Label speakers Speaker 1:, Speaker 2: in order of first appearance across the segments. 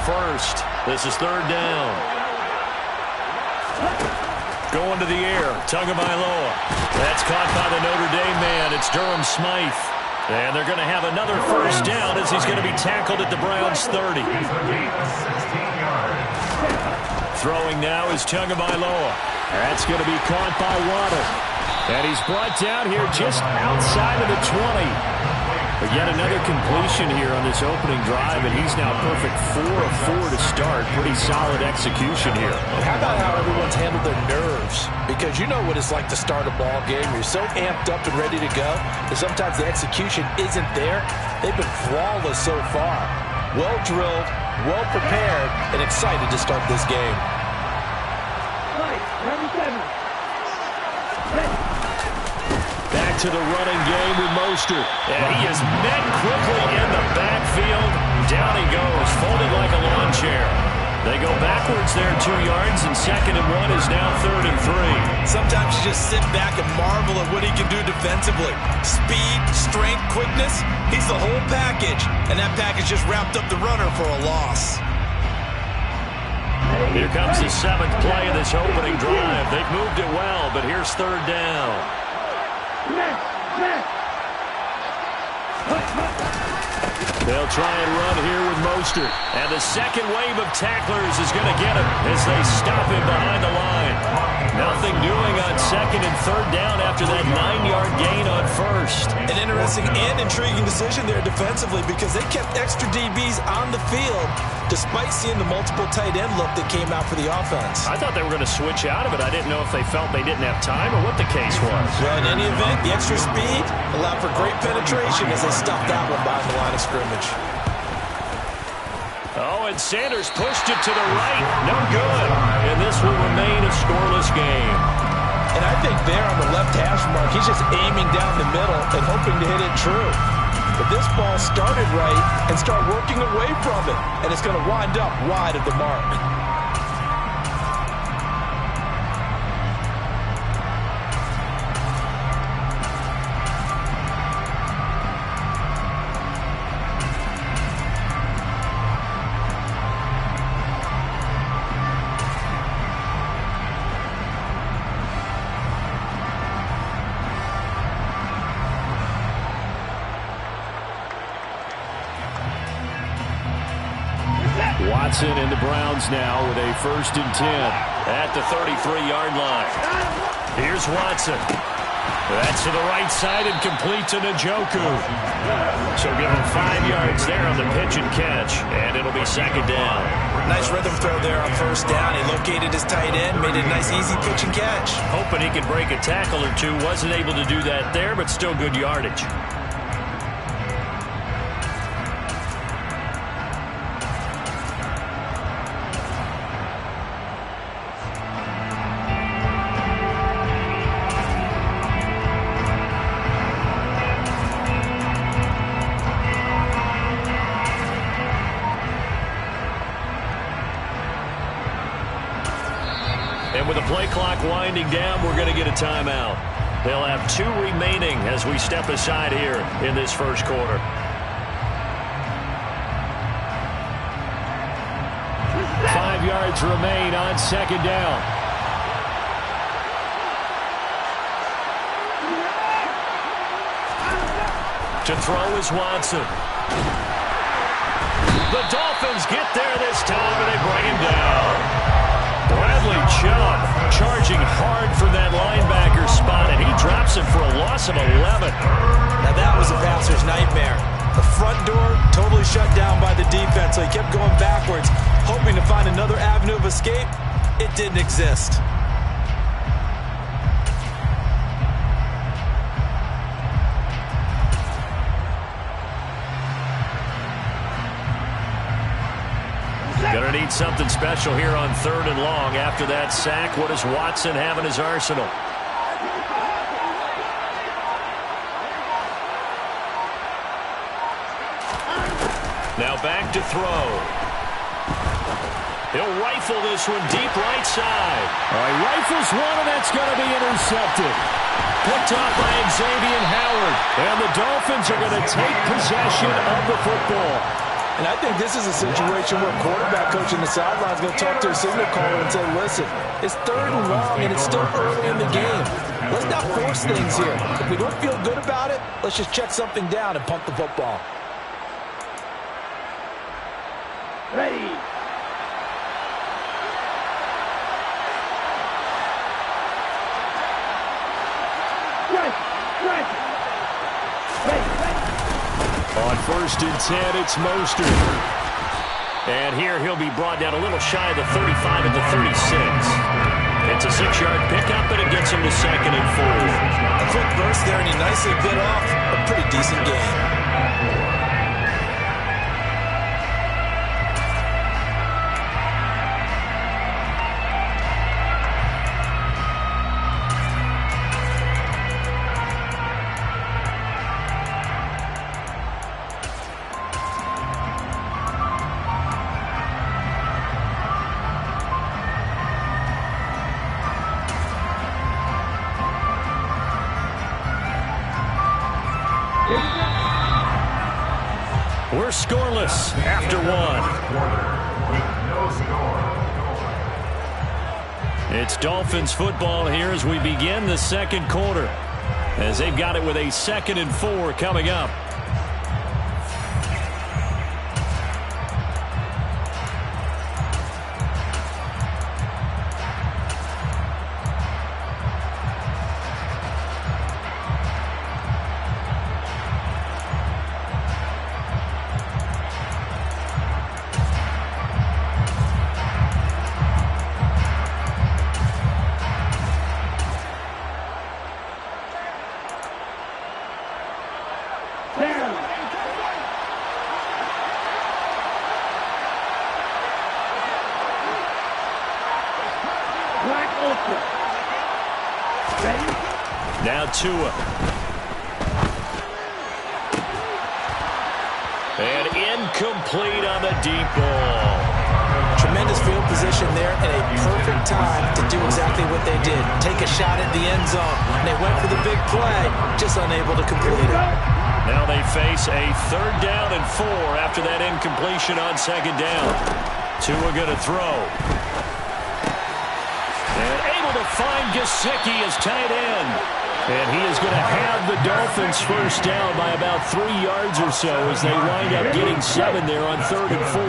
Speaker 1: first. This is third down. Going to the air. Tagovailoa. That's caught by the Notre Dame man. It's Durham Smythe. And they're going to have another first down as he's going to be tackled at the Browns' 30. Throwing now is Tagovailoa. That's going to be caught by Waddle. And he's brought down here just outside of the 20. But yet another completion here on this opening drive, and he's now perfect 4 of 4 to start. Pretty solid execution here.
Speaker 2: How about how everyone's handled their nerves? Because you know what it's like to start a ball game. You're so amped up and ready to go that sometimes the execution isn't there. They've been flawless so far. Well drilled, well prepared, and excited to start this game.
Speaker 1: Back to the running game with Mostert. And he is met quickly in the backfield. Down he goes, folded like a lawn chair. They go backwards there 2 yards, and 2nd and 1 is now 3rd and 3.
Speaker 3: Sometimes you just sit back and marvel at what he can do defensively. Speed, strength, quickness, he's the whole package. And that package just wrapped up the runner for a loss.
Speaker 1: Here comes the 7th play of this opening drive. They've moved it well, but here's 3rd down. They'll try and run here with Mostert. And the second wave of tacklers is going to get him as they stop him behind the line. Nothing doing on 2nd and 3rd down after that 9-yard gain on 1st.
Speaker 3: An interesting and intriguing decision there defensively because they kept extra DBs on the field despite seeing the multiple tight end look that came out for the offense.
Speaker 1: I thought they were going to switch out of it. I didn't know if they felt they didn't have time or what the case was.
Speaker 3: Well, in any event, the extra speed allowed for great penetration as they stopped that one behind the line of scrimmage.
Speaker 1: Oh, and Sanders pushed it to the right. No good. And this will remain a scoreless game.
Speaker 3: And I think there on the left hash mark, he's just aiming down the middle and hoping to hit it true. But this ball started right and start working away from it. And it's going to wind up wide of the mark.
Speaker 1: Watson and the Browns now with a 1st and 10 at the 33-yard line. Here's Watson. That's to the right side and complete to Njoku. So give him 5 yards there on the pitch and catch, and it'll be 2nd down.
Speaker 3: Nice rhythm throw there on 1st down. He located his tight end, made it a nice easy pitch and catch.
Speaker 1: Hoping he could break a tackle or two. Wasn't able to do that there, but still good yardage. And with the play clock winding down, we're going to get a timeout. They'll have 2 remaining as we step aside here in this first quarter. Five yards remain on 2nd down. To throw is Watson. The Dolphins get there this time, and they bring him down. Bradley Chubb charging hard for that linebacker spot, and he drops him for a loss of 11.
Speaker 3: Now that was a passer's nightmare. The front door totally shut down by the defense, so he kept going backwards, hoping to find another avenue of escape. It didn't exist.
Speaker 1: Gonna need something special here on 3rd and long. After that sack, what does Watson have in his arsenal? Now back to throw. He'll rifle this one deep right side. All right, rifles one, and that's going to be intercepted. Picked off by Xavier Howard. And the Dolphins are going to take possession of the football.
Speaker 2: And I think this is a situation where quarterback coach in the sideline is going to talk to a signal caller and say, listen, it's 3rd and long, and it's still early in the game. Let's not force things here. If we don't feel good about it, let's just check something down and pump the football.
Speaker 4: Ready.
Speaker 1: On 1st and 10, it's Mostert. And here he'll be brought down a little shy of the 35 at the 36. It's a 6-yard pickup, and it gets him to 2nd and 4.
Speaker 2: A quick burst there, and he nicely bit off a pretty decent game.
Speaker 1: We're scoreless after 1. It's Dolphins football here as we begin the 2nd quarter, as they've got it with a 2nd and 4 coming up. Now Tua. And incomplete on the deep ball.
Speaker 2: Tremendous field position there and a perfect time to do exactly what they did. Take a shot at the end zone. And they went for the big play, just unable to complete it.
Speaker 1: Now they face a 3rd down and 4 after that incompletion on 2nd down. Tua going to throw. And able to find Gesicki as tight end. And he is going to have the Dolphins first down by about 3 yards or so as they wind up getting 7 there on 3rd and 4.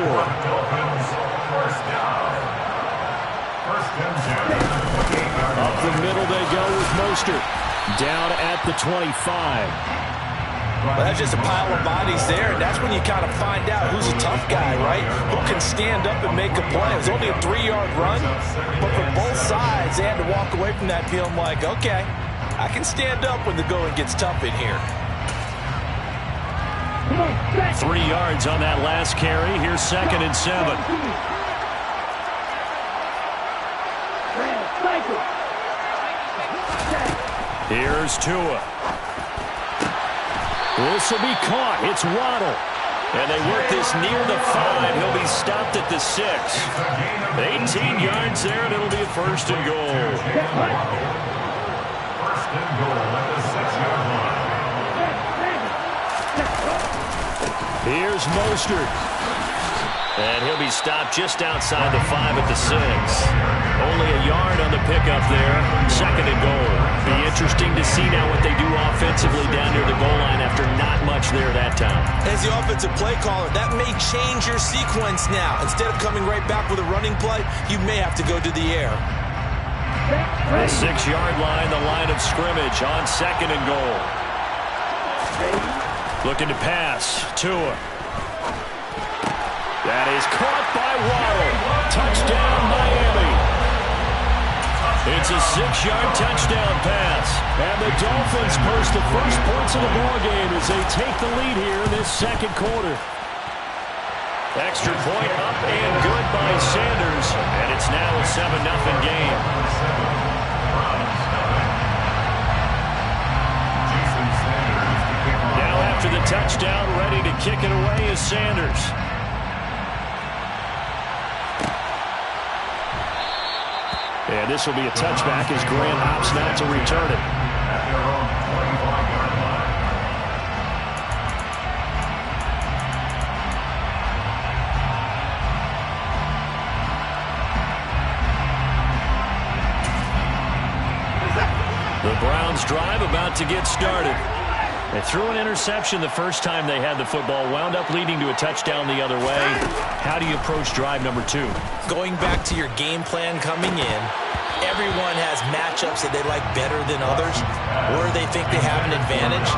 Speaker 1: Up the middle they go with Mostert. Down at the 25.
Speaker 2: Well, that's just a pile of bodies there, and that's when you kind of find out who's a tough guy, right? Who can stand up and make a play. It was only a 3-yard run, but for both sides, they had to walk away from that feeling like, okay, I can stand up when the going gets tough in here.
Speaker 1: 3 yards on that last carry. Here's 2nd and 7. Here's Tua. This will be caught. It's Waddle. And they work this near the 5. He'll be stopped at the 6. 18 yards there, and it'll be a 1st and goal. Here's Mostert. And he'll be stopped just outside the 5 at the 6. Only a yard on the pickup there. 2nd and goal. Be interesting to see now what they do offensively down near the goal line after not much there that time.
Speaker 2: As the offensive play caller, that may change your sequence now. Instead of coming right back with a running play, you may have to go to the air.
Speaker 1: The 6-yard line, the line of scrimmage on 2nd and goal. Looking to pass. Tua. That is caught by Waddle. Touchdown, Miami. It's a 6-yard touchdown pass. And the Dolphins post the first points of the ballgame as they take the lead here in this 2nd quarter. Extra point up and good by Sanders. And it's now a 7-0 game. Now after the touchdown, ready to kick it away is Sanders. And this will be a touchback as Grant opts not to return it. Browns drive about to get started. They threw an interception the first time they had the football, wound up leading to a touchdown the other way. How do you approach drive number 2?
Speaker 2: Going back to your game plan coming in, everyone has matchups that they like better than others, where they think they have an advantage.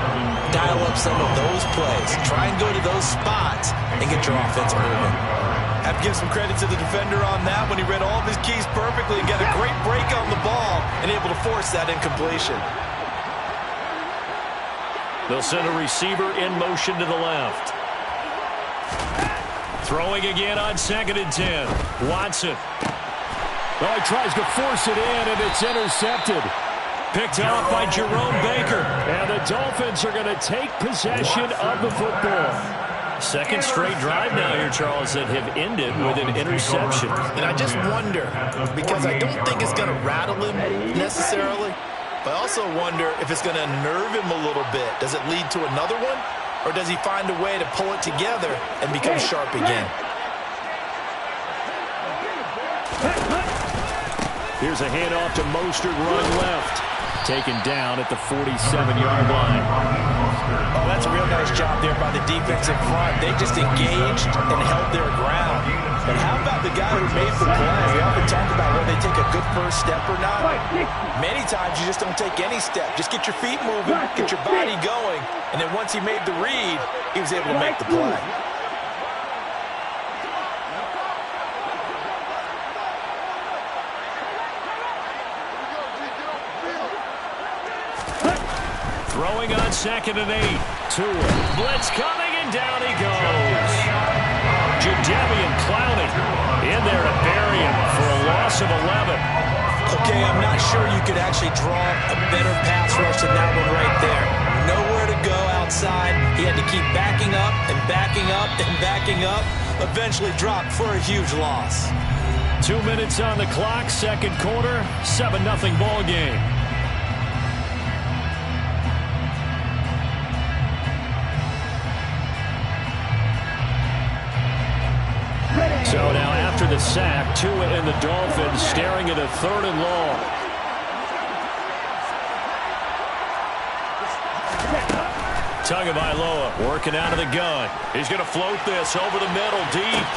Speaker 2: Dial up some of those plays. Try and go to those spots and get your offense moving.
Speaker 3: I have to give some credit to the defender on that when he read all of his keys perfectly and got a great break on the ball and able to force that incompletion.
Speaker 1: They'll send a receiver in motion to the left. Throwing again on 2nd and 10. Watson. Oh, he tries to force it in, and it's intercepted. Picked off by Jerome Baker. And the Dolphins are going to take possession of the football. Second straight drive now here, Charles, that have ended with an interception.
Speaker 2: And I just wonder, because I don't think it's going to rattle him necessarily, but I also wonder if it's going to nerve him a little bit. Does it lead to another one? Or does he find a way to pull it together and become sharp again?
Speaker 1: Here's a handoff to Mostert running left. Taken down at the 47-yard line.
Speaker 2: Oh, that's a real nice job there by the defensive front. They just engaged and held their ground. But how about the guy who made the play? We often talk about whether they take a good first step or not. Many times you just don't take any step. Just get your feet moving, get your body going, and then once he made the read, he was able to make the play.
Speaker 1: Throwing on 2nd and 8. Tua. Blitz coming, and down he goes. Jadeveon Clowney in there to bury him for a loss of 11.
Speaker 2: Okay, I'm not sure you could actually draw a better pass rush than that one right there. Nowhere to go outside. He had to keep backing up and backing up and backing up. Eventually dropped for a huge loss.
Speaker 1: 2 minutes on the clock, second quarter, 7-0 ball game. So now after the sack, Tua and the Dolphins staring at a 3rd and long. Tagovailoa working out of the gun. He's going to float this over the middle deep.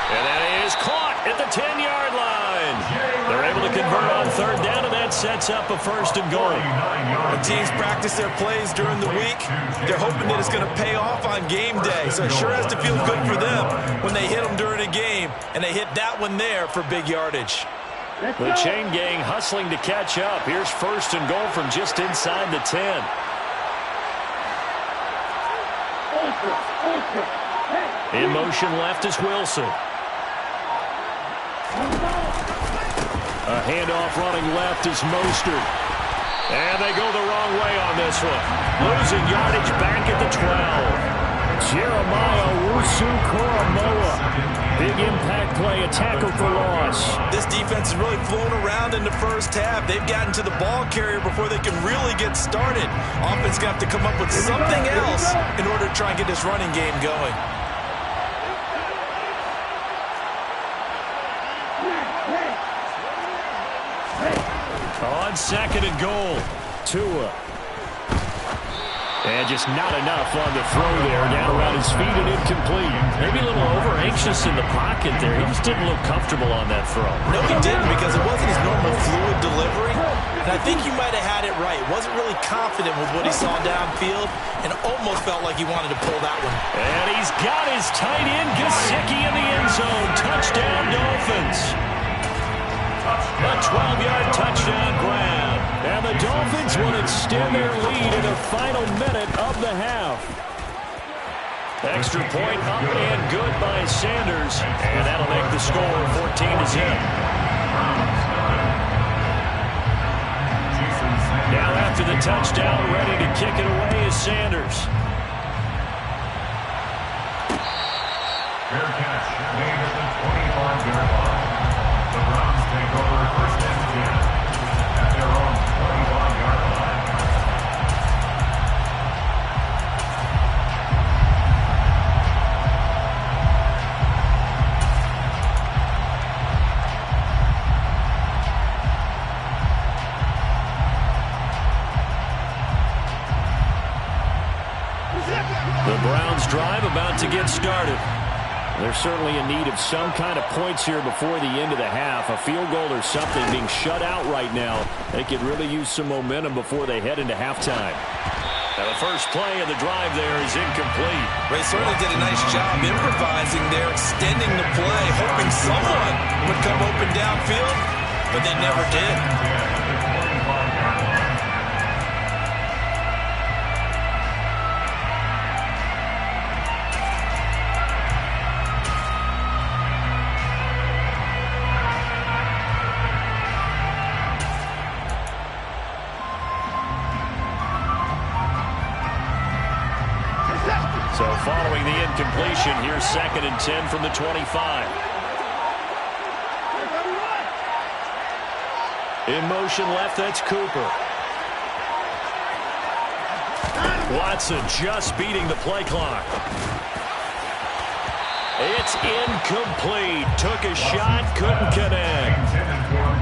Speaker 1: And that is caught at the 10-yard line. They're able to convert on 3rd down, and that sets up a 1st and goal.
Speaker 3: The teams practice their plays during the week. They're hoping that it's going to pay off on game day. So it sure has to feel good for them when they hit them during a game. And they hit that one there for big yardage.
Speaker 1: The chain gang hustling to catch up. Here's 1st and goal from just inside the 10. In motion left is Wilson. A handoff running left is Mostert. And they go the wrong way on this one. Losing yardage back at the 12. Jeremiah Owusu-Koramoah. Big impact play, a tackle for loss.
Speaker 3: This defense is really flown around in the first half. They've gotten to the ball carrier before they can really get started. Offense got to come up with something else in order to try and get this running game going.
Speaker 1: On 2nd and goal, Tua. And just not enough on the throw there. Down around his feet and incomplete. Maybe a little over-anxious in the pocket there. He just didn't look comfortable on that throw.
Speaker 2: No, he didn't, because it wasn't his normal fluid delivery. And I think he might have had it right. Wasn't really confident with what he saw downfield and almost felt like he wanted to pull that one.
Speaker 1: And he's got his tight end, Gesicki, in the end zone. Touchdown, Dolphins. A 12-yard touchdown grab. And the Dolphins will extend their lead in the final minute of the half. Extra point up and good by Sanders. And that'll make the score 14-0. Now after the touchdown, ready to kick it away is Sanders.
Speaker 5: Fair catch made at the 25-yard line. The Browns take over 1st and 10 at their own 25-yard line.
Speaker 1: about to get started. They're certainly in need of some kind of points here before the end of the half. A field goal or something being shut out right now. They could really use some momentum before they head into halftime. Now the first play of the drive there is incomplete.
Speaker 3: They certainly did a nice job improvising there, extending the play, hoping someone would come open downfield, but they never did.
Speaker 1: So following the incompletion, here's 2nd and 10 from the 25. In motion left, that's Cooper. Watson just beating the play clock. It's incomplete. Took a shot, couldn't connect.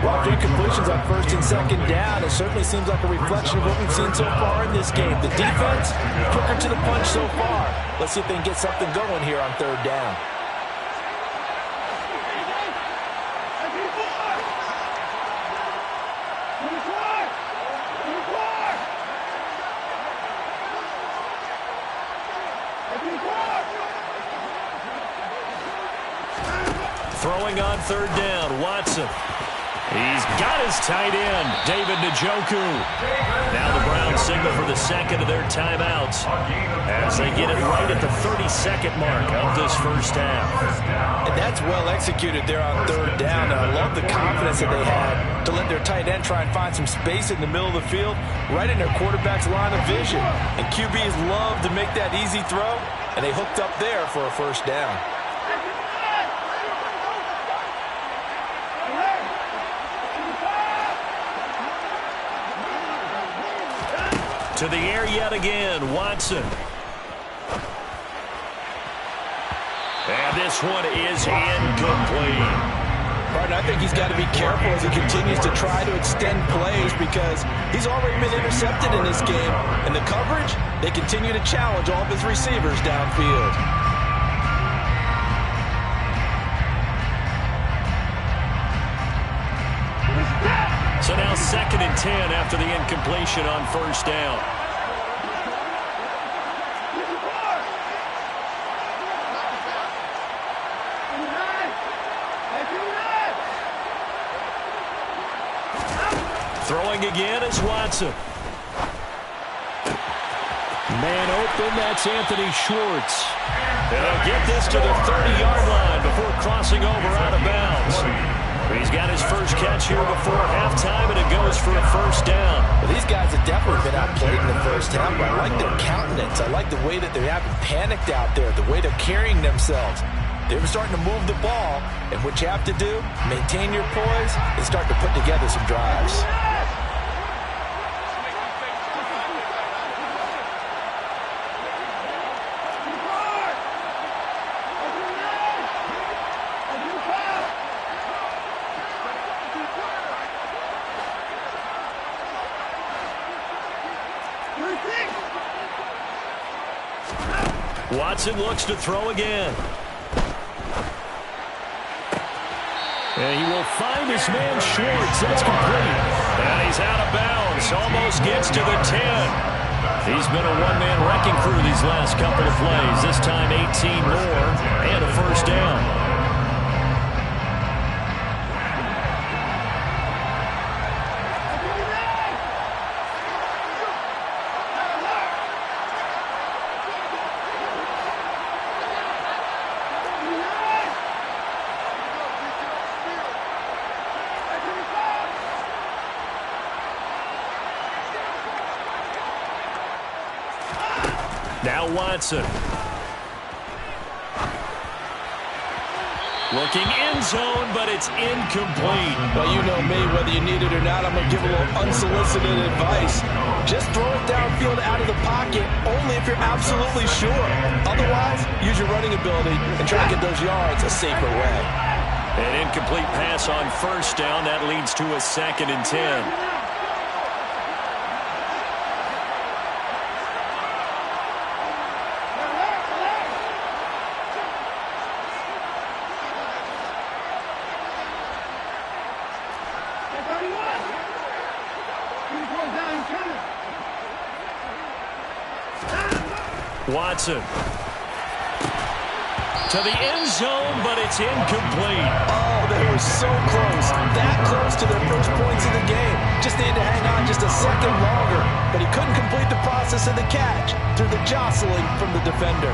Speaker 2: Well, after incompletions on 1st and 2nd down, it certainly seems like a reflection of what we've seen so far in this game. The defense, quicker to the punch so far. Let's see if they can get something going here on 3rd down.
Speaker 1: Throwing on 3rd down, Watson. He's got his tight end, David Njoku. Now the Browns signal for the 2nd of their timeouts as they get it right at the 32nd mark of this first half.
Speaker 2: And that's well executed there on 3rd down, and I love the confidence that they had to let their tight end try and find some space in the middle of the field, right in their quarterback's line of vision. And QBs love to make that easy throw, and they hooked up there for a 1st down.
Speaker 1: To the air yet again, Watson. And this one is incomplete.
Speaker 2: Right, I think he's got to be careful as he continues to try to extend plays because he's already been intercepted in this game. And the coverage, they continue to challenge all of his receivers downfield.
Speaker 1: So now 2nd and 10 after the incompletion on 1st down. Throwing again is Watson. Man open, that's Anthony Schwartz. They'll get this to the 30-yard line before crossing over out of bounds. He's got his first catch here before halftime, and it goes for a 1st down.
Speaker 2: Well, these guys have definitely been outplayed in the first half, but I like their countenance. I like the way that they haven't panicked out there, the way they're carrying themselves. They're starting to move the ball, and what you have to do, maintain your poise and start to put together some drives.
Speaker 1: Watson looks to throw again. And he will find his man Schwartz. That's complete. And he's out of bounds. Almost gets to the 10. He's been a one-man wrecking crew these last couple of plays. This time 18 more and a 1st down. Now Watson. Looking end zone, but it's incomplete.
Speaker 2: Well, you know me, whether you need it or not, I'm going to give a little unsolicited advice. Just throw it downfield out of the pocket, only if you're absolutely sure. Otherwise, use your running ability and try to get those yards a safer way.
Speaker 1: An incomplete pass on 1st down. That leads to a 2nd and 10. Watson. To the end zone, but it's incomplete.
Speaker 2: Oh, they were so close. That close to their first points of the game. Just needed to hang on just a second longer. But he couldn't complete the process of the catch through the jostling from the defender.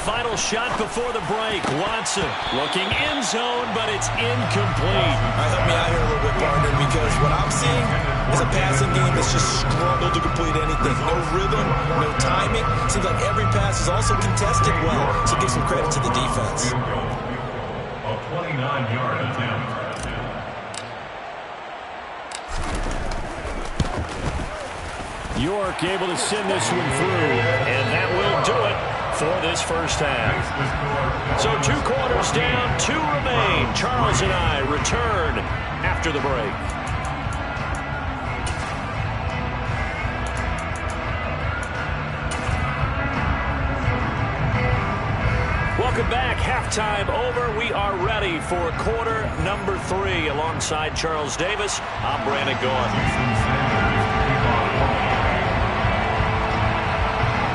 Speaker 1: Final shot before the break. Watson looking end zone, but it's incomplete.
Speaker 3: Help me out here a little bit, partner, because what I'm seeing is a passing game that's just struggled to complete anything. No rhythm, no timing. Seems like every pass is also contested well, so give some credit to the defense.
Speaker 5: A 29-yard attempt.
Speaker 1: York able to send this one through, and that will do it for this first half. So 2 quarters down, 2 remain. Charles and I return after the break. Welcome back. Halftime over. We are ready for quarter number 3. Alongside Charles Davis, I'm Brandon Gaughan.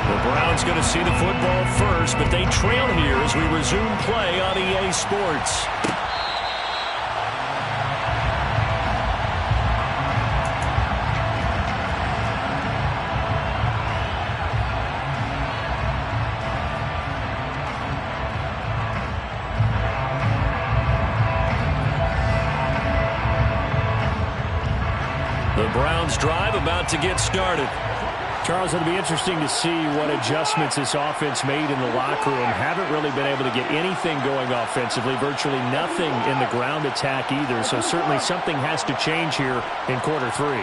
Speaker 1: The Browns going to see the football first, but they trail here as we resume play on EA Sports. The Browns drive about to get started. Charles, it'll be interesting to see what adjustments this offense made in the locker room. Haven't really been able to get anything going offensively, virtually nothing in the ground attack either. So certainly something has to change here in quarter 3.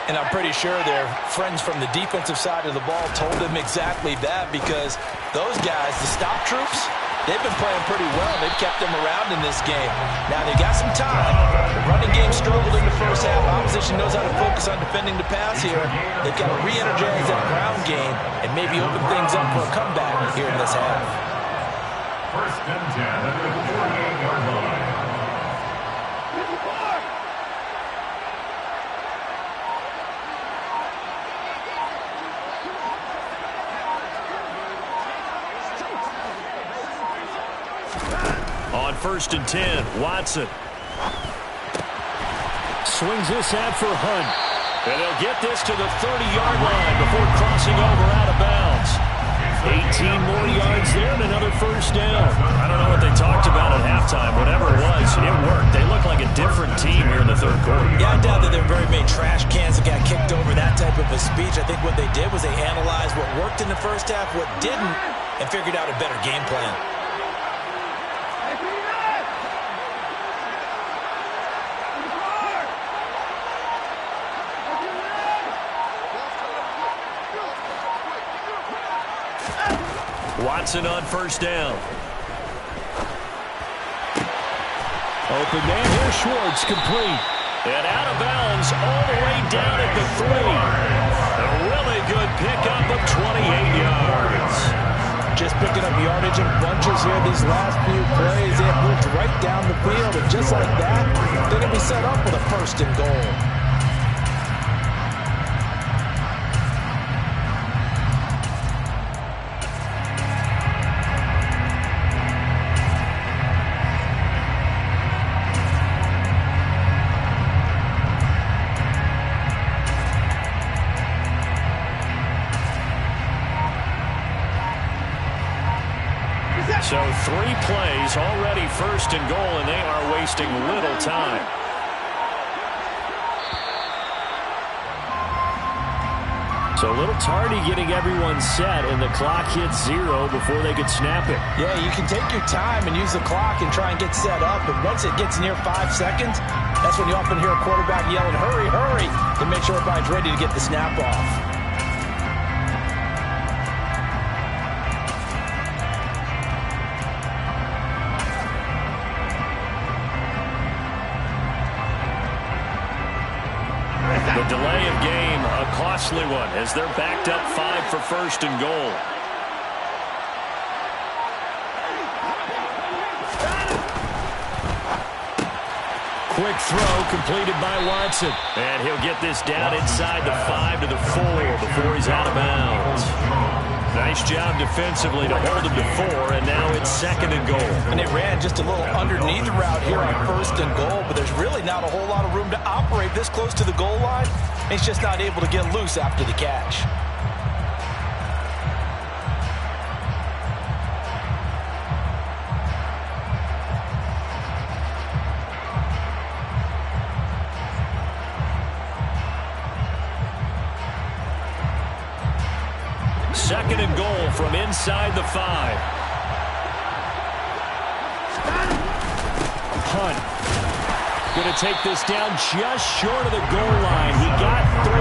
Speaker 2: And I'm pretty sure their friends from the defensive side of the ball told them exactly that, because those guys, the stop troops, they've been playing pretty well. They've kept them around in this game. Now, they got some time. The running game struggled in the first half. Opposition knows how to focus on defending the pass here. They've got to re-energize that ground game and maybe open things up for a comeback here in this half.
Speaker 5: First and 10 at the 48-yard line.
Speaker 1: On first and 10, Watson. Swings this out for Hunt. And they'll get this to the 30-yard line before crossing over out of bounds. 18 more yards there and another first down. I don't know what they talked about at halftime. Whatever it was, it worked. They look like a different team here in the third quarter.
Speaker 2: Yeah, I doubt that there were very many trash cans that got kicked over, that type of a speech. I think what they did was they analyzed what worked in the first half, what didn't, and figured out a better game plan.
Speaker 1: Watson on first down. Open man here, Schwartz, complete. And out of bounds all the way down at the 3. A really good pickup of 28 yards.
Speaker 2: Just picking up yardage in bunches here these last few plays. They have moved right down the field, and just like that, they're going to be set up with a first and goal.
Speaker 1: So 3 plays, already first and goal, and they are wasting little time. So a little tardy getting everyone set, and the clock hits 0 before they could snap it.
Speaker 2: Yeah, you can take your time and use the clock and try and get set up, but once it gets near 5 seconds, that's when you often hear a quarterback yelling, hurry, hurry, to make sure everybody's ready to get the snap off.
Speaker 1: costly one as they're backed up 5 for first and goal. Quick throw completed by Watson. And he'll get this down inside the 5 to the 4 before he's out of bounds. Nice job defensively to hold him to 4, and now it's second and goal.
Speaker 2: And they ran just a little underneath route here on first and goal, but there's really not a whole lot of room to operate this close to the goal line. He's just not able to get loose after the catch.
Speaker 1: Second and goal from inside the 5. Hunt. Going to take this down just short of the goal line. He got 3,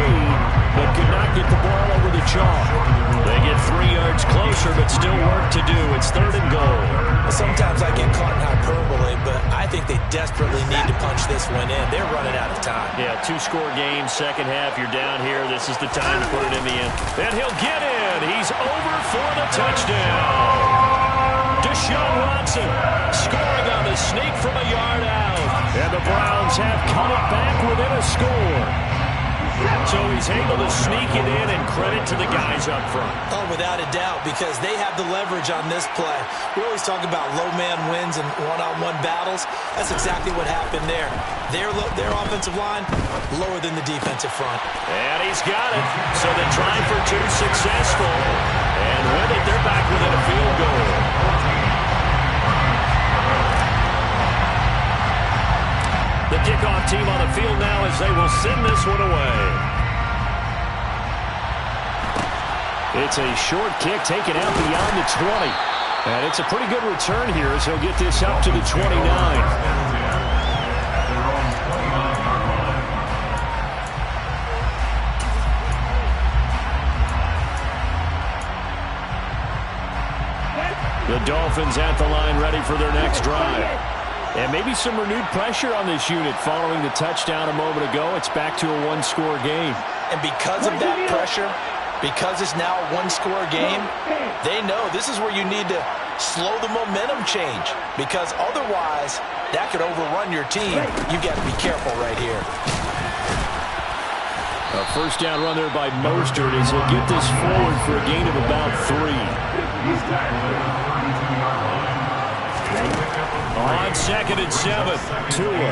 Speaker 1: but could not get the ball over the chalk. They get 3 yards closer, but still work to do. It's third and goal.
Speaker 2: Sometimes I get caught in hyperbole, but I think they desperately need to punch this one in. They're running out of time.
Speaker 1: Yeah, 2-score game, second half. You're down here. This is the time to put it in the end. And he'll get in. He's over for the touchdown. Deshaun Watson scoring on the sneak from a yard out. And the Browns have cut it back within a score. So he's able to sneak it in, and credit to the guys up front.
Speaker 2: Oh, without a doubt, because they have the leverage on this play. We always talk about low man wins and one-on-one battles. That's exactly what happened there. Their offensive line lower than the defensive front.
Speaker 1: And he's got it. So the try for 2 successful. And with it, they're back within a field goal. The kickoff team on the field now as they will send this one away. It's a short kick taken out beyond the 20. And it's a pretty good return here as he'll get this up to the 29. The Dolphins at the line ready for their next drive. And maybe some renewed pressure on this unit following the touchdown a moment ago. It's back to a 1-score game.
Speaker 2: And because of that pressure, because it's now a 1-score game, they know this is where you need to slow the momentum change. Because otherwise, that could overrun your team. You've got to be careful right here.
Speaker 1: A first down run there by Mostert as he'll get this forward for a gain of about 3. On second and 7, Tua.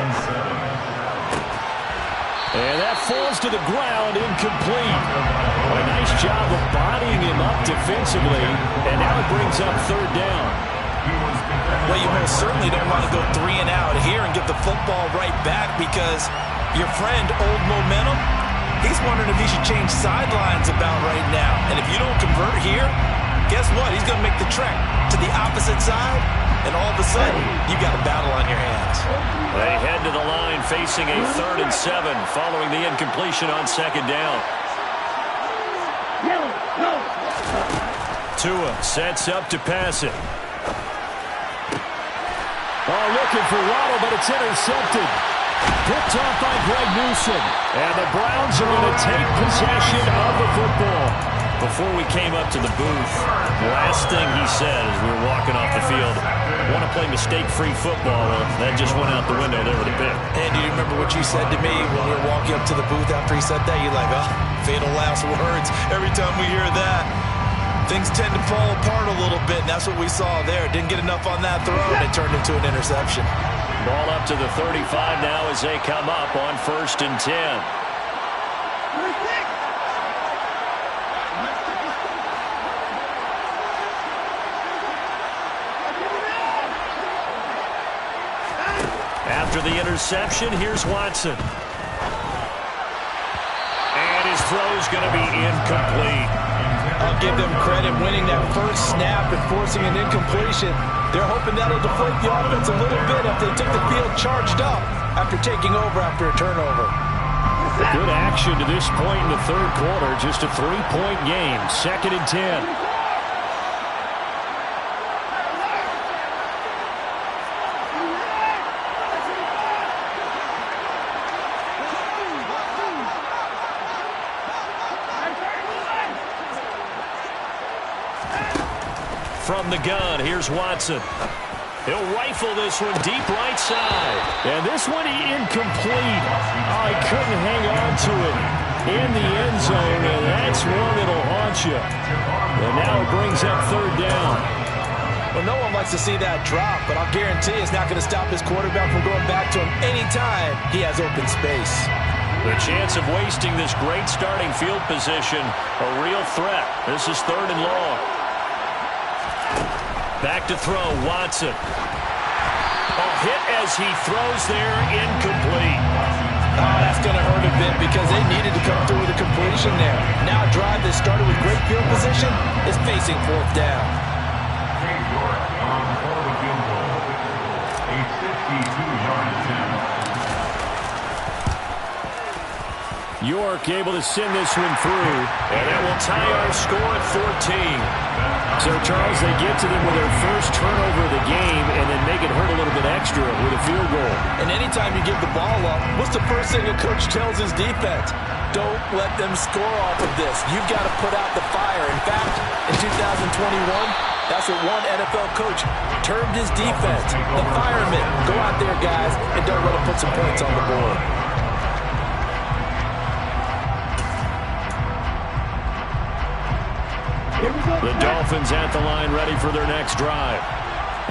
Speaker 1: And that falls to the ground, incomplete. A nice job of bodying him up defensively, and now it brings up third down.
Speaker 2: Well, you most certainly don't want to go 3 and out here and get the football right back because your friend, Old Momentum, he's wondering if he should change sidelines about right now. And if you don't convert here, guess what? He's going to make the trek to the opposite side. And all of a sudden, you got a battle on your hands.
Speaker 1: They head to the line facing a 3rd and 7 following the incompletion on second down. Tua sets up to pass it. Oh, looking for Waddle, but it's intercepted. Picked off by Greg Newsome. And the Browns are going to take possession of the football. Before we came up to the booth, the last thing he said as we were walking off the field, want to play mistake-free football. Well, that just went out the window there with a pick.
Speaker 2: And do you remember what you said to me when we were walking up to the booth after he said that? You're like, oh, fatal last words. Every time we hear that, things tend to fall apart a little bit, and that's what we saw there. Didn't get enough on that throw, and it turned into an interception.
Speaker 1: Ball up to the 35 now as they come up on 1st and 10. After the interception, here's Watson. And his throw's going to be incomplete.
Speaker 2: I'll give them credit winning that first snap and forcing an incompletion. They're hoping that'll deflate the offense a little bit if they took the field charged up after taking over after a turnover.
Speaker 1: Good action to this point in the 3rd quarter. Just a 3-point game. 2nd and 10. From the gun, here's Watson. He'll rifle this one deep right side. And this one incomplete. Oh, he couldn't hang on to it in the end zone, and that's one that'll haunt you. And now it brings up third down.
Speaker 2: Well, no one likes to see that drop, but I'll guarantee it's not going to stop his quarterback from going back to him anytime he has open space.
Speaker 1: The chance of wasting this great starting field position, a real threat. This is third and long. Back to throw, Watson. A hit as he throws there, incomplete.
Speaker 2: Oh, that's going to hurt a bit because they needed to come through with a completion there. Now a drive that started with great field position is facing fourth down.
Speaker 5: Chase York on for the field goal. A 62-yard attempt.
Speaker 1: York able to send this one through, and that will tie our score at 14. So, Charles, they get to them with their first turnover of the game and then make it hurt a little bit extra with a field goal.
Speaker 2: And anytime you give the ball up, what's the first thing a coach tells his defense? Don't let them score off of this. You've got to put out the fire. In fact, in 2021, that's what one NFL coach termed his defense. The firemen. Go out there, guys, and don't let them put some points on the board.
Speaker 1: The Dolphins at the line ready for their next drive.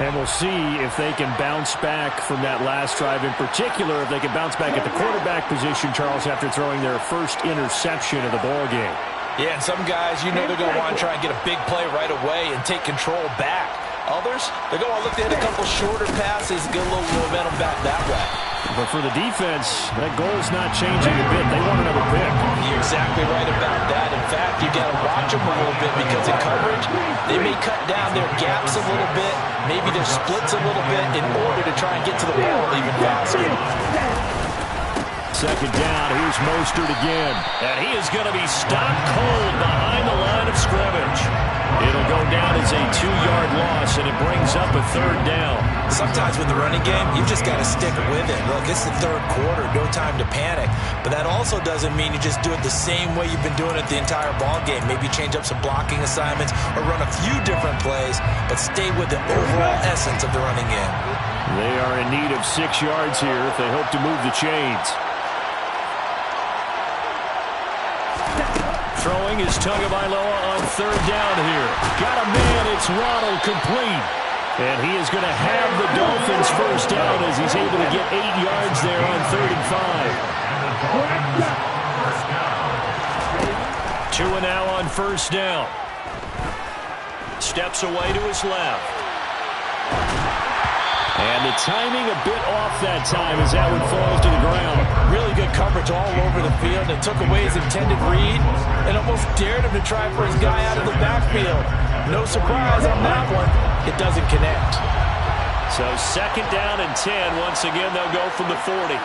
Speaker 1: And we'll see if they can bounce back from that last drive. In particular, if they can bounce back at the quarterback position, Charles, after throwing their first interception of the ball game.
Speaker 2: Yeah, and some guys, you know they're going to want to try and get a big play right away and take control back. Others, they're going to look to hit a couple shorter passes and get a little momentum back that way.
Speaker 1: But for the defense, that goal's not changing a bit. They want another pick.
Speaker 2: You're exactly right about that. In fact, you got to watch them a little bit because in coverage, they may cut down their gaps a little bit, maybe their splits a little bit in order to try and get to the ball even faster.
Speaker 1: Second down, here's Mostert again. And he is going to be stopped cold behind the line of scrimmage. It'll go down as a 2-yard loss, and it brings up a third down.
Speaker 2: Sometimes with the running game, you've just got to stick with it. Look, it's the third quarter, no time to panic. But that also doesn't mean you just do it the same way you've been doing it the entire ball game. Maybe change up some blocking assignments or run a few different plays, but stay with the overall essence of the running game.
Speaker 1: They are in need of 6 yards here if they hope to move the chains. Throwing is Tagovailoa on third down here. Got a man, it's Ronald, complete. And he is going to have the Dolphins first down as he's able to get 8 yards there on 3rd and 5. 2 and now on first down. Steps away to his left. And the timing a bit off that time as that one falls to the ground.
Speaker 2: Really good coverage all over the field. It took away his intended read and almost dared him to try for his guy out of the backfield. No surprise on that one. It doesn't connect.
Speaker 1: So second down and 10. Once again, they'll go from the 40.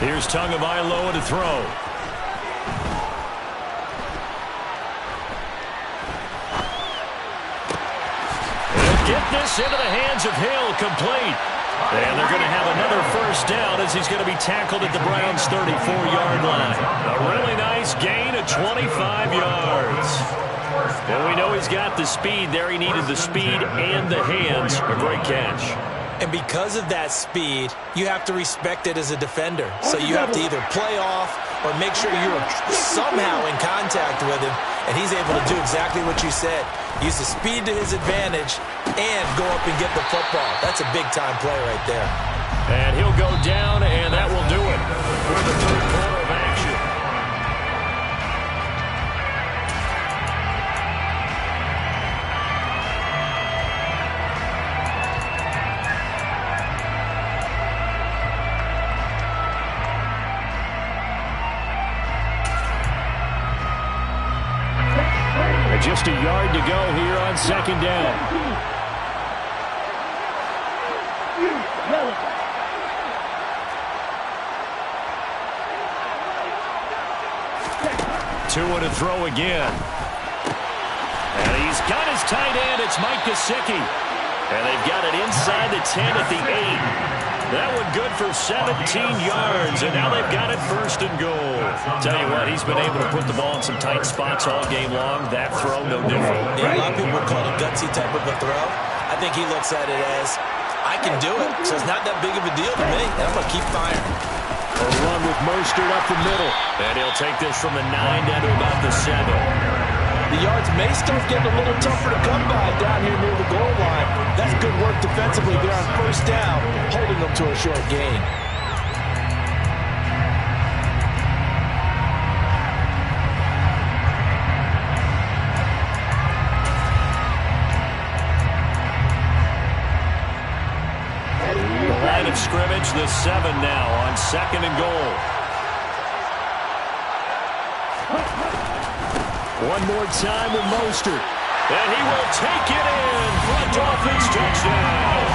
Speaker 1: Here's Tagovailoa to throw. Get this into the hands of Hill, complete. And they're going to have another first down as he's going to be tackled at the Browns' 34-yard line. A really nice gain of 25 yards. And we know he's got the speed there. He needed the speed and the hands. A great catch.
Speaker 2: And because of that speed, you have to respect it as a defender. So you have to either play off or make sure you're somehow in contact with him. And he's able to do exactly what you said. Use the speed to his advantage and go up and get the football. That's a big-time play right there.
Speaker 1: And he'll go down, and that will do it for the third quarter of action. Just a yard to go here on second down. Two to throw again. And he's got his tight end. It's Mike Gesicki. And they've got it inside the 10 at the 8. That one good for 17 yards, and now they've got it first and goal. Tell you what, he's been able to put the ball in some tight spots all game long. That throw, no different.
Speaker 2: Yeah, a lot of people would call it a gutsy type of a throw. I think he looks at it as, I can do it, so it's not that big of a deal to me, and I'm going to keep firing.
Speaker 1: A run with Mostert up the middle, and he'll take this from the 9 down to about the 7.
Speaker 2: The yards may start getting a little tougher to come by down here near the goal line. That's good work defensively there on first down, holding them to a short gain.
Speaker 1: The line of scrimmage, the 7 now on 2nd and goal. One more time with Mostert. And he will take it in for a Dolphins touchdown.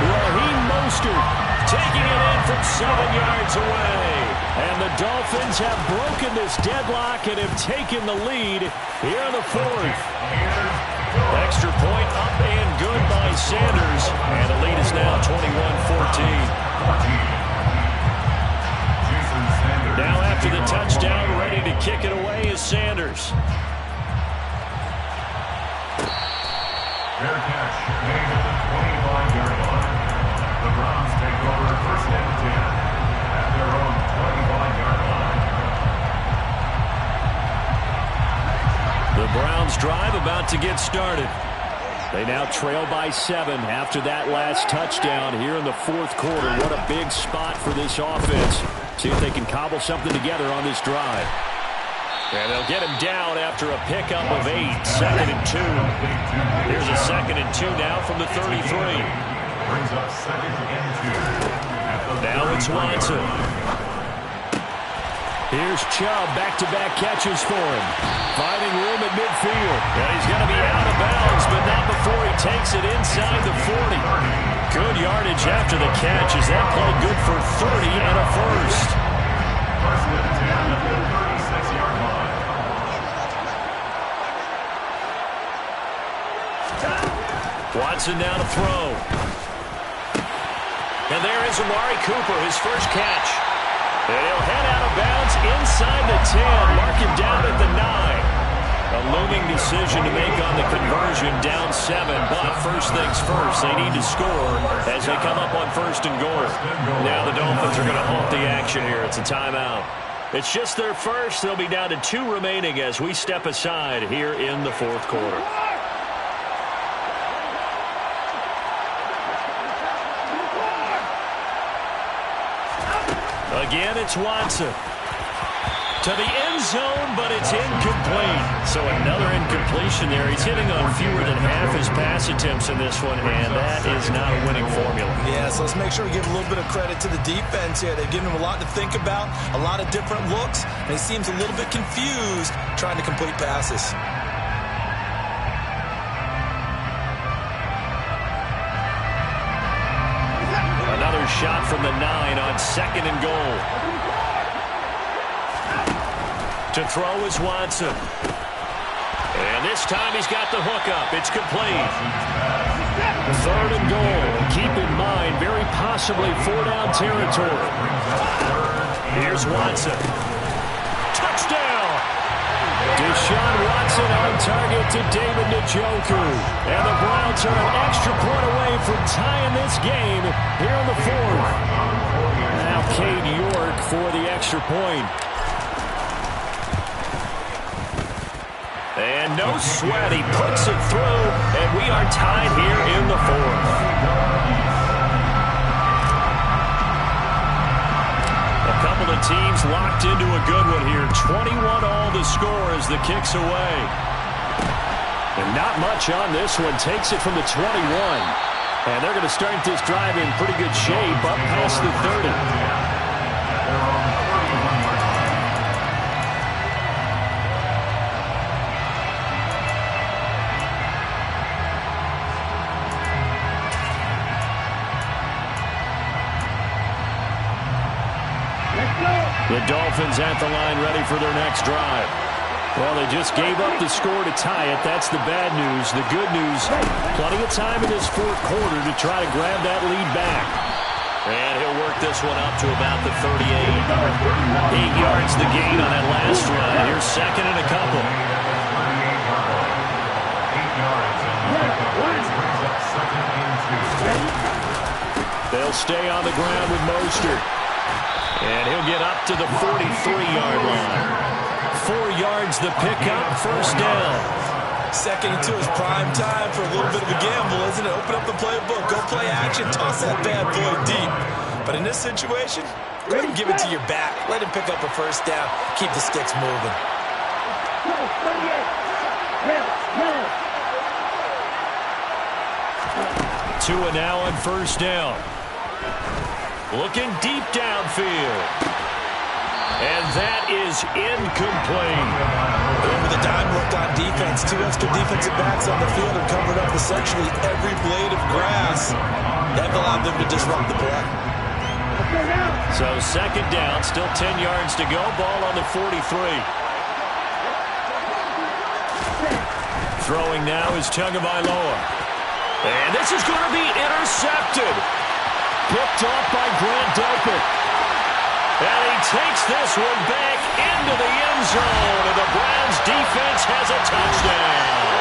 Speaker 1: Raheem Mostert taking it in from 7 yards away. And the Dolphins have broken this deadlock and have taken the lead here in the 4th. Extra point up and good by Sanders. And the lead is now 21-14. Now after the touchdown, ready to kick it away is Sanders.
Speaker 5: Fair catch made at the 25-yard line. The Browns take over 1st and 10 at their own 25-yard line.
Speaker 1: The Browns drive about to get started. They now trail by 7 after that last touchdown here in the 4th quarter. What a big spot for this offense. See if they can cobble something together on this drive. And they'll get him down after a pickup of 8. 2nd and 2. Here's a 2nd and 2 now from the 33.
Speaker 5: Brings up 2nd and 2.
Speaker 1: Now it's Watson. Here's Chubb, back-to-back catches for him. Finding room at midfield. And he's going to be out of bounds, but not before he takes it inside the 40. Good yardage after the catch. Is that play good for 30 and a first?
Speaker 5: 1st and 10 at the 36-yard line.
Speaker 1: Watson now to throw. And there is Amari Cooper, his first catch. And he'll head out of bounds inside the 10. Mark him down at the 9. A looming decision to make on the conversion, down 7. But first things first, they need to score as they come up on 1st and goal. Now the Dolphins are going to halt the action here. It's a timeout. It's just their first. They'll be down to 2 remaining as we step aside here in the 4th quarter. Again, it's Watson. To the end zone, but it's incomplete. So another incompletion there. He's hitting on fewer than half his pass attempts in this one, and that is not a winning formula.
Speaker 2: Yeah, so let's make sure we give a little bit of credit to the defense here. They've given him a lot to think about, a lot of different looks, and he seems a little bit confused trying to complete passes.
Speaker 1: Another shot from the 9 on 2nd and goal. To throw is Watson. And this time he's got the hookup. It's complete. 3rd and goal. Keep in mind, very possibly 4-down territory. Here's Watson. Touchdown! Deshaun Watson on target to David Njoku. And the Browns are an extra point away from tying this game here in the 4th. Now Cade York for the extra point. And no sweat, he puts it through, and we are tied here in the 4th. A couple of teams locked into a good one here. 21-all the score as the kick's away. And not much on this one. Takes it from the 21. And they're going to start this drive in pretty good shape up past the 30. The Dolphins at the line ready for their next drive. Well, they just gave up the score to tie it. That's the bad news. The good news, plenty of time in this 4th quarter to try to grab that lead back. And he'll work this one up to about the 38. 8 yards the gain on that last run. Here's second and a couple.
Speaker 5: 8 yards on the pickup. Brings up second and 2.
Speaker 1: They'll stay on the ground with Mostert. And he'll get up to the 43-yard line. 4 yards the pickup, first down.
Speaker 3: Second into his prime time for a little bit of a gamble, isn't it? Open up the playbook, go play action, toss that bad boy deep. But in this situation, go ahead and give it to your back. Let him pick up a first down. Keep the sticks moving.
Speaker 1: Tua now on first down. Looking deep downfield. And that is incomplete.
Speaker 3: Over the dime worked on defense. 2 extra defensive backs on the field and covered up essentially every blade of grass. That allowed them to disrupt the play.
Speaker 1: So second down, still 10 yards to go. Ball on the 43. Throwing now is Tagovailoa. And this is going to be intercepted. Picked off by Grant Delpit. And he takes this one back into the end zone, and the Browns defense has a touchdown.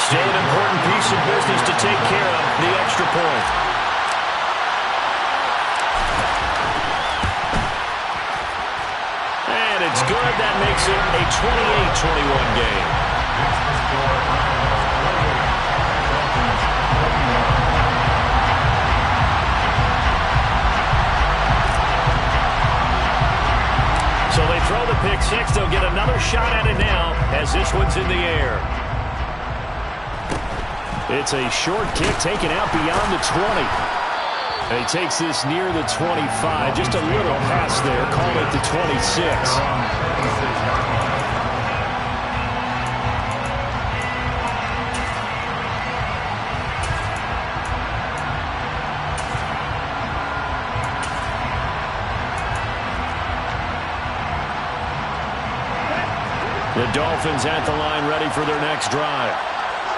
Speaker 1: Still an important piece of business to take care of, the extra point. And it's good. That makes it a 28-21 game. So they throw the pick six. They'll get another shot at it now as this one's in the air. It's a short kick taken out beyond the 20. And he takes this near the 25. Just a little pass there. Call it the 26. The Dolphins at the line ready for their next drive.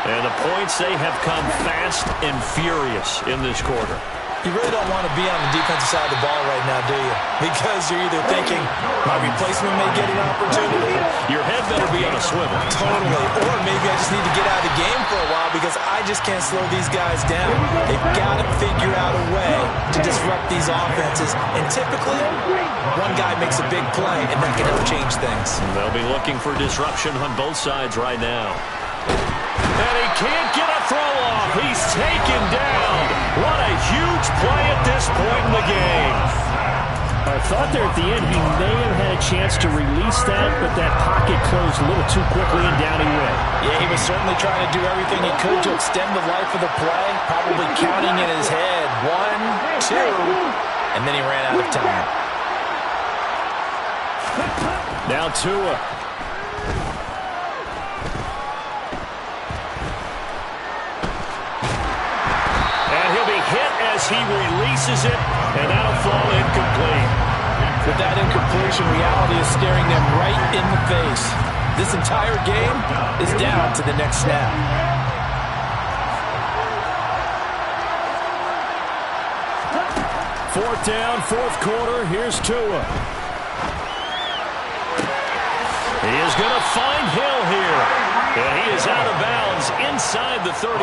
Speaker 1: And the points, they have come fast and furious in this quarter.
Speaker 3: You really don't want to be on the defensive side of the ball right now, do you? Because you're either thinking, my replacement may get an opportunity.
Speaker 1: Your head better be on a swivel.
Speaker 3: Totally. Or maybe I just need to get out of the game for a while because I just can't slow these guys down. They've got to figure out a way to disrupt these offenses. And typically, one guy makes a big play, and that can help change things.
Speaker 1: And they'll be looking for disruption on both sides right now. And he can't get a throw off. He's taken down. What a huge play at this point in the game. I thought there at the end he may have had a chance to release that, but that pocket closed a little too quickly and down he went.
Speaker 3: Yeah, he was certainly trying to do everything he could to extend the life of the play, probably counting in his head. 1, 2, and then he ran out of time.
Speaker 1: Now Tua. He releases it, and that'll fall incomplete.
Speaker 3: With that incompletion, reality is staring them right in the face. This entire game is down to the next snap.
Speaker 1: Fourth down, fourth quarter. Here's Tua. He is going to find Hill here. And he is out of bounds inside the 35.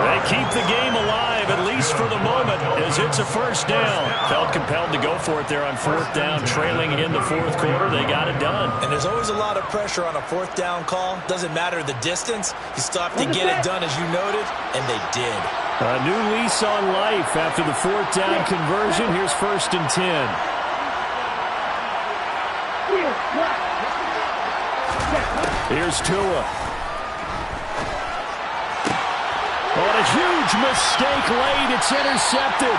Speaker 1: They keep the game alive, at least for the moment, as it's a first down. Felt compelled to go for it there on fourth down, trailing in the fourth quarter. They got it done.
Speaker 3: And there's always a lot of pressure on a fourth down call. Doesn't matter the distance. You still have to get it done, as you noted, and they did.
Speaker 1: A new lease on life after the fourth down conversion. Here's first and 10. Here's Tua. On a huge mistake late, it's intercepted.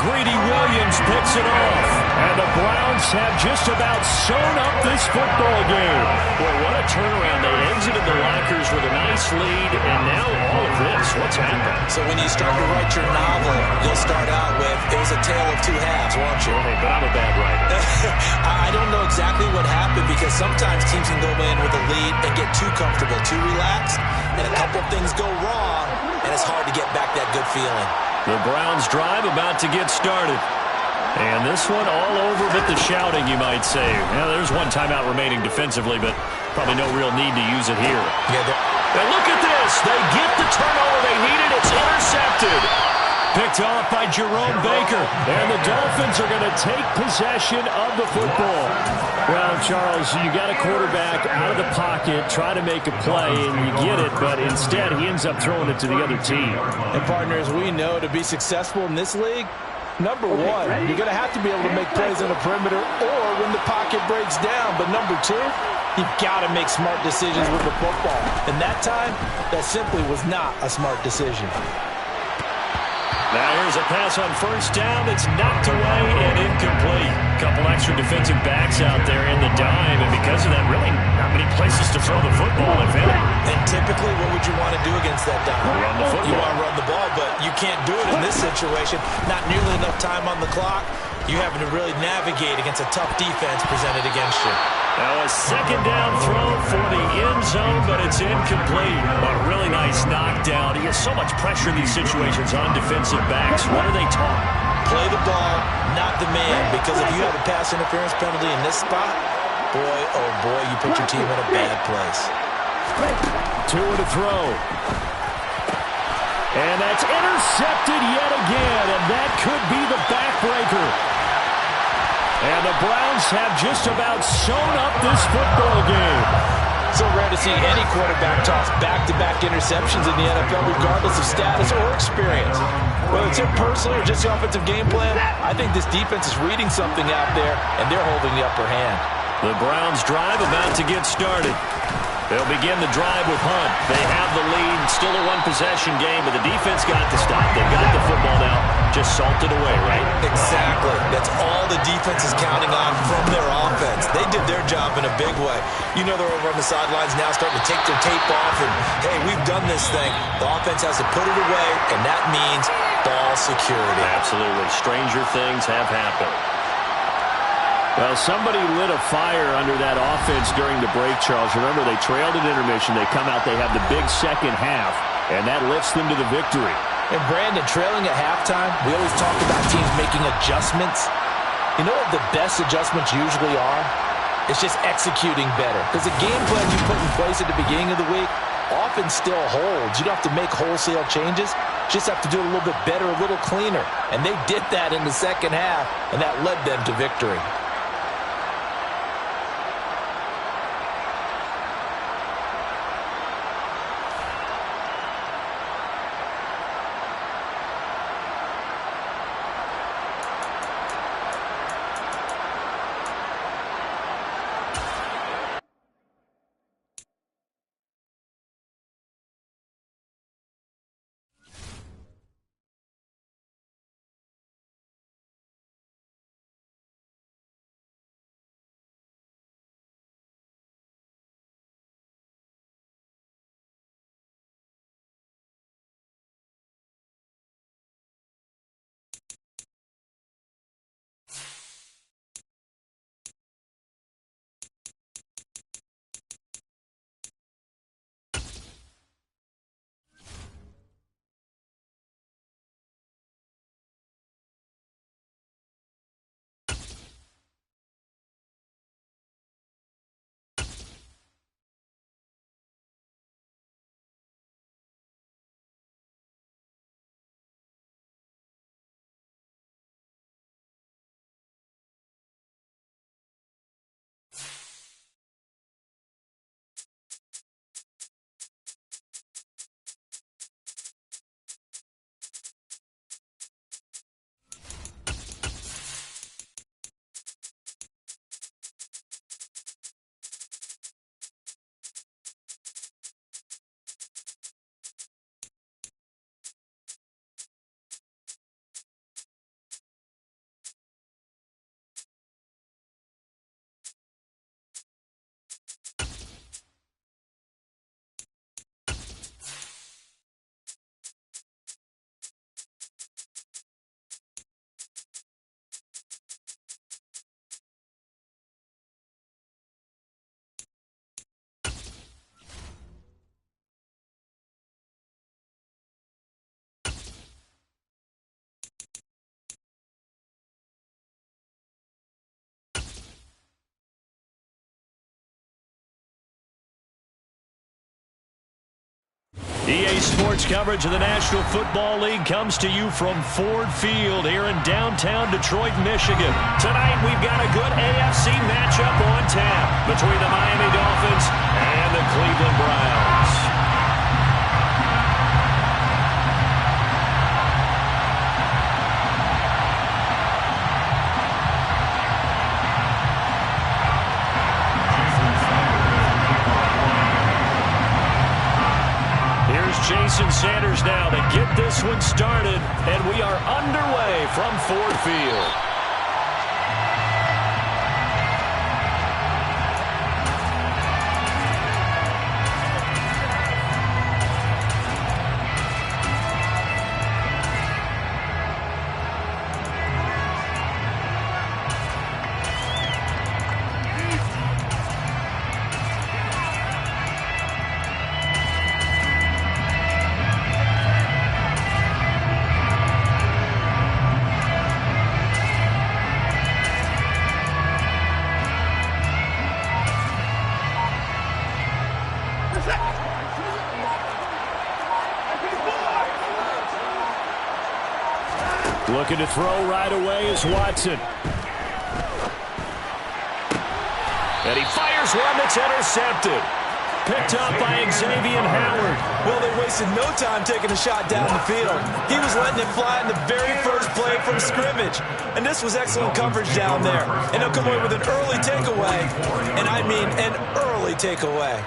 Speaker 1: Greedy Williams picks it off. And the Browns have just about sewn up this football game. Boy, what a turnaround. They exited the lockers with a nice lead, and now all of this. What's happened?
Speaker 3: So when you start to write your novel, you'll start out with, it was a tale of two halves, won't you?
Speaker 1: Okay, but I'm a bad writer.
Speaker 3: I don't know exactly what happened because sometimes teams can go in with a lead and get too comfortable, too relaxed, and a couple things go wrong,
Speaker 2: and it's hard to get back that good feeling.
Speaker 1: The Browns drive about to get started. And this one all over but the shouting, you might say. Well, there's one timeout remaining defensively, but probably no real need to use it here. And look at this. They get the turnover they needed. It's intercepted. Picked off by Jerome Baker. And the Dolphins are going to take possession of the football. Well, Charles, you got a quarterback out of the pocket, try to make a play, and you get it, but instead he ends up throwing it to the other team.
Speaker 3: And partners, we know to be successful in this league, number one, you're going to have to be able to make plays on the perimeter or when the pocket breaks down. But number two, you've got to make smart decisions with the football. And that time, that simply was not a smart decision.
Speaker 1: Now here's a pass on first down. It's knocked away and incomplete. Couple extra defensive backs out there in the dime, and because of that, really not many places to throw the football, if any.
Speaker 2: And typically, what would you want to do against that dime?
Speaker 1: Run the football.
Speaker 2: You want to run the ball, but you can't do it in this situation. Not nearly enough time on the clock. You having to really navigate against a tough defense presented against you.
Speaker 1: Now a second down throw for the end zone, but it's incomplete. A really nice knockdown. He has so much pressure in these situations on defensive backs. What are they taught?
Speaker 2: Play the ball, not the man, because if you have a pass interference penalty in this spot, boy, oh boy, you put your team in a bad place.
Speaker 1: Two to throw. And that's intercepted yet again, and that could be the backbreaker. And the Browns have just about sewn up this football game.
Speaker 3: So rare to see any quarterback toss back-to-back interceptions in the NFL, regardless of status or experience. Whether it's him personally or just the offensive game plan, I think this defense is reading something out there, and they're holding the upper hand.
Speaker 1: The Browns drive about to get started. They'll begin the drive with Hunt. They have the lead. Still a one-possession game, but the defense got to stop. They've got the football now. Just salted away, right?
Speaker 2: Exactly. That's all the defense is counting on from their offense. They did their job in a big way. You know they're over on the sidelines now starting to take their tape off and, hey, we've done this thing. The offense has to put it away, and that means ball security.
Speaker 1: Absolutely. Stranger things have happened. Well, somebody lit a fire under that offense during the break, Charles. Remember, they trailed at intermission. They come out, they have the big second half, and that lifts them to the victory.
Speaker 3: And Brandon, trailing at halftime, we always talk about teams making adjustments. You know what the best adjustments usually are? It's just executing better. Because the game plan you put in place at the beginning of the week often still holds. You don't have to make wholesale changes. Just have to do it a little bit better, a little cleaner. And they did that in the second half, and that led them to victory.
Speaker 1: EA Sports coverage of the National Football League comes to you from Ford Field here in downtown Detroit, Michigan. Tonight, we've got a good AFC matchup on tap between the Miami Dolphins and the Cleveland Browns. Jason Sanders now to get this one started, and we are underway from Ford Field. Looking to throw right away is Watson. And he fires one that's intercepted. Picked up by Xavier Howard.
Speaker 3: Well, they wasted no time taking a shot down the field. He was letting it fly in the very first play from scrimmage. And this was excellent coverage down there. And he'll come away with an early takeaway. And I mean an early takeaway.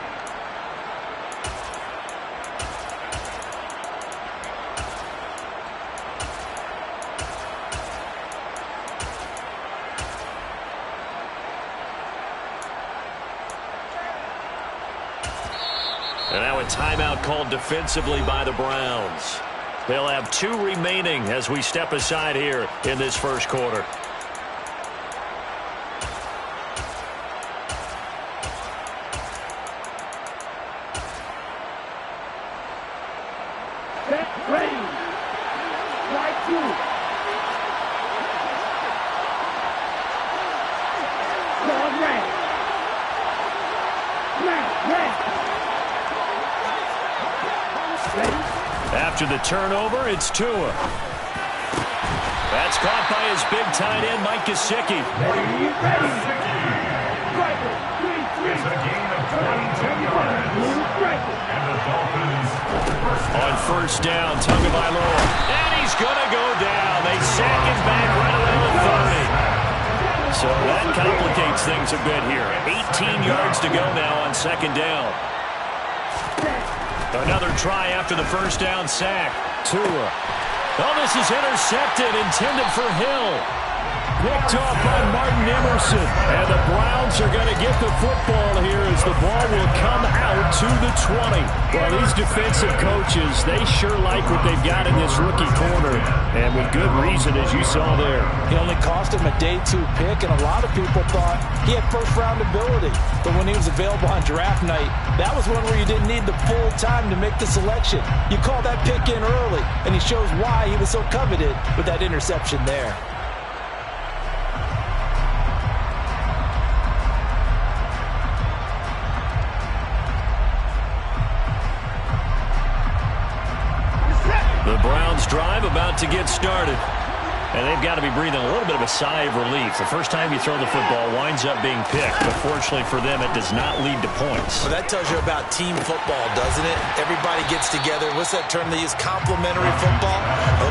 Speaker 1: And now a timeout called defensively by the Browns. They'll have 2 remaining as we step aside here in this first quarter.
Speaker 4: Set, ready. Strike 2. Going red. Red.
Speaker 1: After the turnover, it's Tua. That's caught by his big tight end, Mike Gesicki.
Speaker 4: Ready.
Speaker 5: It's a gain of 22 yards. And the Dolphins
Speaker 1: On first down, Tagovailoa. And he's going to go down. They sack him back right around the 30. So that complicates things a bit here. 18 yards to go now on second down. Another try after the first down sack. Tua. Oh, this is intercepted, intended for Hill. Picked off by Martin Emerson. And the Browns are going to get the football here as the ball will come out to the 20. Well, these defensive coaches, they sure like what they've got in this rookie corner. And with good reason, as you saw there.
Speaker 3: He only cost him a day 2 pick, and a lot of people thought he had first-round ability. But when he was available on draft night, that was one where you didn't need the full time to make the selection. You call that pick in early, and he shows why he was so coveted with that interception there.
Speaker 1: The Browns drive about to get started. And they've got to be breathing a little bit of a sigh of relief. The first time you throw the football winds up being picked. But fortunately for them, it does not lead to points.
Speaker 2: Well, that tells you about team football, doesn't it? Everybody gets together. What's that term they use? Complementary football?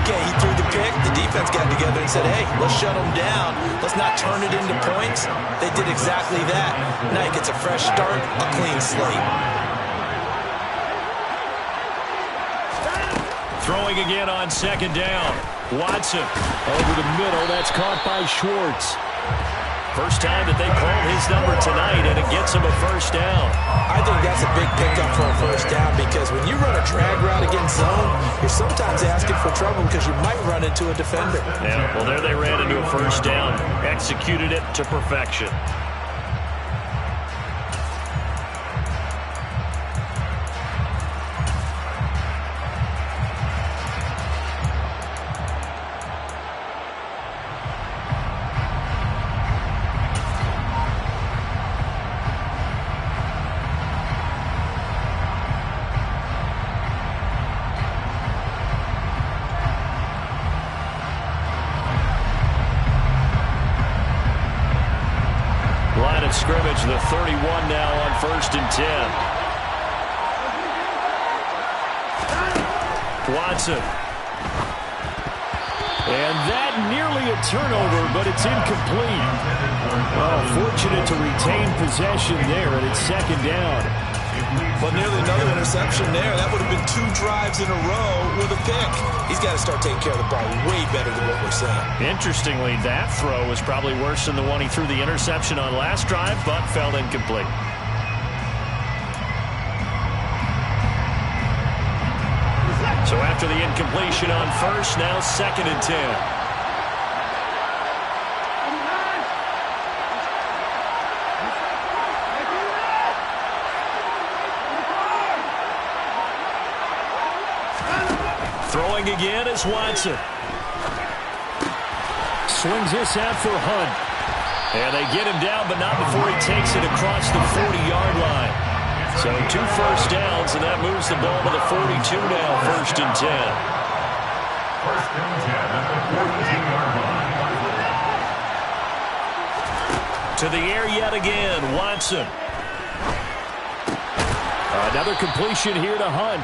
Speaker 2: Okay, he threw the pick. The defense got together and said, hey, let's shut them down. Let's not turn it into points. They did exactly that. Now he gets a fresh start, a clean slate.
Speaker 1: Throwing again on second down. Watson over the middle. That's caught by Schwartz. First time that they called his number tonight, and it gets him a first down.
Speaker 2: I think that's a big pickup for a first down because when you run a drag route against zone, you're sometimes asking for trouble because you might run into a defender.
Speaker 1: Yeah, well, there they ran into a first down. Executed it to perfection. of scrimmage, the 31 now on 1st and 10. Watson. And that nearly a turnover, but it's incomplete. Oh, fortunate to retain possession there, and it's 2nd down.
Speaker 3: But nearly another interception there. That would have been 2 drives in a row with a pick. He's got to start taking care of the ball way better than what we're seeing.
Speaker 1: Interestingly, that throw was probably worse than the one he threw the interception on last drive, but fell incomplete. So after the incompletion on 1st, now 2nd and 10. Throwing again is Watson. Swings this out for Hunt. And they get him down, but not before he takes it across the 40-yard line. So 2 first downs, and that moves the ball to the 42 now, 1st and 10.
Speaker 5: 1st and 10 at the 42-yard line.
Speaker 1: To the air yet again, Watson. Another completion here to Hunt.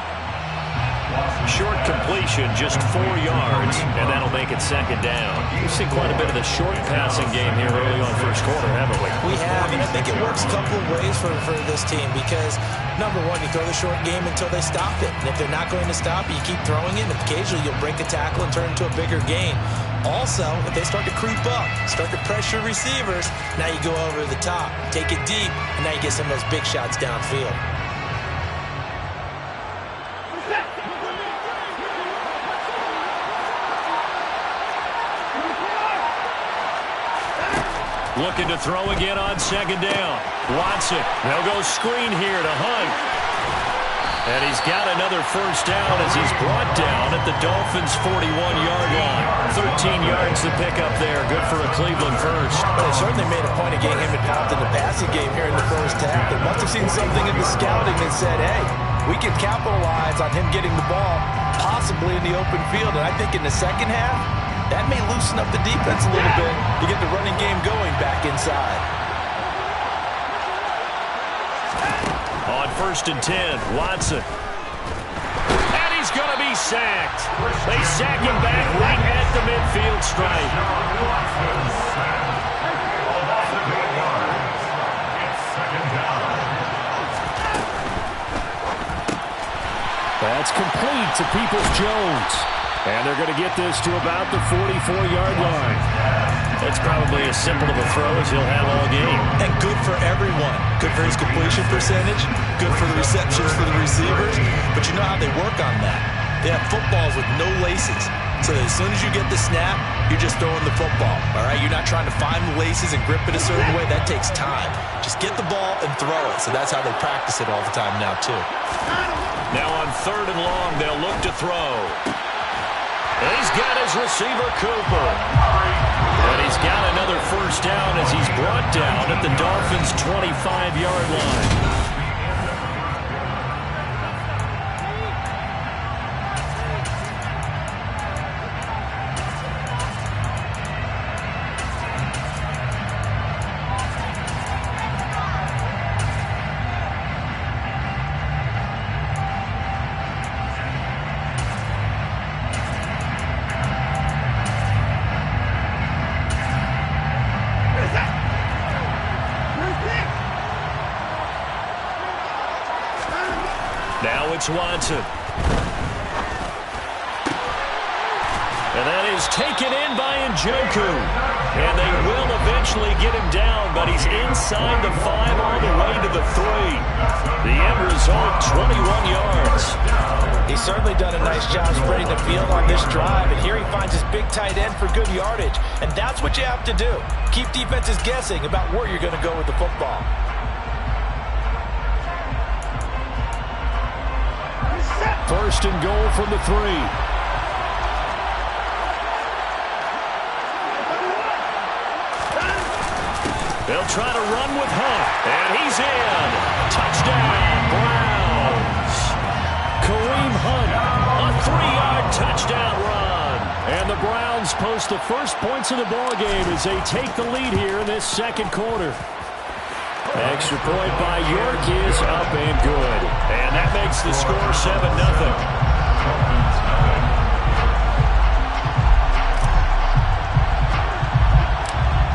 Speaker 1: Short completion, just 4 yards, and that'll make it 2nd down. We've seen quite a bit of the short passing game here early on 1st quarter, haven't we?
Speaker 2: We have, and I think it works a couple of ways for this team because, number one, you throw the short game until they stop it. And if they're not going to stop it, you keep throwing it, and occasionally you'll break a tackle and turn it into a bigger gain. Also, if they start to creep up, start to pressure receivers, now you go over the top, take it deep, and now you get some of those big shots downfield.
Speaker 1: Looking to throw again on 2nd down. Watson. They'll go screen here to Hunt. And he's got another first down as he's brought down at the Dolphins' 41-yard line. 13 yards to pick up there. Good for a Cleveland first.
Speaker 2: Well, they certainly made a point of getting him involved in the passing game here in the first half. They must have seen something in the scouting and said, hey, we can capitalize on him getting the ball possibly in the open field. And I think in the second half, that may loosen up the defense a little bit to get the running game going back inside.
Speaker 1: On 1st and 10, Watson. And he's going to be sacked. They sack him back right at the midfield stripe. That's complete to Peoples-Jones. And they're going to get this to about the 44-yard line. That's probably as simple of a throw as he'll have all game.
Speaker 2: And good for everyone. Good for his completion percentage. Good for the receptions for the receivers. But you know how they work on that. They have footballs with no laces. So that as soon as you get the snap, you're just throwing the football. All right? You're not trying to find the laces and grip it a certain way. That takes time. Just get the ball and throw it. So that's how they practice it all the time now, too.
Speaker 1: Now on 3rd and long, they'll look to throw. He's got his receiver, Cooper. And he's got another first down as he's brought down at the Dolphins' 25-yard line. Now it's Watson. And that is taken in by Njoku. And they will eventually get him down, but he's inside the 5 all the way to the 3. The end result, 21 yards.
Speaker 2: He's certainly done a nice job spreading the field on this drive, and here he finds his big tight end for good yardage. And that's what you have to do. Keep defenses guessing about where you're going to go with the football.
Speaker 1: First and goal from the 3. They'll try to run with Hunt, and he's in. Touchdown, Browns. Kareem Hunt, a 3-yard touchdown run. And the Browns post the first points of the ballgame as they take the lead here in this second quarter. Extra point by York is up and good. And that makes the score 7-0.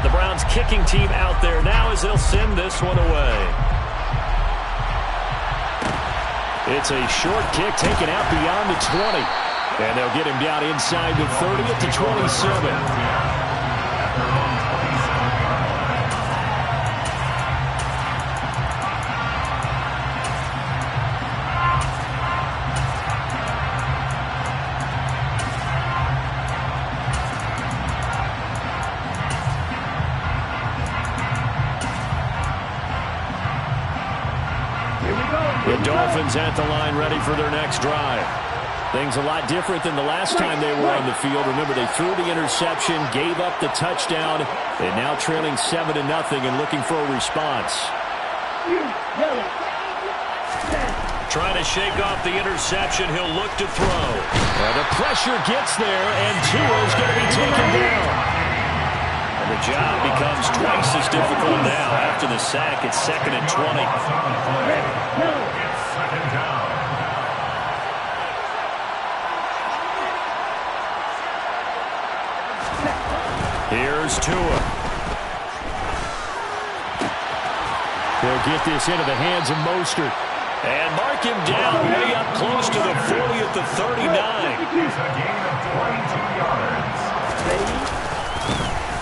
Speaker 1: The Browns kicking team out there now as they'll send this one away. It's a short kick taken out beyond the 20. And they'll get him down inside the 30 at the 27. The Dolphins at the line ready for their next drive. Things a lot different than the last time they were on the field. Remember, they threw the interception, gave up the touchdown, and now trailing 7-0 and looking for a response. Trying to shake off the interception. He'll look to throw. The pressure gets there, and Tua's going to be taken down. And the job becomes twice as difficult now. After the sack, it's 2nd and 20.
Speaker 5: Second down.
Speaker 1: Here's Tua. They'll get this into the hands of Mostert. And mark him down way up close to the 40 at the 39.
Speaker 5: It's a gain of 22 yards.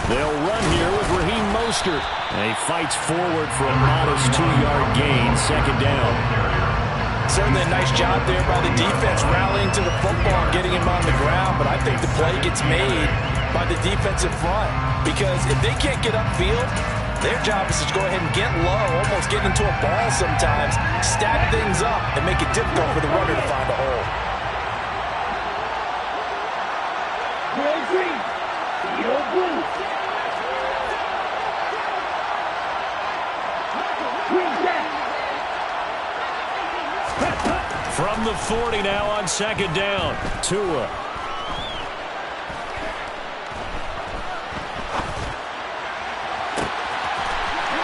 Speaker 1: They'll run here with Raheem Mostert. And he fights forward for a modest 2-yard gain, 2nd down.
Speaker 2: Certainly a nice job there by the defense rallying to the football and getting him on the ground, but I think the play gets made by the defensive front because if they can't get upfield, their job is to go ahead and get low, almost get into a ball sometimes, stack things up, and make it difficult for the runner to find a hole.
Speaker 1: From the 40 now on 2nd down. Tua.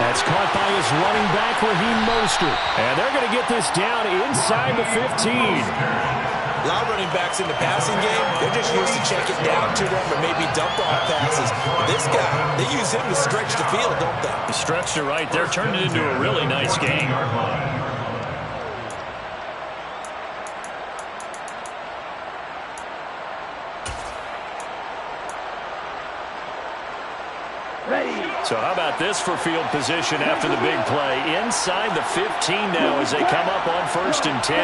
Speaker 1: That's caught by his running back, Raheem Mostert. And they're going to get this down inside the 15.
Speaker 2: A lot of running backs in the passing game, they're just used to check it down to them or maybe dump off passes. This guy, they use him to stretch the field, don't they?
Speaker 1: He stretched it right there, turned it into a really nice game. So how about this for field position after the big play? Inside the 15 now as they come up on 1st and 10.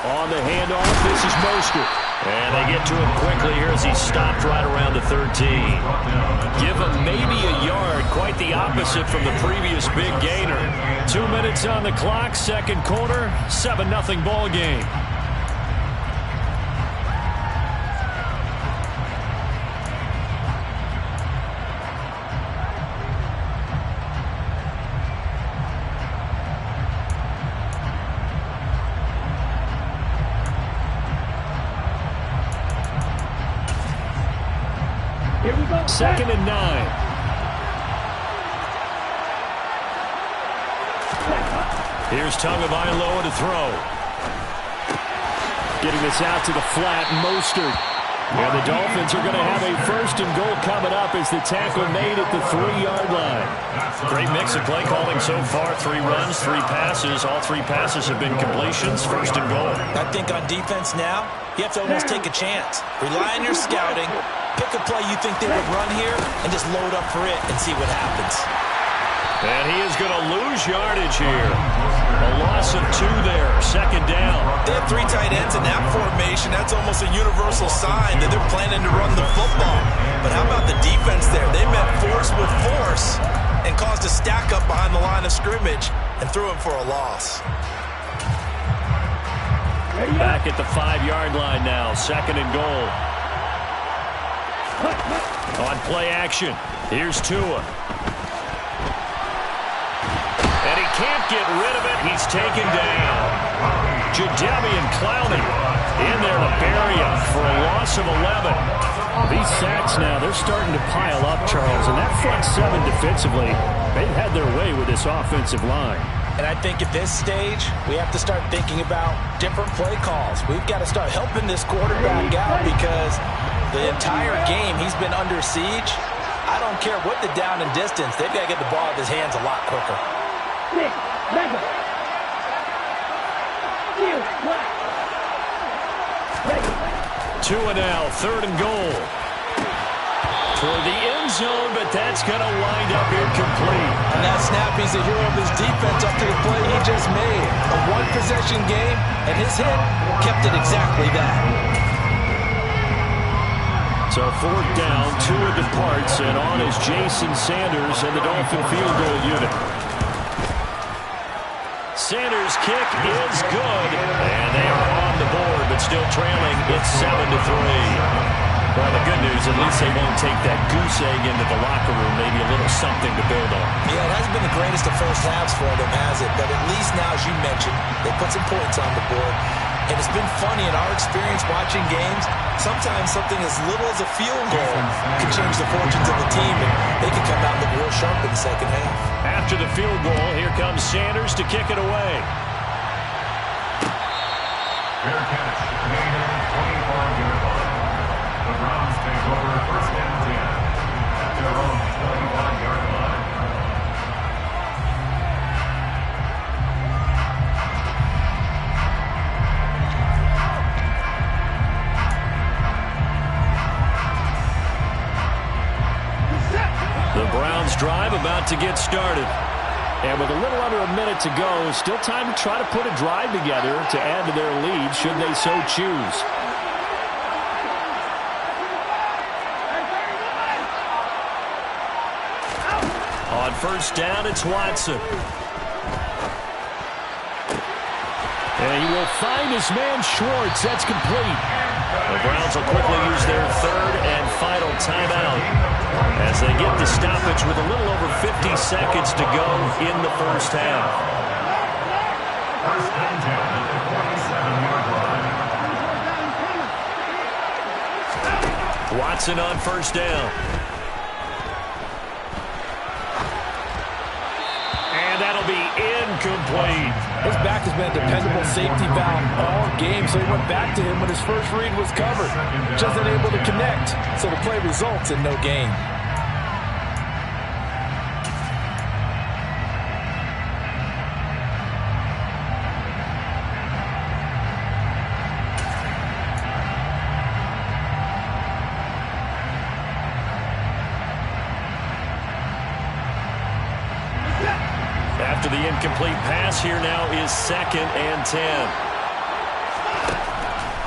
Speaker 1: On the handoff, this is Mostert. And they get to him quickly here as he's stopped right around the 13. Give him maybe a yard, quite the opposite from the previous big gainer. 2 minutes on the clock, 2nd quarter, 7-0 ball game.
Speaker 4: Here we go.
Speaker 1: 2nd and 9. Here's Tagovailoa to throw. Getting this out to the flat, Mostert. And the Dolphins are going to have a 1st and goal coming up as the tackle made at the 3-yard line. Great mix of play calling so far. 3 runs, 3 passes. All 3 passes have been completions. 1st and goal.
Speaker 2: I think on defense now, you have to almost take a chance. Rely on your scouting. Pick a play you think they would run here and just load up for it and see what happens.
Speaker 1: And he is going to lose yardage here. A loss of 2 there. 2nd down.
Speaker 2: They have 3 tight ends in that formation. That's almost a universal sign that they're planning to run the football. But how about the defense there? They met force with force and caused a stack up behind the line of scrimmage and threw him for a loss.
Speaker 1: Back at the 5-yard line now. 2nd and goal. On play action, here's Tua. And he can't get rid of it. He's taken down. Jadeveon Clowney in there to bury him for a loss of 11. These sacks now, they're starting to pile up, Charles, and that front seven defensively, they've had their way with this offensive line.
Speaker 2: And I think at this stage, we have to start thinking about different play calls. We've got to start helping this quarterback out because the entire game he's been under siege. I don't care what the down and distance. They've got to get the ball out of his hands a lot quicker.
Speaker 4: 6, 7. Field, left. Ready.
Speaker 1: 2 and now, 3rd and goal. Toward the end zone, but that's going to wind up incomplete.
Speaker 2: And that snap, he's the hero of his defense up to the play he just made. A one-possession game, and his hit kept it exactly that.
Speaker 1: So 4th down, Tua departs, and on is Jason Sanders and the Dolphin field goal unit. Sanders' kick is good, and they are on the board, but still trailing. It's 7-3. Well, the good news, at least they won't take that goose egg into the locker room. Maybe a little something to build on.
Speaker 2: Yeah, it hasn't been the greatest of first halves for them, has it? But at least now, as you mentioned, they put some points on the board. And it's been funny in our experience watching games. Sometimes something as little as a field goal can change the fortunes of the team, and they can come out and look real sharp in the second half.
Speaker 1: After the field goal, here comes Sanders to kick it away.
Speaker 5: Fair catch, made at the 25-yard line. The Browns take over 1st and 10 at their own 25-yard line.
Speaker 1: The Browns drive about to get started. And with a little under a minute to go, still time to try to put a drive together to add to their lead should they so choose. On 1st down, it's Watson. And he will find his man Schwartz. That's complete. The Browns will quickly use their 3rd and final timeout as they get the stoppage with a little over 50 seconds to go in the 1st half.
Speaker 5: 1st and 10 at the 47-yard line.
Speaker 1: Watson on 1st down. And that'll be incomplete.
Speaker 3: His back has been a dependable safety valve all game, so he went back to him when his first read was covered. Just unable to connect, so the play results in no gain.
Speaker 1: After the incomplete pass, here now is 2nd and 10.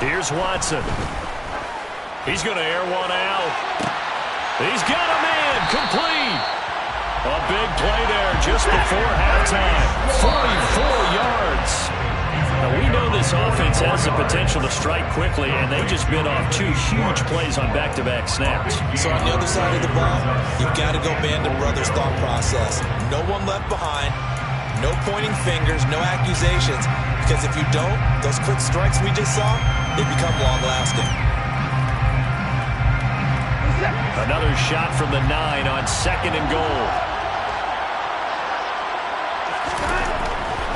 Speaker 1: Here's Watson. He's going to air one out. He's got a man complete. A big play there just before halftime. 44 yards. Now, we know this offense has the potential to strike quickly, and they just bit off 2 huge plays on back-to-back snaps.
Speaker 2: So on the other side of the ball, you've got to go Band of Brothers thought process. No one left behind. No pointing fingers, no accusations, because if you don't, those quick strikes we just saw, they become long-lasting.
Speaker 1: Another shot from the 9 on 2nd and goal.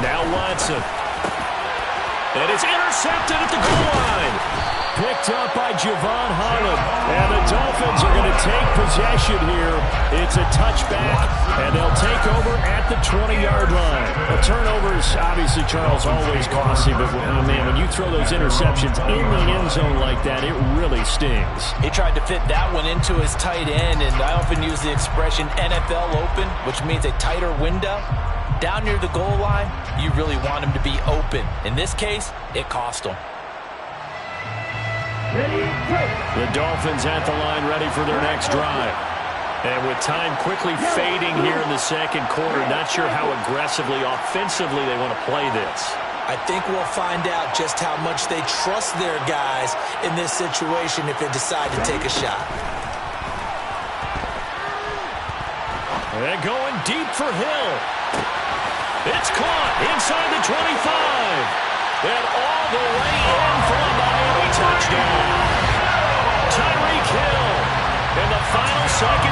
Speaker 1: Now Watson. And it's intercepted at the goal line. Picked up by Javon Holland. And the Dolphins are going to take possession here. It's a touchback, and they'll take over at the 20-yard line. The turnovers, obviously, Charles, always costly, but, man, when you throw those interceptions in the end zone like that, it really stings.
Speaker 2: He tried to fit that one into his tight end, and I often use the expression NFL open, which means a tighter window. Down near the goal line, you really want him to be open. In this case, it cost him.
Speaker 1: The Dolphins at the line ready for their next drive. And with time quickly fading here in the 2nd quarter, not sure how aggressively, offensively they want to play this.
Speaker 2: I think we'll find out just how much they trust their guys in this situation if they decide to take a shot.
Speaker 1: They're going deep for Hill. It's caught inside the 25. And all the way in for a Miami touchdown. Tyreek Hill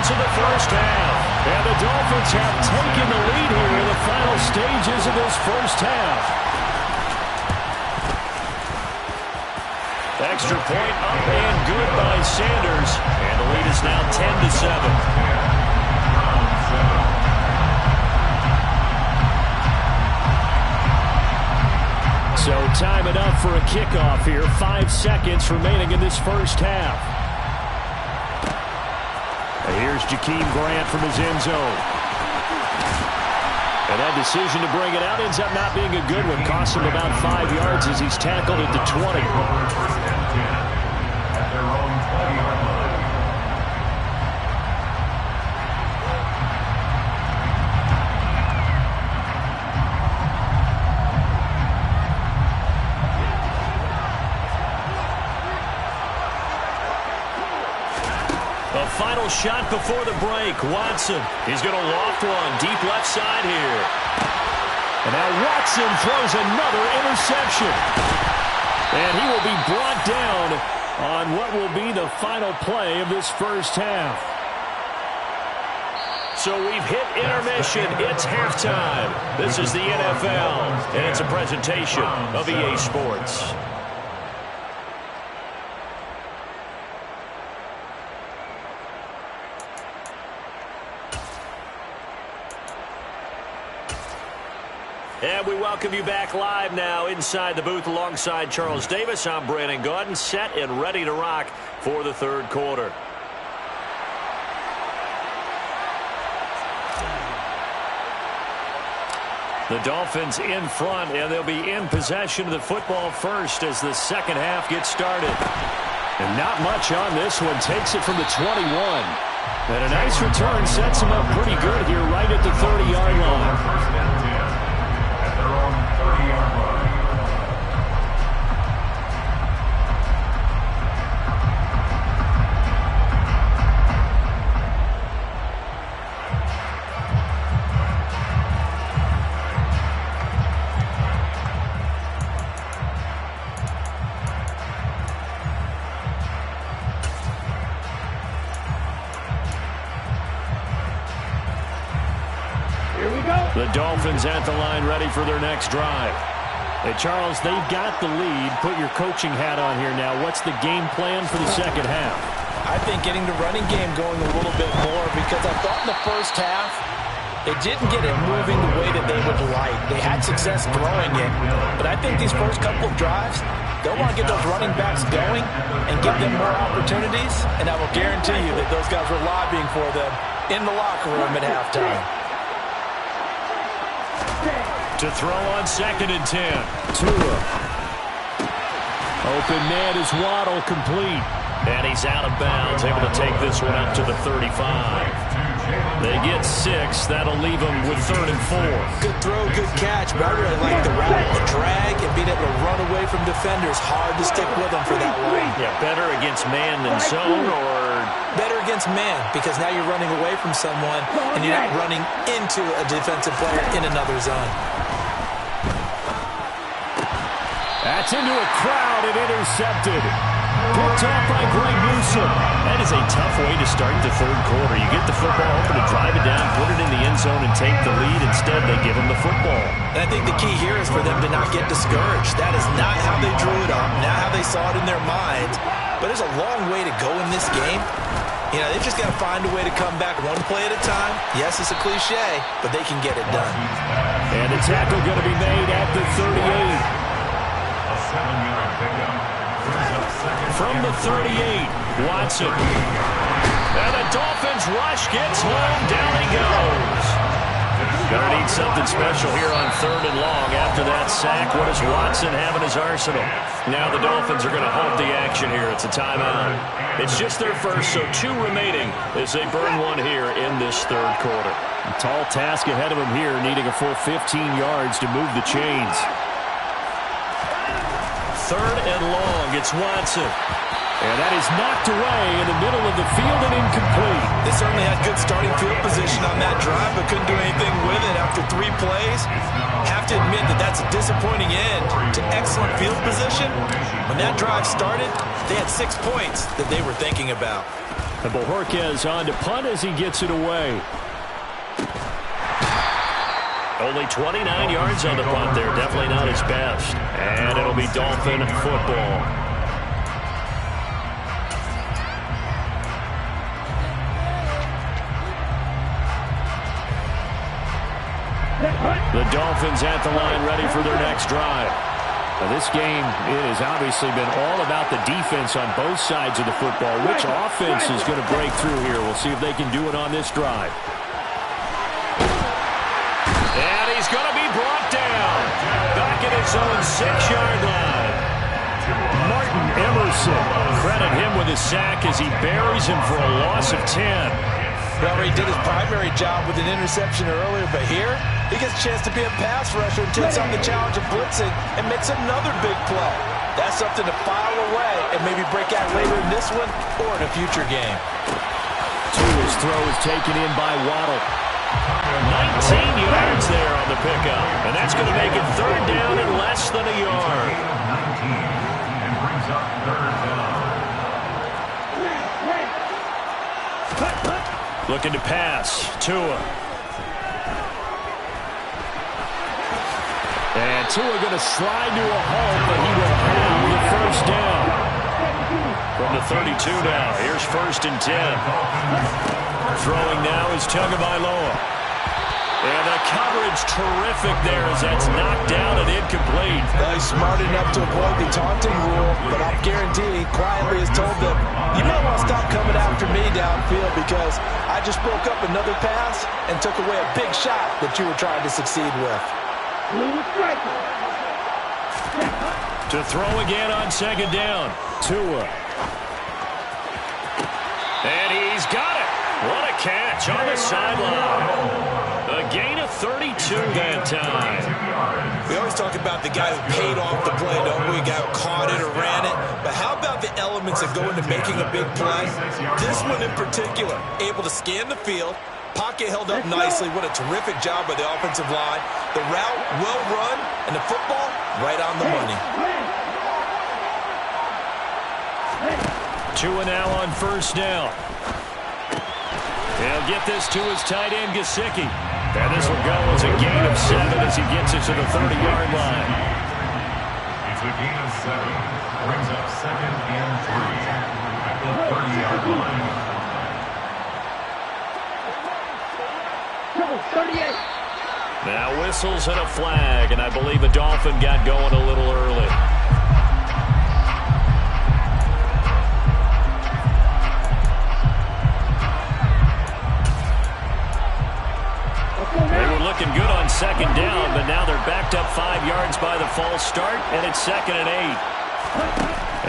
Speaker 1: minutes of the first half. And the Dolphins have taken the lead here in the final stages of this first half. Extra point up and good by Sanders. And the lead is now 10-7. So time it up for a kickoff here. 5 seconds remaining in this first half. And here's Jakeem Grant from his end zone. And that decision to bring it out ends up not being a good one. Costs him about 5 yards as he's tackled at the 20.
Speaker 5: At their own 20-yard line.
Speaker 1: A final shot before the break. Watson, he's going to loft one deep left side here. And now Watson throws another interception. And he will be brought down on what will be the final play of this first half. So we've hit intermission. It's halftime. This is the NFL, and it's a presentation of EA Sports. And we welcome you back live now inside the booth alongside Charles Davis. I'm Brandon Gaudin, set and ready to rock for the third quarter. The Dolphins in front, and they'll be in possession of the football first as the second half gets started. And not much on this one. Takes it from the 21. And a nice return sets him up pretty good here right at the 30-yard line.
Speaker 5: First and 10 at their own 30-yard line.
Speaker 1: The Dolphins at the line ready for their next drive. Hey, Charles, they've got the lead. Put your coaching hat on here now. What's the game plan for the second half?
Speaker 2: I think getting the running game going a little bit more, because I thought in the first half they didn't get it moving the way that they would like. They had success throwing it, but I think these first couple of drives, they'll want to get those running backs going and give them more opportunities, and I will guarantee you that those guys were lobbying for them in the locker room at halftime.
Speaker 1: To throw on 2nd and 10. Tua. Open man is Waddle, complete. And he's out of bounds, able to take this one up to the 35. They get 6. That'll leave them with 3rd and 4.
Speaker 2: Good throw, good catch, but I really like the route, the drag, and being able to run away from defenders. Hard to stick with them for that one.
Speaker 1: Yeah, better against man than zone, or
Speaker 2: better against man, because now you're running away from someone and you're not running into a defensive player in another zone.
Speaker 1: That's into a crowd and intercepted. Picked off by Greg Newsome. That is a tough way to start the third quarter. You get the football open to drive it down, put it in the end zone, and take the lead. Instead, they give them the football.
Speaker 2: And I think the key here is for them to not get discouraged. That is not how they drew it up, not how they saw it in their minds. But there's a long way to go in this game. You know, they've just got to find a way to come back one play at a time. Yes, it's a cliche, but they can get it done.
Speaker 1: And the tackle going to be made at the 38.
Speaker 5: A 7-yard pickup.
Speaker 1: From the 38, Watson. And the Dolphins rush gets home. Down he goes. Gonna need something special here on 3rd and long. After that sack, what does Watson have in his arsenal? Now the Dolphins are going to halt the action here. It's a timeout. It's just their first, so 2 remaining as they burn one here in this third quarter. A tall task ahead of them here, needing a full 15 yards to move the chains. 3rd and long. It's Watson. And that is knocked away in the middle of the field and incomplete.
Speaker 3: They certainly had good starting field position on that drive, but couldn't do anything with it after 3 plays. Have to admit that that's a disappointing end to excellent field position. When that drive started, they had 6 points that they were thinking about.
Speaker 1: And Bojorquez on to punt as he gets it away. Only 29 yards on the punt there. Definitely not his best. And it'll be Dolphin football. The Dolphins at the line ready for their next drive. Now this game, it has obviously been all about the defense on both sides of the football. Which offense is going to break through here? We'll see if they can do it on this drive. And he's going to be brought down. Back at his own 6-yard line. Martin Emerson. Credit him with his sack as he buries him for a loss of 10.
Speaker 3: Well, he did his primary job with an interception earlier, but here he gets a chance to be a pass rusher and takes on the challenge of blitzing and makes another big play. That's something to file away and maybe break out later in this one or in a future game.
Speaker 1: Tua's throw is taken in by Waddle. 19 yards there on the pickup, and that's going to make it 3rd down and less than a yard.
Speaker 5: And brings up 3rd down.
Speaker 1: Looking to pass. Tua. And Tua going to slide to a halt, but he will have the 1st down. From the 32 now. Here's 1st and 10. Throwing now is Tagovailoa. And the coverage terrific there as that's knocked down and incomplete.
Speaker 3: Well, he's smart enough to avoid the taunting rule, but I'll guarantee he quietly has told them, you might want to stop coming after me downfield because I just broke up another pass and took away a big shot that you were trying to succeed with.
Speaker 1: To throw again on 2nd down. Tua. And he's got it. What a catch on the sideline. A gain of 32 that time.
Speaker 3: We always talk about the guy who paid off the play, don't we? A guy who caught it or ran it. But how about the elements that go into making a big play? This one in particular, able to scan the field. Pocket held up nicely. What a terrific job by the offensive line. The route well run, and the football right on the money.
Speaker 1: Tua now on 1st down. He'll get this to his tight end, Gesicki. And this will go as a gain of 7 as he gets it to the 30-yard line.
Speaker 5: It's a gain of 7. Brings up 2nd and 3 at the 30-yard line.
Speaker 4: 38.
Speaker 1: Now whistles and a flag, and I believe the Dolphin got going a little early. They were looking good on 2nd down, but now they're backed up 5 yards by the false start, and it's 2nd and 8.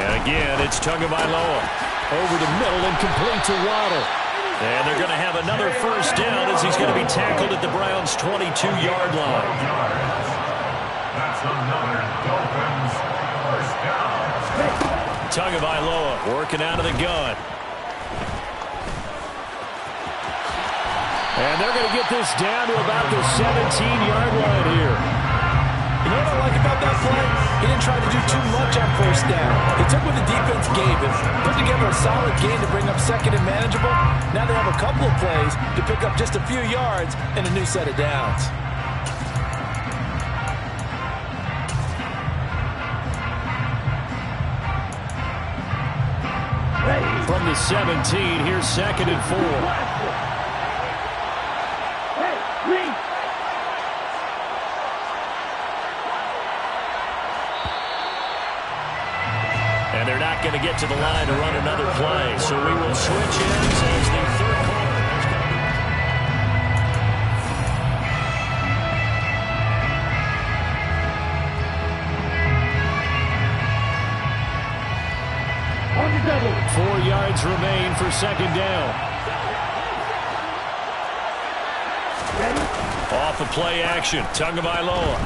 Speaker 1: And again, it's Tagovailoa. Over the middle and complete to Waddle. And they're going to have another 1st down as he's going to be tackled at the Browns' 22-yard line.
Speaker 5: That's another Dolphins 1st down.
Speaker 1: Tagovailoa working out of the gun. And they're going to get this down to about the 17-yard line here.
Speaker 3: You know what I like about that play? He didn't try to do too much on 1st down. He took what the defense gave him, put together a solid gain to bring up 2nd and manageable. Now they have a couple of plays to pick up just a few yards and a new set of downs.
Speaker 1: From the 17, here's 2nd and 4. And they're not going to get to the line to run another play, so we will switch ends as the 3rd quarter has come. 4 yards remain for 2nd down. Off the play action, Tagovailoa.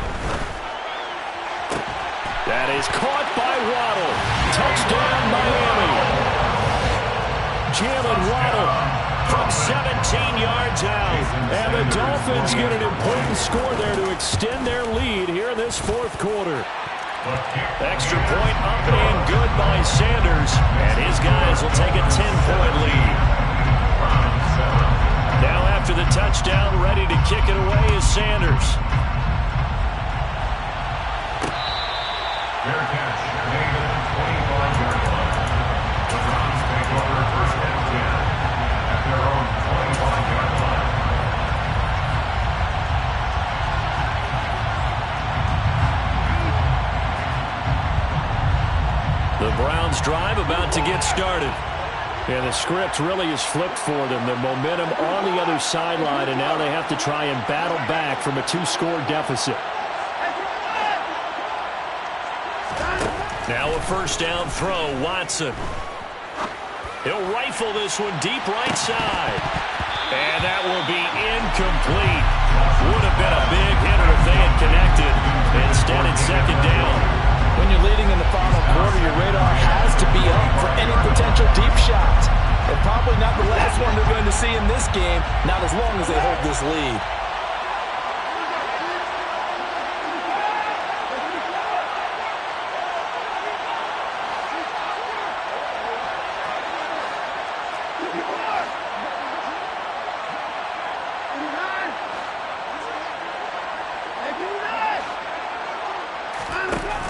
Speaker 1: That is caught by Waddle. Touchdown, Miami. Jalen Waddle from 17 yards out. And the Dolphins get an important score there to extend their lead here in this fourth quarter. Extra point up and good by Sanders. And his guys will take a 10-point lead. Now after the touchdown, ready to kick it away is Sanders.
Speaker 5: Fair catch made at the 25-yard line. The Browns take over first and 10 at their own 25-yard line.
Speaker 1: The Browns drive about to get started. And the script really is flipped for them. The momentum on the other sideline, and now they have to try and battle back from a 2-score deficit. Now a first down throw, Watson. He'll rifle this one deep right side. And that will be incomplete. Would have been a big hitter if they had connected. Instead, it's second down.
Speaker 2: When you're leading in the final quarter, your radar has to be up for any potential deep shots. And probably not the last one they're going to see in this game, not as long as they hold this lead.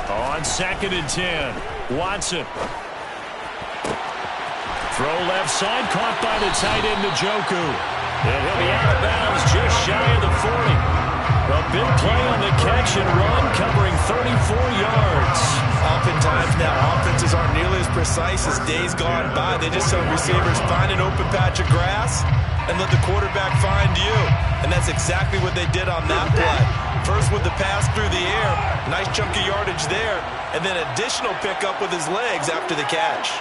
Speaker 1: On second and 10, Watson. Throw left side, caught by the tight end, Njoku. And he'll be out of bounds just shy of the 40. A big play on the catch and run, covering 34 yards.
Speaker 3: Oftentimes now, offenses aren't nearly as precise as days gone by. They just tell receivers, find an open patch of grass and let the quarterback find you. And that's exactly what they did on that play. First with the pass through the air, nice chunk of yardage there, and then additional pickup with his legs after the catch.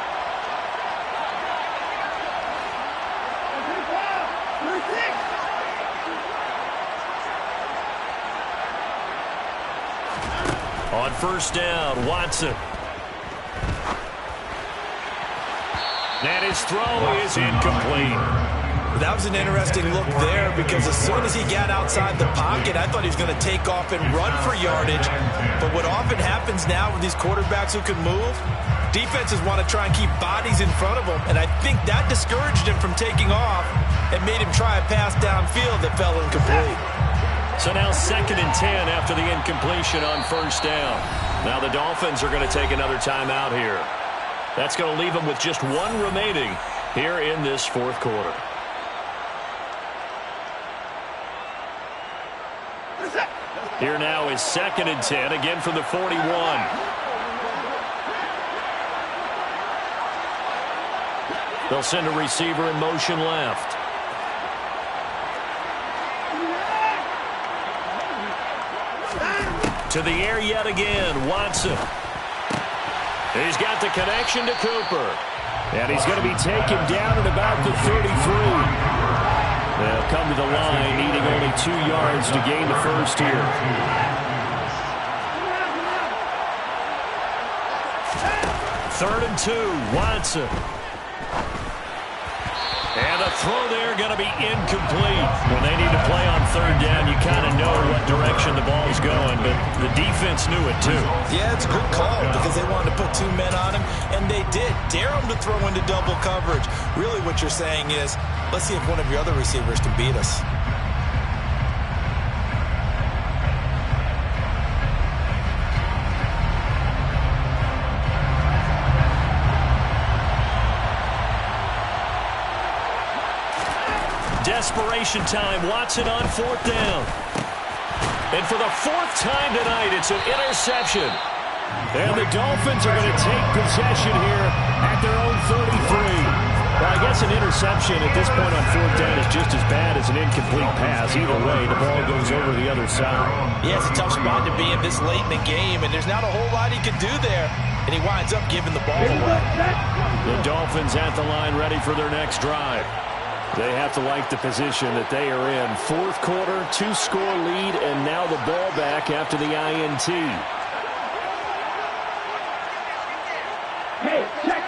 Speaker 1: On first down, Watson. And his throw is incomplete.
Speaker 3: That was an interesting look there because as soon as he got outside the pocket, I thought he was going to take off and run for yardage. But what often happens now with these quarterbacks who can move, defenses want to try and keep bodies in front of them. And I think that discouraged him from taking off and made him try a pass downfield that fell incomplete.
Speaker 1: So now second and 10 after the incompletion on first down. Now the Dolphins are going to take another timeout here. That's going to leave them with just one remaining here in this fourth quarter. Here now is second and 10, again from the 41. They'll send a receiver in motion left. To the air yet again, Watson. He's got the connection to Cooper. And he's going to be taken down at about the 33. They'll come to the line, needing only 2 yards to gain the first here. Third and 2, Watson. And the throw there going to be incomplete. When they need to play on third down, you kind of know what direction the ball's going, but the defense knew it too.
Speaker 3: Yeah, it's a good call because they wanted to put 2 men on him, and they did. Dare him to throw into double coverage. Really what you're saying is, let's see if one of your other receivers can beat us.
Speaker 1: Desperation time. Watson on fourth down. And for the 4th time tonight, it's an interception. And the Dolphins are going to take possession here at their own 33. Well, I guess an interception at this point on fourth down is just as bad as an incomplete pass. Either way, the ball goes over the other side.
Speaker 3: Yeah, it's a tough spot to be in this late in the game, and there's not a whole lot he can do there. And he winds up giving the ball away.
Speaker 1: The Dolphins at the line ready for their next drive. They have to like the position that they are in. Fourth quarter, 2-score lead, and now the ball back after the INT.
Speaker 4: Hey, check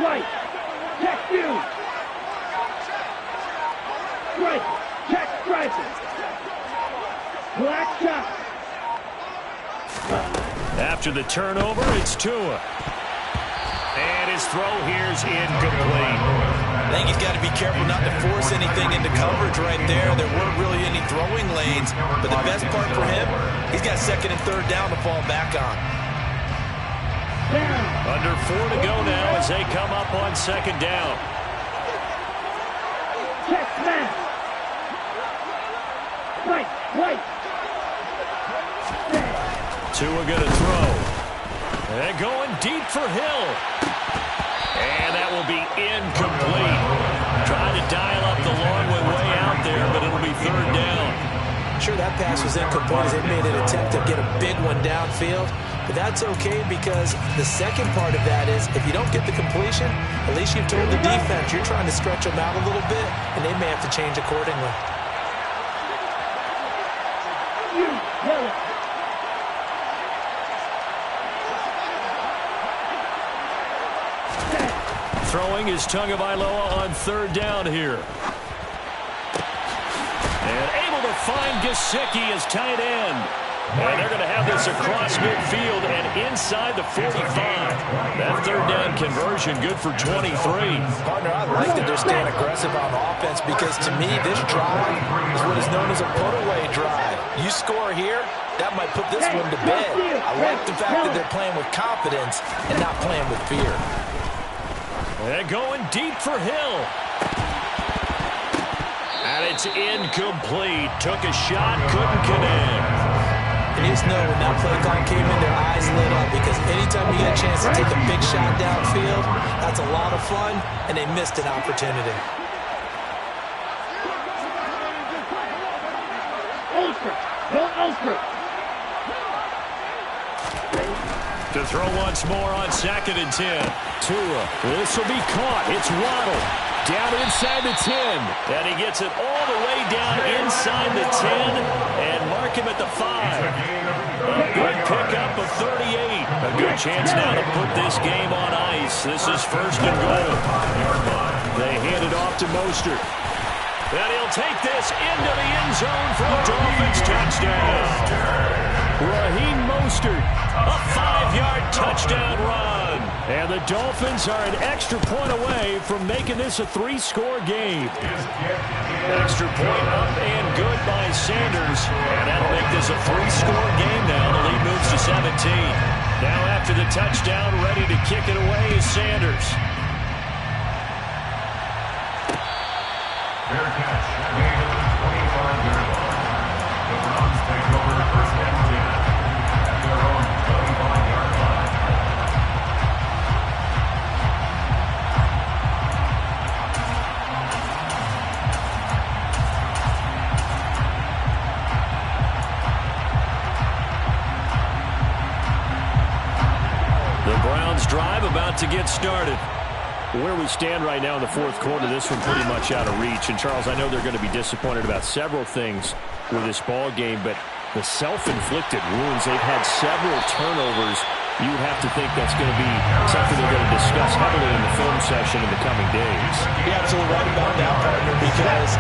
Speaker 4: Right. Check you. Strike. Check striker. Black shot.
Speaker 1: After the turnover, it's Tua. And his throw here's incomplete.
Speaker 2: I think he's got to be careful not to force anything into coverage right there. There weren't really any throwing lanes. But the best part for him, he's got second and third down to fall back on.
Speaker 1: Under 4 to go now as they come up on second down.
Speaker 4: Check smash. Right.
Speaker 1: Tua gonna throw. And going deep for Hill. And that will be incomplete. Trying to dial up the long way out there, but it'll be third down.
Speaker 2: Sure, that pass was incomplete as they made an attempt to get a big one downfield. But that's okay because the second part of that is if you don't get the completion, at least you've told the defense you're trying to stretch them out a little bit, and they may have to change accordingly.
Speaker 1: Throwing is Tagovailoa on third down here. And able to find Gesicki as tight end. And they're going to have this across midfield and inside the 45. That third down conversion good for 23.
Speaker 2: Partner, I like that they're staying aggressive on offense because to me this drive is what is known as a put-away drive. You score here, that might put this one to bed. I like the fact that they're playing with confidence and not playing with fear.
Speaker 1: And going deep for Hill. And it's incomplete. Took a shot, couldn't connect.
Speaker 2: And you just know when that play call came in, their eyes lit up because anytime you get a chance to take a big shot downfield, that's a lot of fun, and they missed an opportunity.
Speaker 4: Ultra.
Speaker 1: To throw once more on 2nd and 10. Tua, this will be caught. It's Waddle. Down inside the 10. And he gets it all the way down inside the 10 and mark him at the 5. A good pickup of 38. A good chance now to put this game on ice. This is 1st and goal. They hand it off to Mostert. And he'll take this into the end zone for a Dolphins touchdown. Raheem Mostert, a 5-yard touchdown run. And the Dolphins are an extra point away from making this a 3-score game. Extra point up and good by Sanders. And that'll make this a 3-score game now. The lead moves to 17. Now after the touchdown, ready to kick it away is Sanders.
Speaker 5: Fair catch. Made at the 25-yard line. The Browns take over 1st and 10 at their own 25-yard line.
Speaker 1: The Browns drive about to get started. Where we stand right now in the 4th quarter, this one pretty much out of reach. And, Charles, I know they're going to be disappointed about several things with this ball game, but the self-inflicted wounds, they've had several turnovers. You would have to think that's going to be something they're going to discuss heavily in the film session in the coming days.
Speaker 2: You're absolutely right about that, partner, because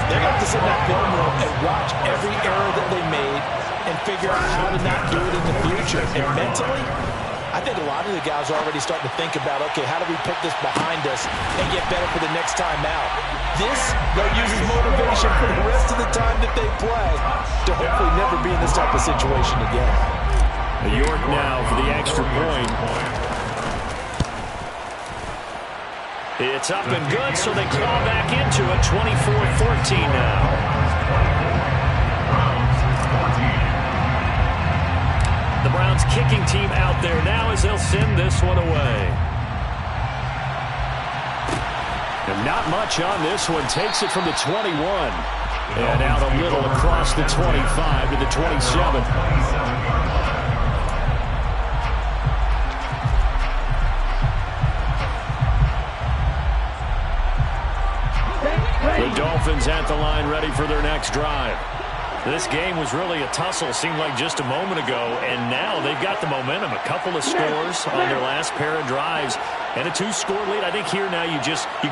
Speaker 2: they're going to have to sit in that film room and watch every error that they made and figure out how to not do it in the future. And mentally, I think a lot of the guys are already starting to think about, okay, how do we put this behind us and get better for the next time out? This, they'll use as motivation for the rest of the time that they play to hopefully never be in this type of situation again.
Speaker 1: York now for the extra point. It's up and good, so they claw back into it, 24-14 now. The Browns kicking team out there now as they'll send this one away. And not much on this one. Takes it from the 21. And out a little across the 25 to the 27. The Dolphins at the line ready for their next drive. This game was really a tussle, seemed like just a moment ago, and now they've got the momentum. A couple of scores on their last pair of drives. And a 2-score lead. I think here now you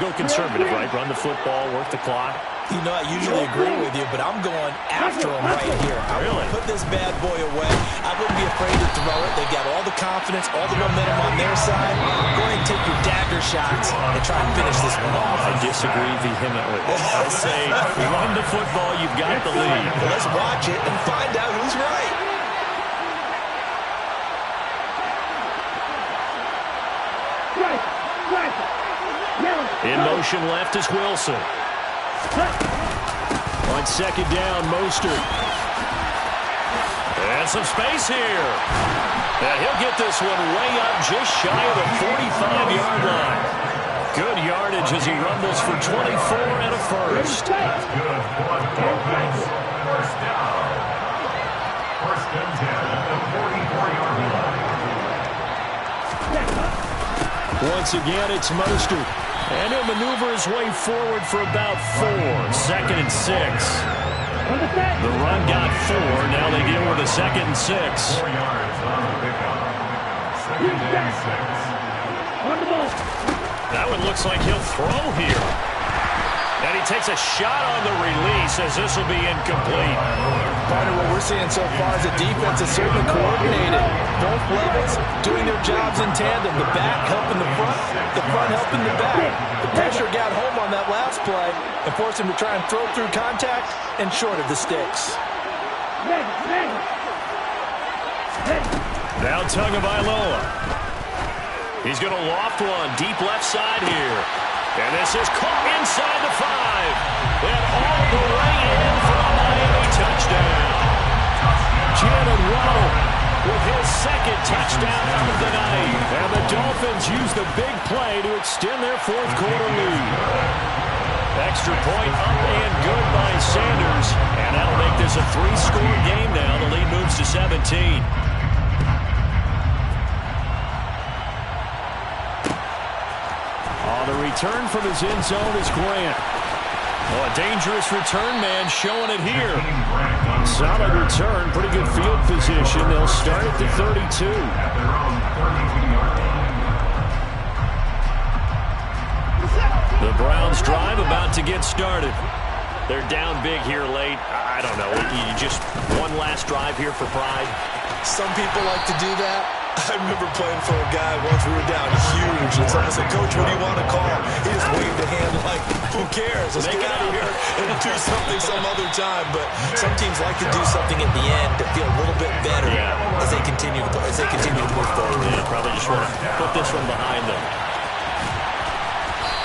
Speaker 1: go conservative, right? Run the football, work the clock.
Speaker 2: You know, I usually agree with you, but I'm going after him right here. I want to put this bad boy away. I wouldn't be afraid to throw it. They've got all the confidence, all the momentum on their side. Go ahead and take your dagger shots and try and finish this one off.
Speaker 1: I disagree vehemently. I say run the football, you've got the lead.
Speaker 2: Well, let's watch it and find out who's right.
Speaker 1: In motion left is Wilson. On second down, Mostert. And some space here. And he'll get this one way up just shy of the 45-yard line. Good yardage as he rumbles for 24 and a first.
Speaker 5: That's good. Offense. First down. First and 10 at the 44-yard line.
Speaker 1: Once again, it's Mostert. And he'll maneuver his way forward for about 4. Second and 6. The run got 4. Now they deal with a second and 6.
Speaker 5: 4 yards on the pickup. Second and 6.
Speaker 1: That one looks like he'll throw here. And he takes a shot on the release as this will be incomplete.
Speaker 2: Part of what we're seeing so far is the defense is certainly coordinated. Both levels doing their jobs in tandem. The back helping the front helping the back. The pressure got home on that last play and forced him to try and throw through contact and short of the sticks.
Speaker 1: Now Tagovailoa. He's going to loft one deep left side here. And this is caught inside the 5. And all the way in for a Miami touchdown. Jalen Waddle with his second touchdown of the night. And the Dolphins use the big play to extend their fourth quarter lead. Extra point up and good by Sanders. And that'll make this a 3-score game now. The lead moves to 17. The return from his end zone is Grant. Oh, a dangerous return man showing it here. Solid return, pretty good field position. They'll start at the 32.
Speaker 5: At their own 32-yard line.
Speaker 1: The Browns drive about to get started. They're down big here late. I don't know. You just one last drive here for pride.
Speaker 2: Some people like to do that. I remember playing for a guy once. We were down huge, and someone said, "Coach, what do you want to call?" He just waved a hand like, "Who cares? Let's get out of here and do something some other time." But some teams like to do something at the end to feel a little bit better as they continue to move forward.
Speaker 1: Yeah, probably just want to put this one behind them.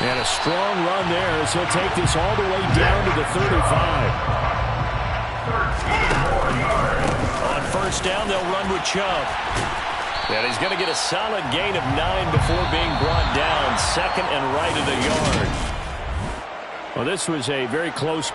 Speaker 1: And a strong run there as he'll take this all the way down to the 35.
Speaker 5: 13 more yards.
Speaker 1: On first down, they'll run with Chubb. And he's going to get a solid gain of 9 before being brought down. Second and right of the yard. Well, this was a very close.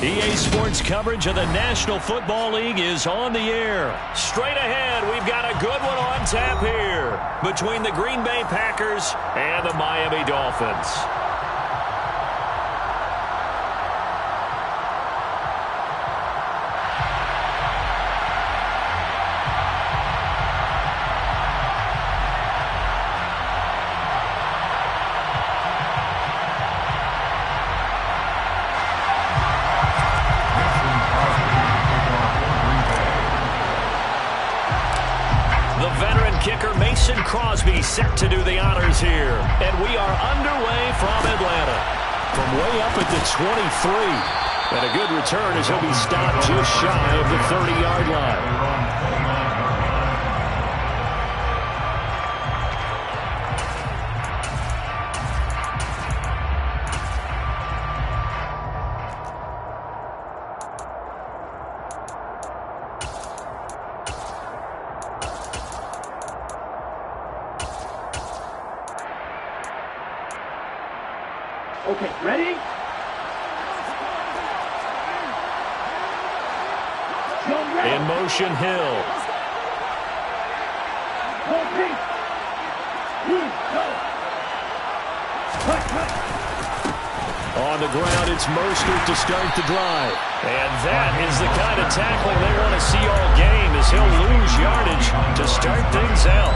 Speaker 1: EA Sports coverage of the National Football League is on the air. Straight ahead, we've got a good one on tap here between the Green Bay Packers and the Miami Dolphins. Mason Crosby set to do the honors here. And we are underway from Atlanta. From way up at the 23. And a good return as he'll be stopped just shy of the 30-yard line.
Speaker 4: Okay, ready?
Speaker 1: In motion, Hill.
Speaker 4: Hold peace. Go. Cut.
Speaker 1: On the ground, it's Mostert to start the drive. And that is the kind of tackling they want to see all game as he'll lose yardage to start things out.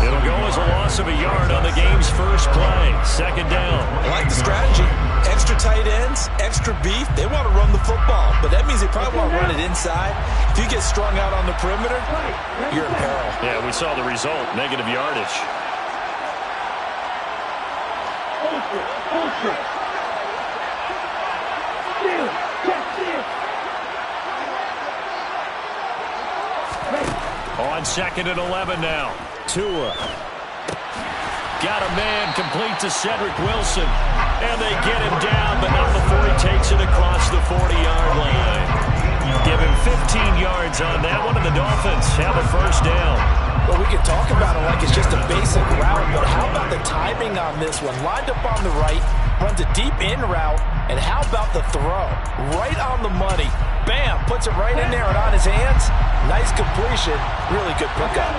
Speaker 1: It'll go as a loss of a yard on the game's first play. Second down.
Speaker 3: I like the strategy. Extra tight ends, extra beef. They want to run the football, but that means they probably want to run it inside. If you get strung out on the perimeter, you're in peril.
Speaker 1: Yeah, we saw the result. Negative yardage.
Speaker 4: Ultra. Steal. Check steal.
Speaker 1: On 2nd and 11 now. Tua. Got a man complete to Cedric Wilson. And they get him down, but not before he takes it across the 40-yard line. Give him 15 yards on that one, and the Dolphins have a first down.
Speaker 3: Well, we can talk about it like it's just a basic route, but how about the timing on this one? Lined up on the right, runs a deep in route, and how about the throw? Right on the money. Bam! Puts it right in there and on his hands. Nice completion. Really good pickup.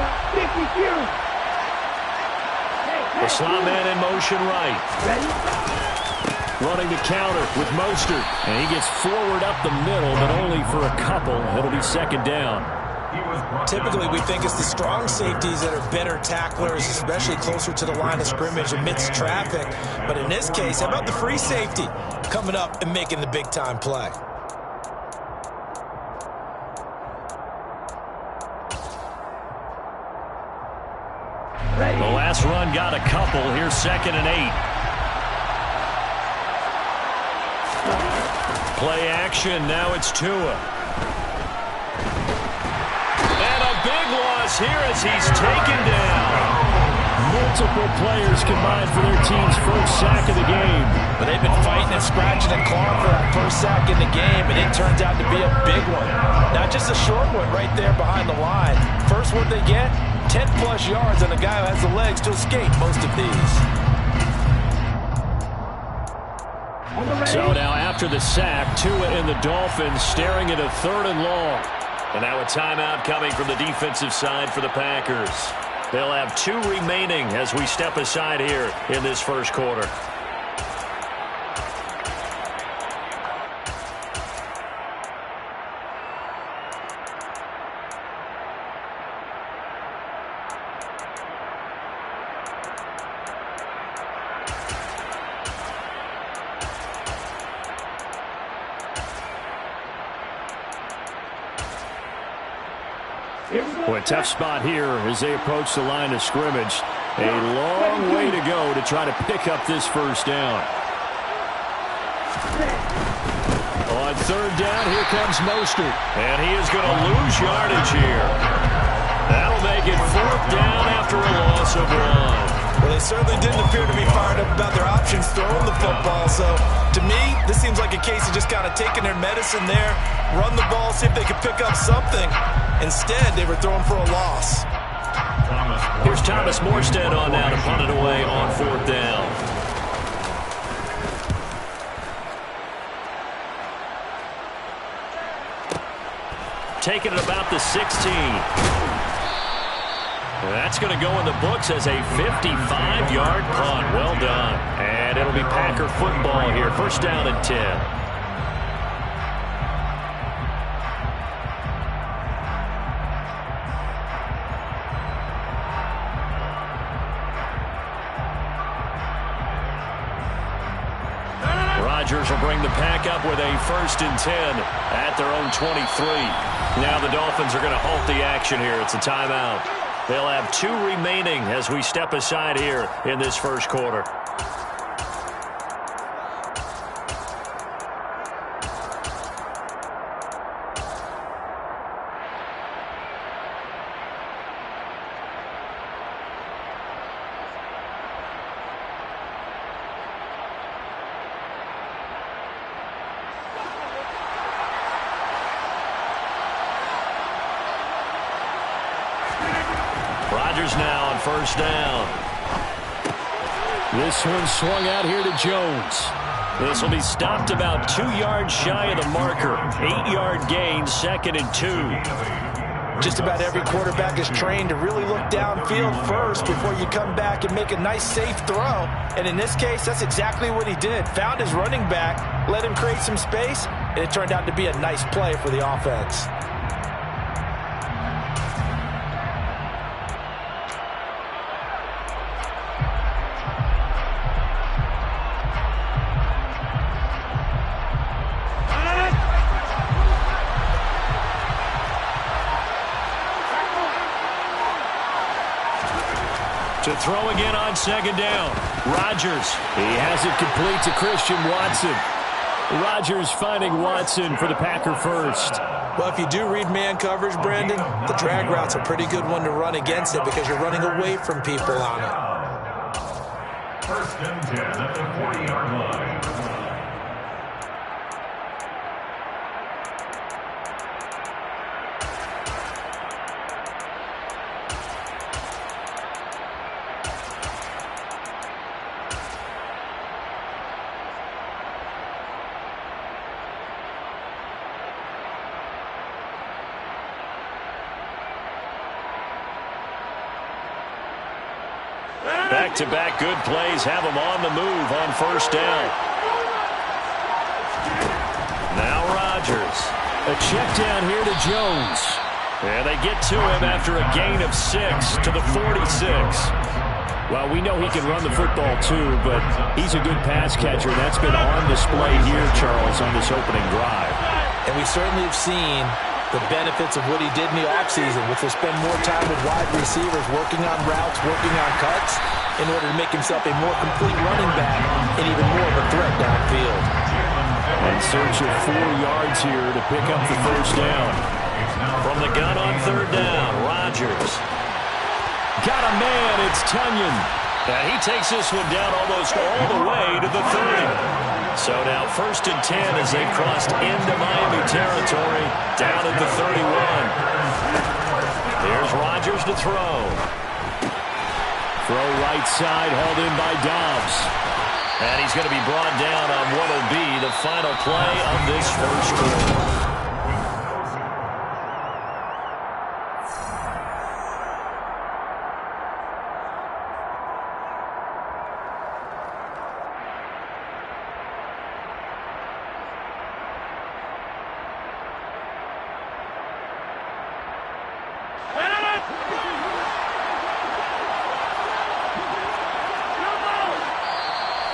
Speaker 1: The slot man in motion right. Running the counter with Mostert. And he gets forward up the middle, but only for a couple. It'll be second down.
Speaker 3: Typically, we think it's the strong safeties that are better tacklers, especially closer to the line of scrimmage amidst traffic. But in this case, how about the free safety coming up and making the big-time play?
Speaker 1: The last run got a couple. Here's 2nd and 8. Play action. Now it's Tua. And a big loss here as he's taken down. Multiple players combined for their team's first sack of the game.
Speaker 3: But they've been fighting and scratching and clawing for that first sack in the game, and it turns out to be a big one. Not just a short one right there behind the line. First one they get, 10-plus yards, and a guy who has the legs to escape most of these.
Speaker 1: So now after the sack, Tua and the Dolphins staring at a 3rd and long. And now a timeout coming from the defensive side for the Packers. They'll have 2 remaining as we step aside here in this first quarter. Boy, tough spot here as they approach the line of scrimmage. A long way to go to try to pick up this first down. On 3rd down, here comes Mostert. And he is going to lose yardage here. That'll make it 4th down after a loss of 1.
Speaker 3: Well, they certainly didn't appear to be fired up about their options throwing the football. So, to me, this seems like a case of just kind of taking their medicine there, run the ball, see if they could pick up something. Instead, they were throwing for a loss.
Speaker 1: Here's Thomas Morstead on now to punt it away on 4th down. Taking it about the 16. That's going to go in the books as a 55-yard punt. Well done. And it'll be Packer football here. First down and 10. Rodgers will bring the pack up with a 1st and 10 at their own 23. Now the Dolphins are going to halt the action here. It's a timeout. They'll have 2 remaining as we step aside here in this first quarter. Rodgers now on first down. This one swung out here to Jones. This will be stopped about 2 yards shy of the marker. 8-yard gain, 2nd and 2.
Speaker 2: Just about every quarterback is trained to really look downfield first before you come back and make a nice, safe throw. And in this case, that's exactly what he did. Found his running back, let him create some space, and it turned out to be a nice play for the offense.
Speaker 1: To throw again on 2nd down. Rodgers. He has it complete to Christian Watson. Rodgers finding Watson for the Packer first.
Speaker 3: Well, if you do read man coverage, Brandon, the drag route's a pretty good one to run against it because you're running away from people on it.
Speaker 5: 1st and 10 at the 40-yard line.
Speaker 1: Back-to-back good plays have him on the move on first down. Now Rodgers. A check down here to Jones. And they get to him after a gain of 6 to the 46. Well, we know he can run the football too, but he's a good pass catcher. That's been on display here, Charles, on this opening drive.
Speaker 2: And we certainly have seen the benefits of what he did in the offseason, which was spend more time with wide receivers, working on routes, working on cuts, in order to make himself a more complete running back and even more of a threat downfield.
Speaker 1: In search of 4 yards here to pick up the first down. From the gun on 3rd down, Rodgers. Got a man, it's Tunyon. And he takes this one down almost all the way to the 30. So now 1st and 10 as they've crossed into Miami territory, down at the 31. Here's Rodgers to throw. Throw right side, held in by Dobbs. And he's going to be brought down on what will be the final play of this first quarter.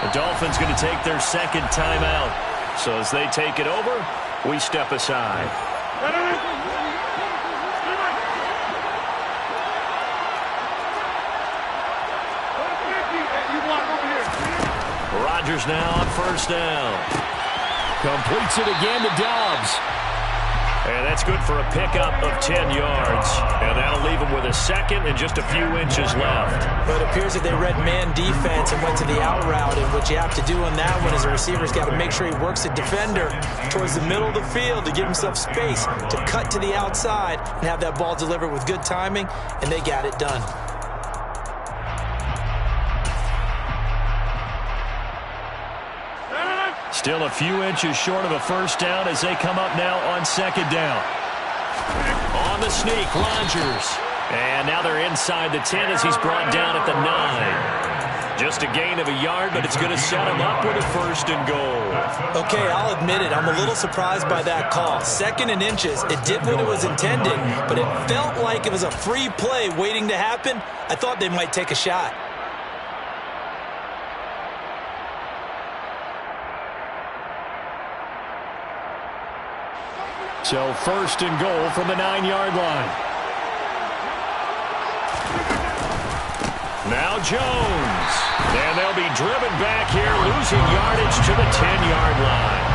Speaker 1: The Dolphins going to take their 2nd timeout. So as they take it over, we step aside. Rodgers now on first down. Completes it again to Dobbs. And that's good for a pickup of 10 yards. And that'll leave him with a 2nd and just a few inches left.
Speaker 2: But it appears that they read man defense and went to the out route. And what you have to do on that one is the receiver's got to make sure he works the defender towards the middle of the field to give himself space to cut to the outside and have that ball delivered with good timing. And they got it done.
Speaker 1: Still a few inches short of a first down as they come up now on 2nd down. On the sneak, Rodgers. And now they're inside the 10 as he's brought down at the 9. Just a gain of a yard, but it's going to set him up with a 1st and goal.
Speaker 2: Okay, I'll admit it. I'm a little surprised by that call. 2nd and inches. It did what it was intended, but it felt like it was a free play waiting to happen. I thought they might take a shot. So 1st and goal from the 9-yard line.
Speaker 1: Now Jones. And they'll be driven back here, losing yardage to the 10-yard line.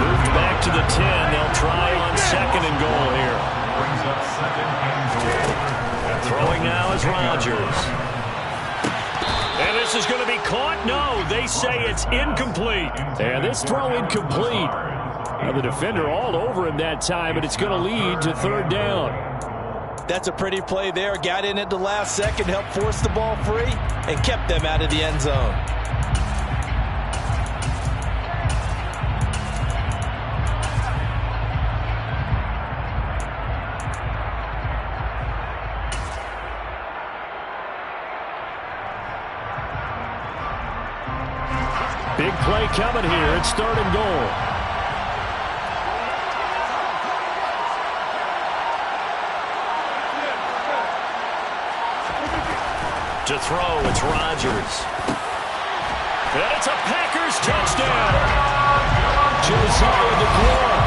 Speaker 1: Moved back to the 10. They'll try on second and goal here.
Speaker 5: Brings up second and goal.
Speaker 1: Throwing now is Rodgers. And this is going to be caught. No, they say it's incomplete. And this throw incomplete. Now the defender all over him that time, but it's going to lead to third down.
Speaker 2: That's a pretty play there. Got in at the last second, helped force the ball free, and kept them out of the end zone.
Speaker 1: Big play coming here. It's third and goal. To throw, it's Rodgers. And it's a Packers touchdown. Josiah DeGuara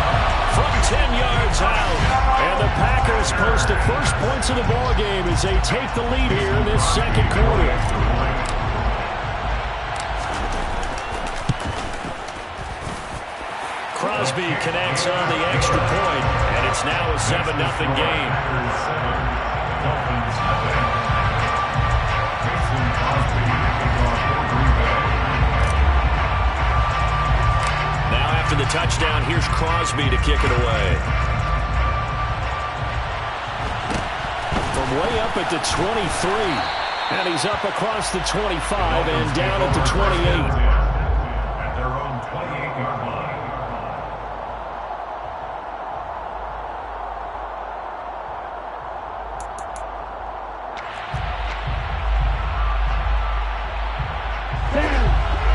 Speaker 1: from 10 yards out. And the Packers post the first points of the ball game as they take the lead here in this second quarter. Crosby connects on the extra point, and it's now a 7-0 game. Now after the touchdown, here's Crosby to kick it away. From way up at the 23, and he's up across the 25 and down at the 28.
Speaker 5: At their own 28-yard line.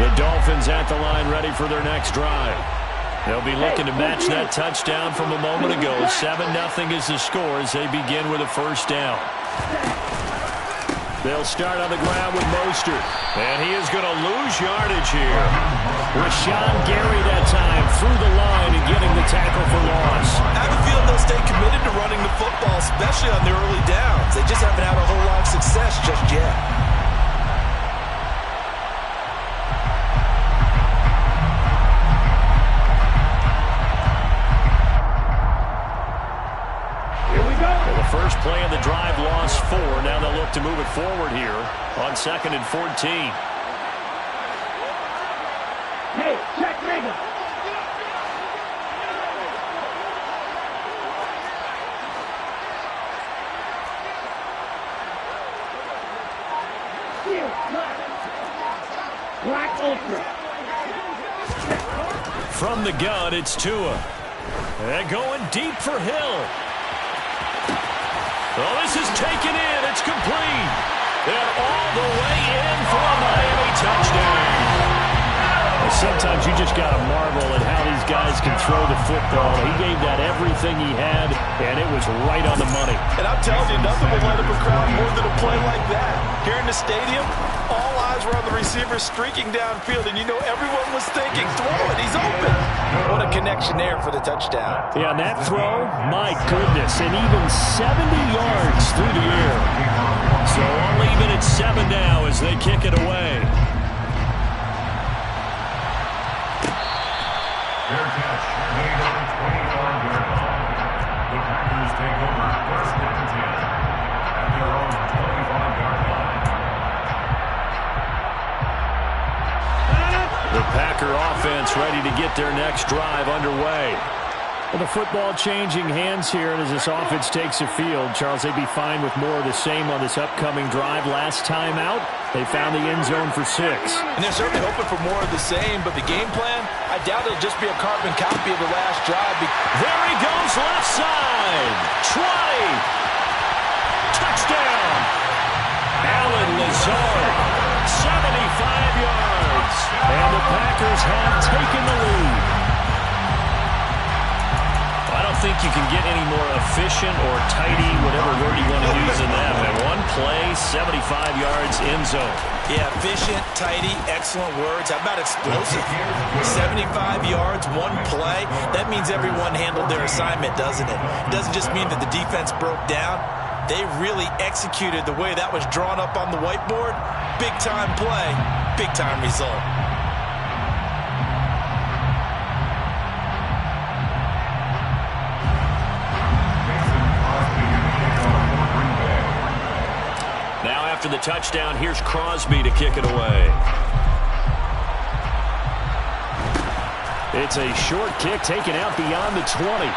Speaker 1: The Dolphins at the line ready for their next drive. They'll be looking to match that touchdown from a moment ago. 7-0 is the score as they begin with a first down. They'll start on the ground with Mostert. And he is going to lose yardage here. Rashawn Gary that time through the line and getting the tackle for loss.
Speaker 2: I have a feeling they'll stay committed to running the football, especially on the early downs. They just haven't had a whole lot of success just yet.
Speaker 1: First play of the drive, lost 4. Now they'll look to move it forward here on 2nd and 14.
Speaker 4: Hey, check Reagan. Black Ultra.
Speaker 1: From the gun, it's Tua. And going deep for Hill. Oh, this is taken in. It's complete. And all the way in for a Miami touchdown. Sometimes you just got to marvel at how these guys can throw the football. He gave that everything he had, and it was right on the money.
Speaker 2: And I'm telling you, nothing will light up a crowd more than a play like that. Here in the stadium, all eyes were on the receiver streaking downfield, and you know everyone was thinking, throw it, he's open. What a connection there for the touchdown.
Speaker 1: Yeah, and that throw, my goodness, and even 70 yards through the air. So I'll leave it at 7 now as they kick it away.
Speaker 5: Their catch made on the 25-yard line. The Packers take over first and 10 at their own 25-yard line.
Speaker 1: The Packer offense ready to get their next drive underway. Well, the football changing hands here, and as this offense takes the field, Charles, they'd be fine with more of the same on this upcoming drive. Last time out, they found the end zone for 6.
Speaker 2: And they're certainly hoping for more of the same, but the game plan, I doubt it'll just be a carbon copy of the last drive.
Speaker 1: There he goes, left side. Trotty. Touchdown. Alan Lazard, 75 yards. And the Packers have taken the lead. I don't think you can get any more efficient or tidy, whatever word you want to use in that. And one play, 75 yards, end zone.
Speaker 2: Yeah, efficient, tidy, excellent words. How about explosive? 75 yards, one play. That means everyone handled their assignment, doesn't it? It doesn't just mean that the defense broke down. They really executed the way that was drawn up on the whiteboard. Big-time play, big-time result.
Speaker 1: Now after the touchdown, here's Crosby to kick it away. It's a short kick taken out beyond the 20.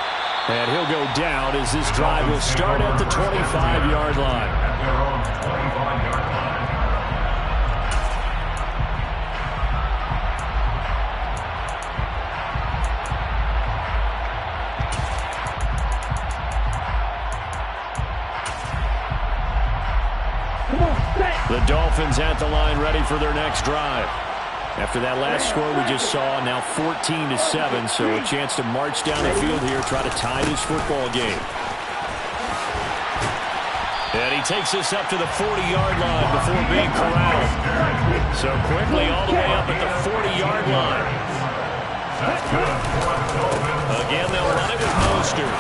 Speaker 1: And he'll go down as this drive will start at the 25-yard line.
Speaker 5: At their own 25-yard line.
Speaker 1: The Dolphins at the line ready for their next drive. After that last score we just saw, now 14-7, so a chance to march down the field here, try to tie this football game. And he takes this up to the 40-yard line before being corralled. So quickly all the way up at the 40-yard line. Again, they'll run it with Mostert.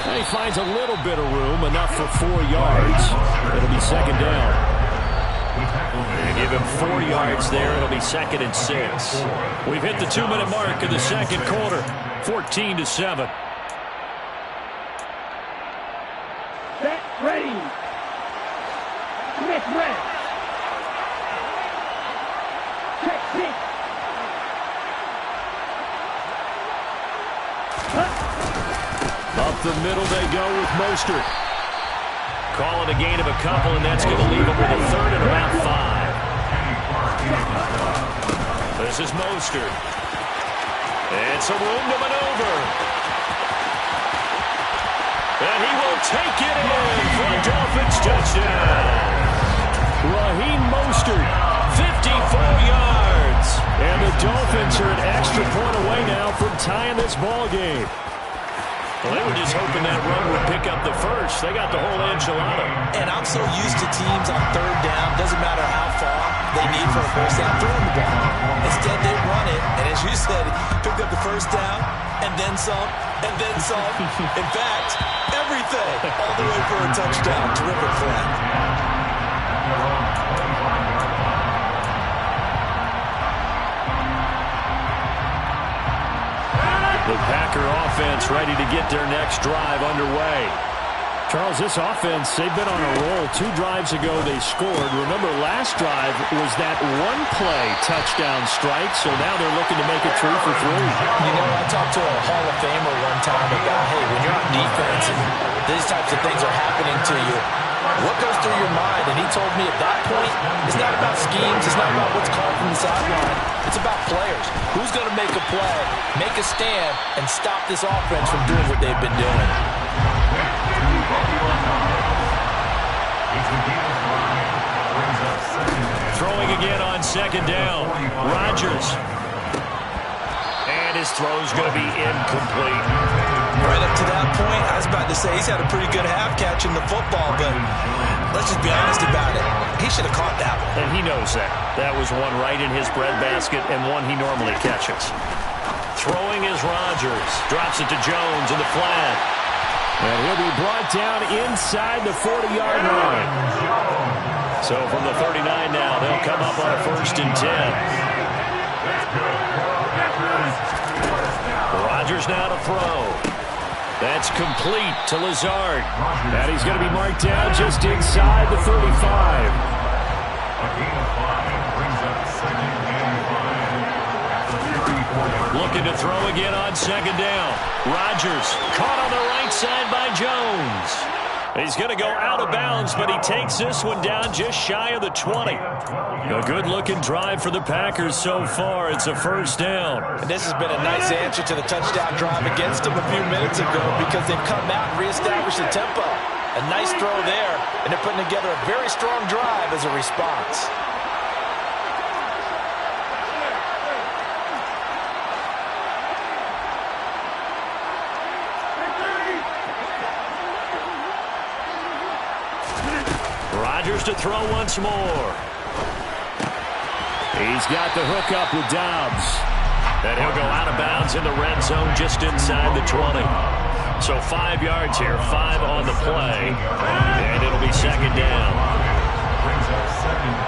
Speaker 1: And he finds a little bit of room, enough for 4 yards. It'll be second down. They give him 4 yards there. It'll be 2nd and 6. We've hit the 2-minute mark of the second quarter. 14-7.
Speaker 4: Set, ready. Smith, ready. Check, six.
Speaker 1: Up the middle they go with Mostert. Call it a gain of a couple, and that's going to leave him with a 3rd and about 5. This is Mostert. And some room to maneuver. And he will take it in for a Dolphins touchdown. Raheem Mostert, 54 yards. And the Dolphins are an extra point away now from tying this ball game. Well, they were just hoping that run would pick up the first. They got the whole enchilada.
Speaker 2: And I'm so used to teams on 3rd down, doesn't matter how far they need for a first down, throwing the ball. Instead, they run it, and as you said, picked up the first down, and then some, and then some. In fact, everything, all the way for a touchdown. Terrific play.
Speaker 1: The Packer offense ready to get their next drive underway. Charles, this offense, they've been on a roll. 2 drives ago they scored. Remember, last drive was that one-play touchdown strike, so now they're looking to make it 3 for 3.
Speaker 2: You know, I talked to a Hall of Famer one time about, hey, when you're on defense and these types of things are happening to you, what goes through your mind? And he told me at that point, it's not about schemes, it's not about what's called from the sideline. It's about players. Who's going to make a play, make a stand, and stop this offense from doing what they've been doing?
Speaker 1: Throwing again on 2nd down. Rodgers. And his throw's going to be incomplete.
Speaker 2: Right up to that point, I was about to say he's had a pretty good half catching the football, but let's just be honest about it. He should have caught that one.
Speaker 1: And he knows that. That was one right in his breadbasket and one he normally catches. Throwing is Rodgers. Drops it to Jones in the flat. And he'll be brought down inside the 40-yard line. So from the 39 now, they'll come up on a 1st and 10. Rodgers now to throw. That's complete to Lazard. And he's going to be marked down just inside the 35.
Speaker 5: A gain of 5 brings up 2nd and 5 at the 34-yard line.
Speaker 1: Looking to throw again on 2nd down. Rodgers caught on the right side by Jones. He's going to go out of bounds, but he takes this one down just shy of the 20. A good-looking drive for the Packers so far. It's a 1st down.
Speaker 2: And this has been a nice answer to the touchdown drive against them a few minutes ago because they've come out and reestablished the tempo. A nice throw there, and they're putting together a very strong drive as a response.
Speaker 1: Rodgers to throw once more. He's got the hook up with Dobbs. And he'll go out of bounds in the red zone just inside the 20. So 5 yards here, 5 on the play, and it'll be second down.
Speaker 5: Brings up second and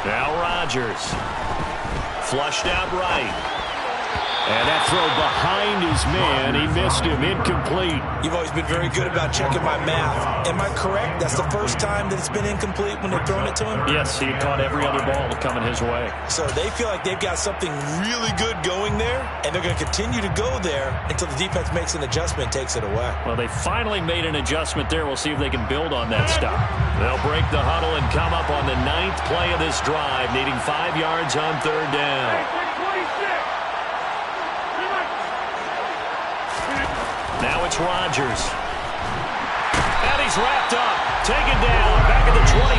Speaker 5: 5.
Speaker 1: Now Rodgers. Flushed out right. And that throw behind his man. He missed him. Incomplete.
Speaker 3: You've always been very good about checking my math. Am I correct? That's the first time that it's been incomplete when they're throwing it to him?
Speaker 1: Yes, he caught every other ball coming his way.
Speaker 3: So they feel like they've got something really good going there, and they're going to continue to go there until the defense makes an adjustment and takes it away.
Speaker 1: Well, they finally made an adjustment there. We'll see if they can build on that stop. They'll break the huddle and come up on the 9th play of this drive, needing 5 yards on third down. Now it's Rodgers. And he's wrapped up. Taken down. Back at the 25.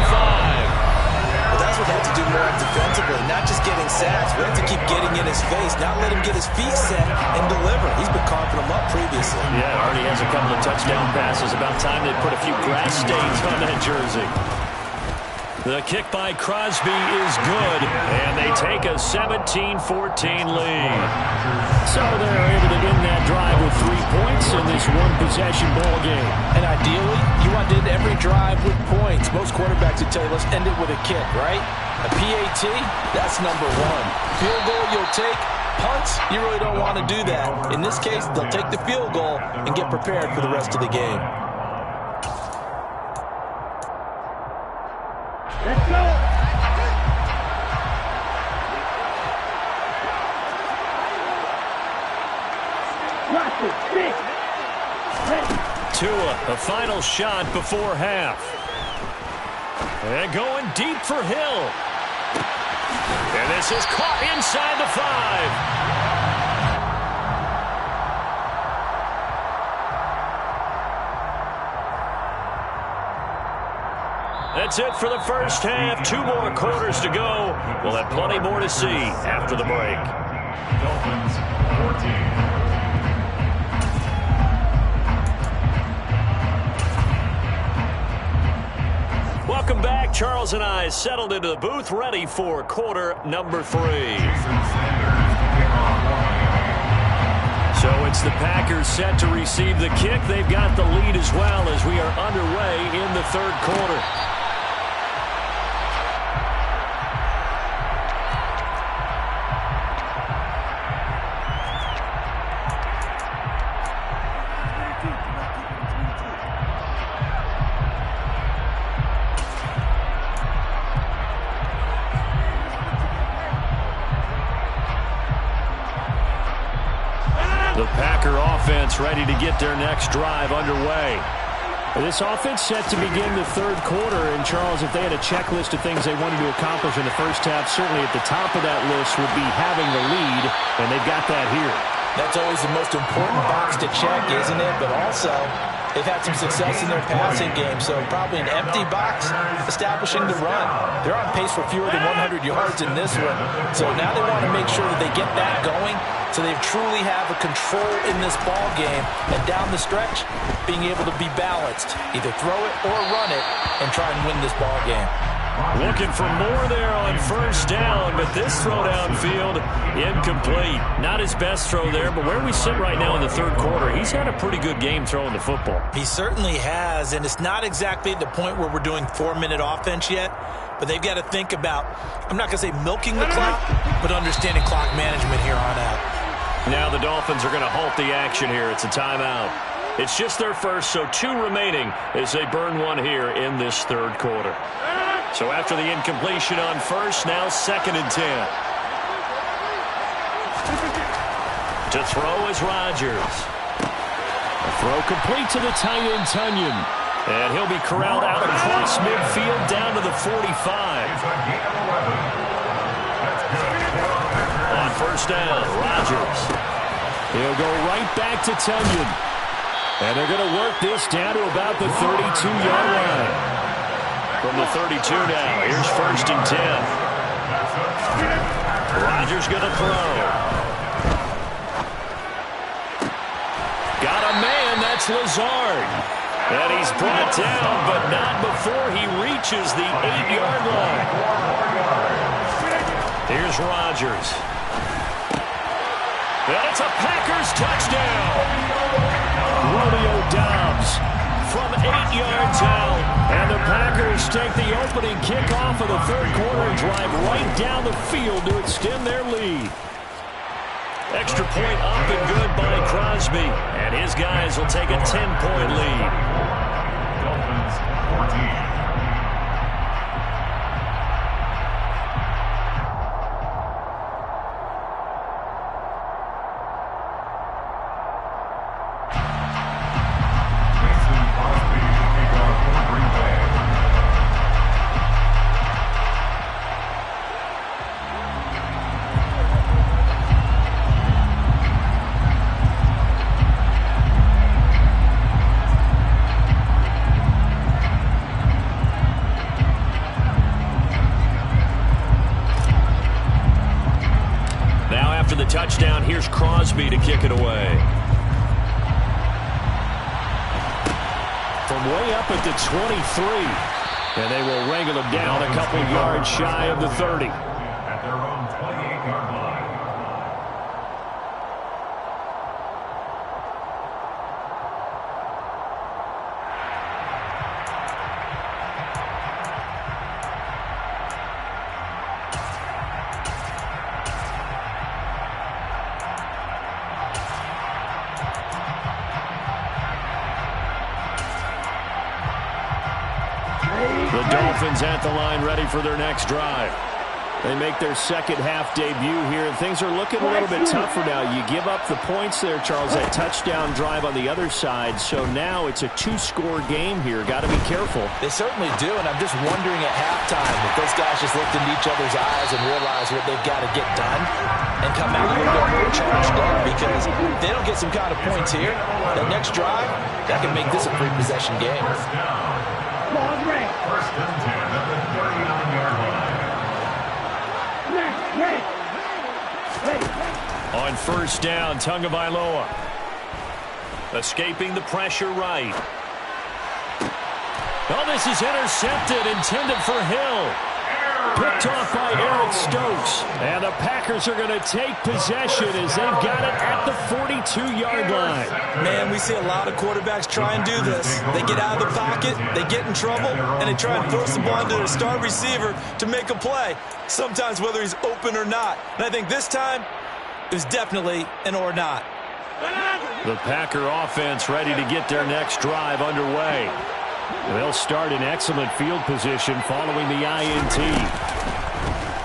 Speaker 3: Well, that's what they have to do more defensively, not just getting sacks. We have to keep getting in his face, not let him get his feet set and deliver. He's been coughing them up previously.
Speaker 1: Yeah, already has a couple of touchdown passes. About time they put a few grass stains on that jersey. The kick by Crosby is good, and they take a 17-14 lead. So they're able to end that drive with 3 points in this one-possession ball game.
Speaker 3: And ideally, you want to end every drive with points. Most quarterbacks would tell you, let's end it with a kick, right? A PAT, that's number one. Field goal, you'll take. Punts, you really don't want to do that. In this case, they'll take the field goal and get prepared for the rest of the game.
Speaker 4: Let's go. Watch it. Big. Ready.
Speaker 1: Tua, a final shot before half. And going deep for Hill. And this is caught inside the 5. That's it for the first half. 2 more quarters to go. We'll have plenty more to see after the break.
Speaker 5: Dolphins 14.
Speaker 1: Welcome back. Charles and I settled into the booth, ready for quarter number 3. So it's the Packers set to receive the kick. They've got the lead as well as we are underway in the third quarter. The Packer offense ready to get their next drive underway. This offense set to begin the third quarter. And, Charles, if they had a checklist of things they wanted to accomplish in the first half, certainly at the top of that list would be having the lead, and they've got that here.
Speaker 3: That's always the most important box to check, isn't it? But also, they've had some success in their passing game, so probably an empty box establishing the run. They're on pace for fewer than 100 yards in this one, so now they want to make sure that they get that going so they truly have a control in this ball game, and down the stretch, being able to be balanced, either throw it or run it, and try and win this ball game.
Speaker 1: Looking for more there on first down, but this throw downfield, incomplete. Not his best throw there, but where we sit right now in the third quarter, he's had a pretty good game throwing the football.
Speaker 3: He certainly has, and it's not exactly the point where we're doing 4-minute offense yet, but they've got to think about, I'm not going to say milking the clock, but understanding clock management here on out.
Speaker 1: Now the Dolphins are going to halt the action here. It's a timeout. It's just their first, so 2 remaining as they burn 1 here in this third quarter. So after the incompletion on first, now 2nd and 10. To throw is Rodgers. A throw complete to the tight end, Tunyon. And he'll be corralled out across midfield down to the 45. On first down, Rodgers. He'll go right back to Tunyon. And they're going to work this down to about the 32-yard line. From the 32 now, here's 1st and 10. Rodgers going to throw. Got a man, that's Lazard. And he's brought down, but not before he reaches the 8-yard line. Here's Rodgers. And it's a Packers touchdown. Romeo Doubs from 8 yards out. And the Packers take the opening kickoff of the third quarter and drive right down the field to extend their lead. Extra point up and good by Crosby. And his guys will take a 10-point lead.
Speaker 5: Dolphins 14.
Speaker 1: Touchdown. Here's Crosby to kick it away. From way up at the 23. And they will wrangle him down a couple yards shy of the 30.
Speaker 5: At their own 28-yard line.
Speaker 1: The Dolphins at the line ready for their next drive. They make their second half debut here, and things are looking a little bit tougher now. You give up the points there, Charles, that touchdown drive on the other side, so now it's a two-score game here. Got to be careful.
Speaker 2: They certainly do, and I'm just wondering at halftime if those guys just looked into each other's eyes and realize what they've got to get done and come out a little bit more charged up, because if they don't get some kind of points here, that next drive, that can make this a three-possession game.
Speaker 5: First and 10 at the 39-yard line.
Speaker 1: On first down, Tagovailoa. Escaping the pressure right. Oh, this is intercepted, intended for Hill. Picked off by Eric Stokes. And the Packers are going to take possession as they've got it at the 42-yard line.
Speaker 3: Man, we see a lot of quarterbacks try and do this. They get out of the pocket, they get in trouble, and they try and force the ball into their star receiver to make a play, sometimes whether he's open or not. And I think this time, it was definitely an or not.
Speaker 1: The Packer offense ready to get their next drive underway. They'll start in excellent field position following the INT.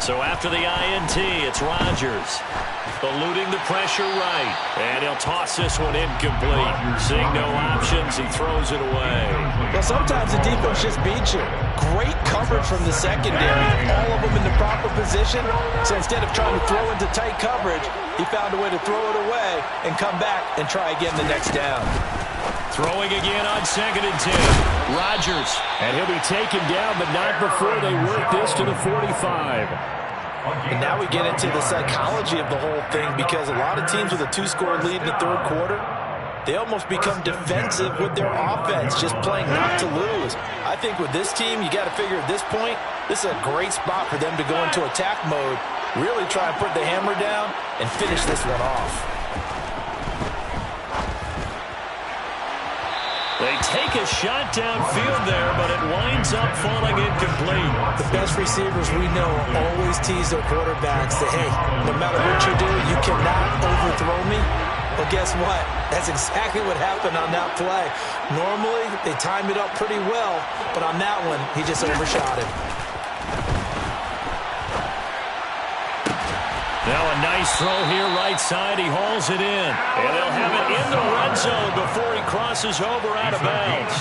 Speaker 1: So after the INT, it's Rodgers. Eluding the pressure right. And he'll toss this one incomplete. Seeing no options, he throws it away.
Speaker 2: Well, sometimes the defense just beats you. Great coverage from the secondary. All of them in the proper position. So instead of trying to throw into tight coverage, he found a way to throw it away and come back and try again the next down.
Speaker 1: Throwing again on 2nd and 10. Rodgers. And he'll be taken down, but not before they work this to the 45.
Speaker 2: And now we get into the psychology of the whole thing, because a lot of teams with a two-score lead in the third quarter, they almost become defensive with their offense, just playing not to lose. I think with this team, you got to figure at this point, this is a great spot for them to go into attack mode, really try and put the hammer down and finish this one off.
Speaker 1: They take a shot downfield there, but it winds up falling incomplete.
Speaker 2: The best receivers we know always tease their quarterbacks that, hey, no matter what you do, you cannot overthrow me. But guess what? That's exactly what happened on that play. Normally, they time it up pretty well, but on that one, he just overshot it.
Speaker 1: Now a nice throw here right side. He hauls it in. And they'll have it in the red zone before he crosses over out of bounds.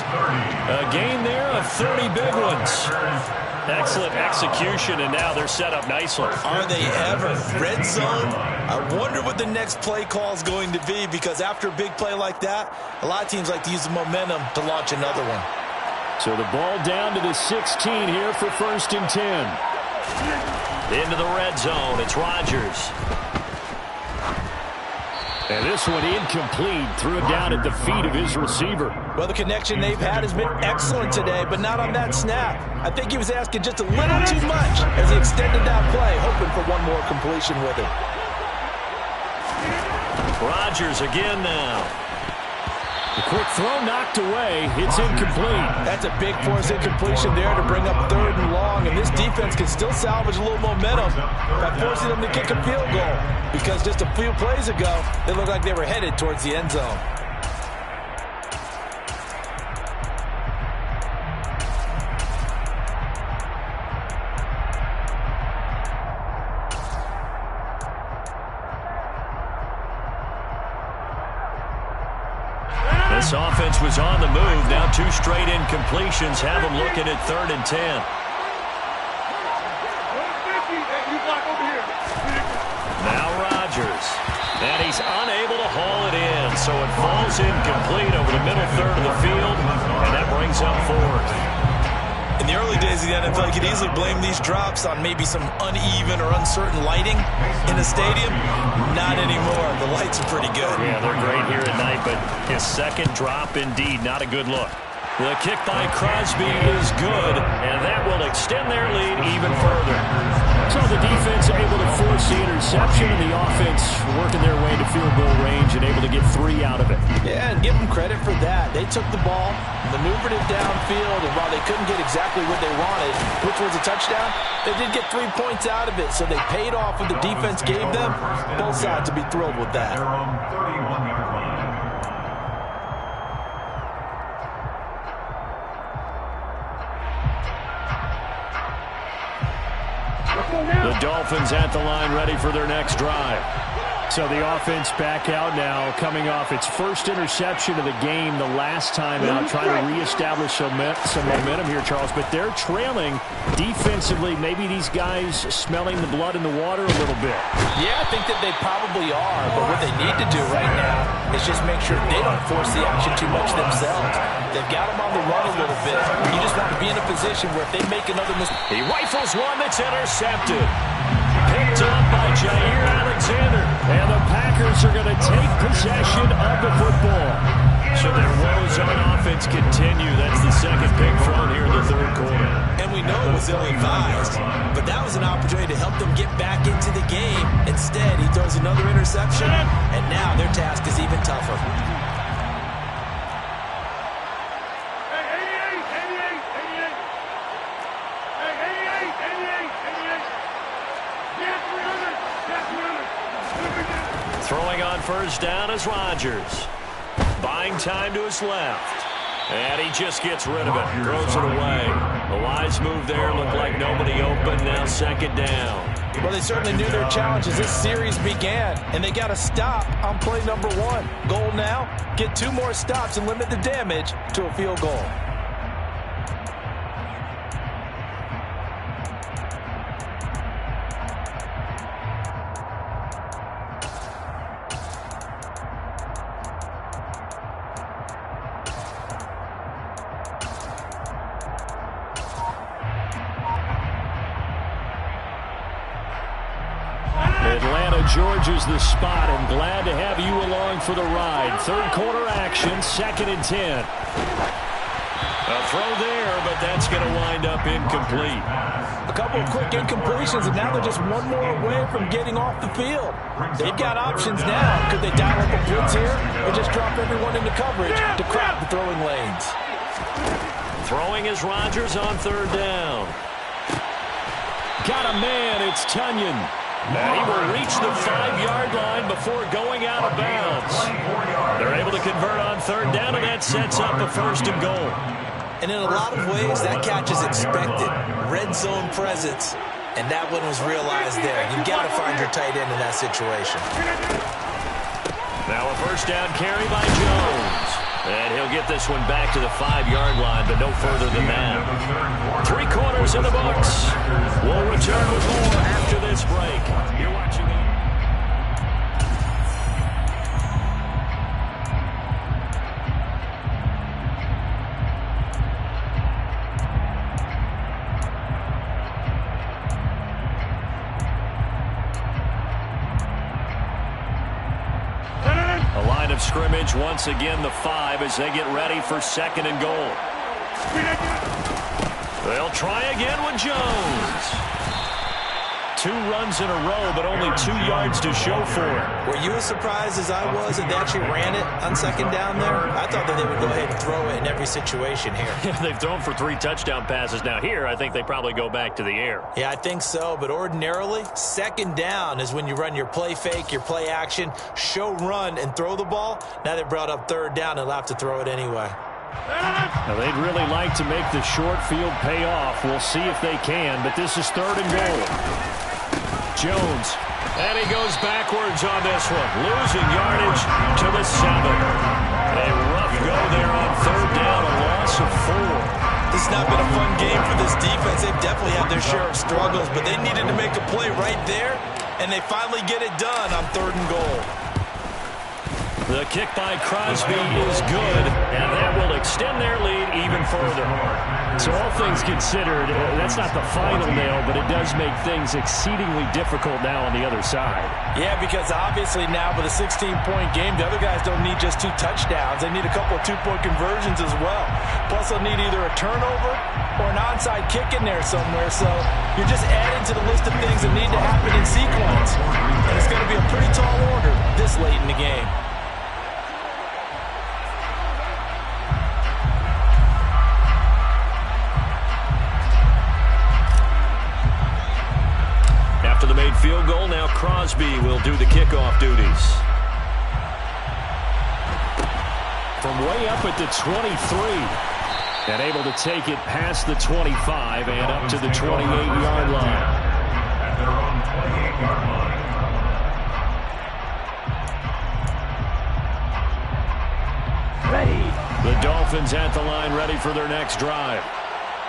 Speaker 1: A gain there of 30 big ones. Excellent execution, and now they're set up nicely.
Speaker 3: Are they ever? Red zone? I wonder what the next play call is going to be, because after a big play like that, a lot of teams like to use the momentum to launch another one.
Speaker 1: So the ball down to the 16 here for 1st and 10. Into the red zone, it's Rodgers. And this one incomplete. Threw it down at the feet of his receiver.
Speaker 2: Well, the connection they've had has been excellent today, but not on that snap. I think he was asking just a little too much as he extended that play, hoping for one more completion with it.
Speaker 1: Rodgers again now. The quick throw knocked away. It's incomplete.
Speaker 2: That's a big force incompletion there to bring up 3rd and long, and this defense can still salvage a little momentum by forcing them to kick a field goal, because just a few plays ago, they looked like they were headed towards the end zone.
Speaker 1: This offense was on the move. Now 2 straight incompletions have them looking at 3rd and 10. Now Rodgers. And he's unable to haul it in, so it falls incomplete over the middle third of the field, and that brings up 4th.
Speaker 3: In the early days of the NFL, you could easily blame these drops on maybe some uneven or uncertain lighting in a stadium. Not anymore. The lights are pretty good.
Speaker 1: Yeah, they're great here at night, but his second drop, indeed, not a good look. The kick by Crosby is good, and that will extend their lead even further. So the defense able to force the interception, and the offense working their way to field goal range and able to get 3 out of it.
Speaker 2: Yeah, and give them credit for that. They took the ball, maneuvered it downfield, and while they couldn't get exactly what they wanted, which was a touchdown, they did get 3 points out of it, so they paid off what the defense gave them. Both sides to be thrilled with that.
Speaker 5: Their own 31-yard line.
Speaker 1: The Dolphins at the line ready for their next drive. So the offense back out now, coming off its first interception of the game the last time out, trying to reestablish some momentum here, Charles. But they're trailing defensively. Maybe these guys smelling the blood in the water a little bit.
Speaker 2: Yeah, I think that they probably are. But what they need to do right now is just make sure they don't force the action too much themselves. They've got them on the run a little bit. You just want to be in a position where if they make another mistake.
Speaker 1: He rifles one that's intercepted. Picked up by Jair Alexander. And the Packers are going to take possession of the football. So their woes on offense continue. That's the second pick thrown here in the 3rd quarter.
Speaker 3: And we know it was ill-advised, but that was an opportunity to help them get back into the game. Instead, he throws another interception, and now their task is even tougher.
Speaker 1: Throwing on first down is Rodgers. Buying time to his left. And he just gets rid of it. Throws it away. The wise move there. Looked like nobody open. Now 2nd down.
Speaker 2: Well, they certainly knew their challenge as this series began, and they got to stop on play number 1. Goal now, get 2 more stops and limit the damage to a field goal.
Speaker 1: Georgia's the spot, and glad to have you along for the ride. 3rd quarter action, 2nd and 10. A throw there, but that's going to wind up incomplete.
Speaker 2: A couple of quick incompletions, and now they're just 1 more away from getting off the field. They've got options now. Could they dial up a blitz here or just drop everyone into coverage to crowd the throwing lanes?
Speaker 1: Throwing is Rodgers on 3rd down. Got a man, it's Tunyon. And he will reach the 5-yard line before going out of bounds. They're able to convert on 3rd down, and that sets up a 1st and goal.
Speaker 3: And in a lot of ways, that catch is expected. Red zone presence, and that one was realized there. You've got to find your tight end in that situation.
Speaker 1: Now a 1st down carry by Jones. And he'll get this one back to the 5-yard line, but no further than that. 3 quarters in the books. We'll return with more after this break. You're watching it.
Speaker 4: Set
Speaker 1: of scrimmage, once again the 5 as they get ready for 2nd and goal. They'll try again with Jones. 2 runs in a row, but only 2 yards to show for it.
Speaker 3: Were you as surprised as I was that they actually ran it on 2nd down there? I thought that they would go ahead and throw it in every situation here.
Speaker 1: They've thrown for 3 touchdown passes. Now here, I think they probably go back to the air.
Speaker 3: Yeah, I think so, but ordinarily, 2nd down is when you run your play fake, your play action, show run, and throw the ball. Now they brought up 3rd down, and they'll have to throw it anyway.
Speaker 1: Now they'd really like to make the short field pay off. We'll see if they can, but this is 3rd and goal. Jones, and he goes backwards on this one, losing yardage to the 7. A rough go there on 3rd down, a loss of 4.
Speaker 3: This has not been a fun game for this defense. They've definitely had their share of struggles, but they needed to make a play right there, and they finally get it done on 3rd and goal.
Speaker 1: The kick by Crosby is good, and that will extend their lead even further. So all things considered, that's not the final nail, but it does make things exceedingly difficult now on the other side.
Speaker 3: Yeah, because obviously now with a 16-point game, the other guys don't need just 2 touchdowns. They need a couple of 2-point conversions as well. Plus they'll need either a turnover or an onside kick in there somewhere. So you're just adding to the list of things that need to happen in sequence. And it's going to be a pretty tall order this late in the game.
Speaker 1: After the made field goal, now Crosby will do the kickoff duties. From way up at the 23. And able to take it past the 25 and up to the 28-yard line.
Speaker 5: At their own 28-yard line.
Speaker 4: Ready.
Speaker 1: The Dolphins at the line, ready for their next drive.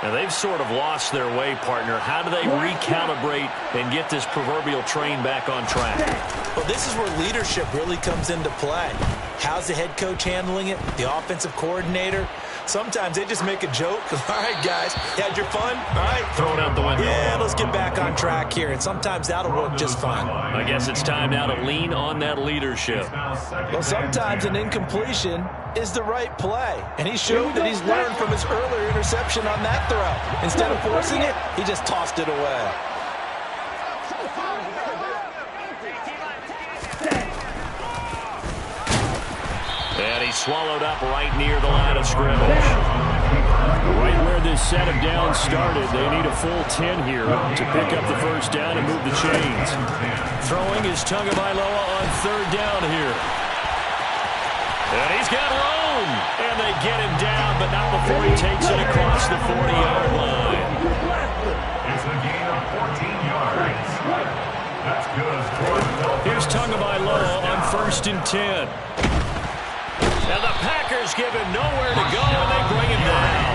Speaker 1: Now, they've sort of lost their way, partner. How do they recalibrate and get this proverbial train back on track?
Speaker 3: Well, this is where leadership really comes into play. How's the head coach handling it? The offensive coordinator? Sometimes they just make a joke. All right, guys, you had your fun? All right.
Speaker 1: Throw it out the window.
Speaker 3: Yeah, let's get back on track here. And sometimes that'll work just fine.
Speaker 1: I guess it's time now to lean on that leadership.
Speaker 3: Well, sometimes an incompletion is the right play. And he showed that he's learned from his earlier interception on that throw. Instead of forcing it, he just tossed it away.
Speaker 1: And he swallowed up right near the line of scrimmage. Right where this set of downs started, they need a full 10 here to pick up the first down and move the chains. Throwing is Tagovailoa on 3rd down here. And he's got room. And they get him down, but not before he takes it across the 40-yard line.
Speaker 5: It's a gain of 14 yards. That's good.
Speaker 1: Here's Tagovailoa on 1st and 10. And the Packers give him nowhere to go, and they bring him down.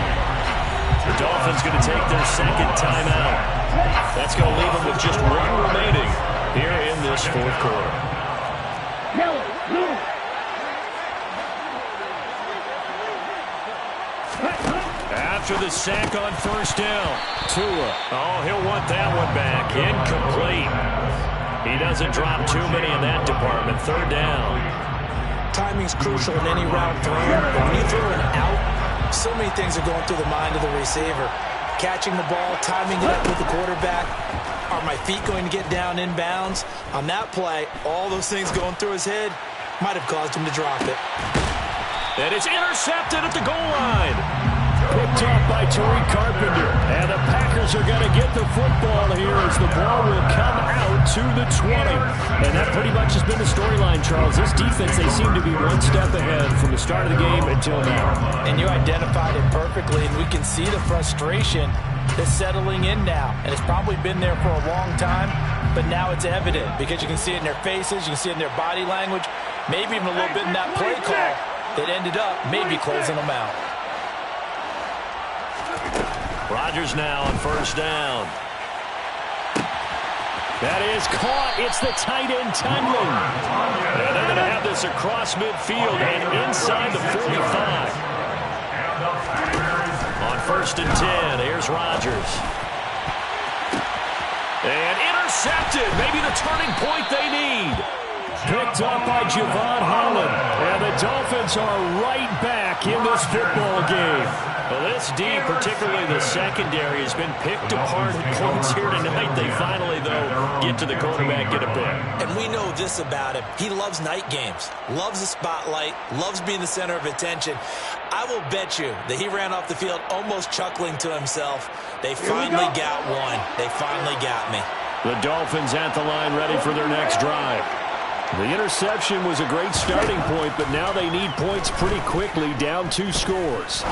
Speaker 1: The Dolphins going to take their 2nd timeout. That's going to leave them with just 1 remaining here in this 4th quarter. After the sack on 1st down, Tua. Oh, he'll want that one back. Incomplete. He doesn't drop too many in that department. 3rd down.
Speaker 3: Timing's crucial in any route thrown, but when you throw an out, so many things are going through the mind of the receiver. Catching the ball, timing it up with the quarterback. Are my feet going to get down in bounds? On that play, all those things going through his head might have caused him to drop it.
Speaker 1: And it's intercepted at the goal line. Picked off by Tariq Carpenter. And the Packers are going to get the football here as the ball will come out to the 20. And that pretty much has been the storyline, Charles. This defense, they seem to be 1 step ahead from the start of the game until now.
Speaker 3: And you identified it perfectly, and we can see the frustration that's settling in now. And it's probably been there for a long time, but now it's evident because you can see it in their faces, you can see it in their body language, maybe even a little bit in that play call that ended up maybe closing them out.
Speaker 1: Rodgers now on 1st down. That is caught. It's the tight end Tunyon. And they're going to have this across midfield and inside the 45. On 1st and 10, here's Rodgers. And intercepted. Maybe the turning point they need. picked up by Javon Holland. And the Dolphins are right back in this football game. Well, this D, particularly the secondary, has been picked apart at points here tonight. They finally, though, get to the quarterback, get a pick.
Speaker 2: And we know this about him. He loves night games, loves the spotlight, loves being the center of attention. I will bet you that he ran off the field almost chuckling to himself. They finally got one. They finally got me.
Speaker 1: The Dolphins at the line ready for their next drive. The interception was a great starting point, but now they need points pretty quickly, down 2 scores.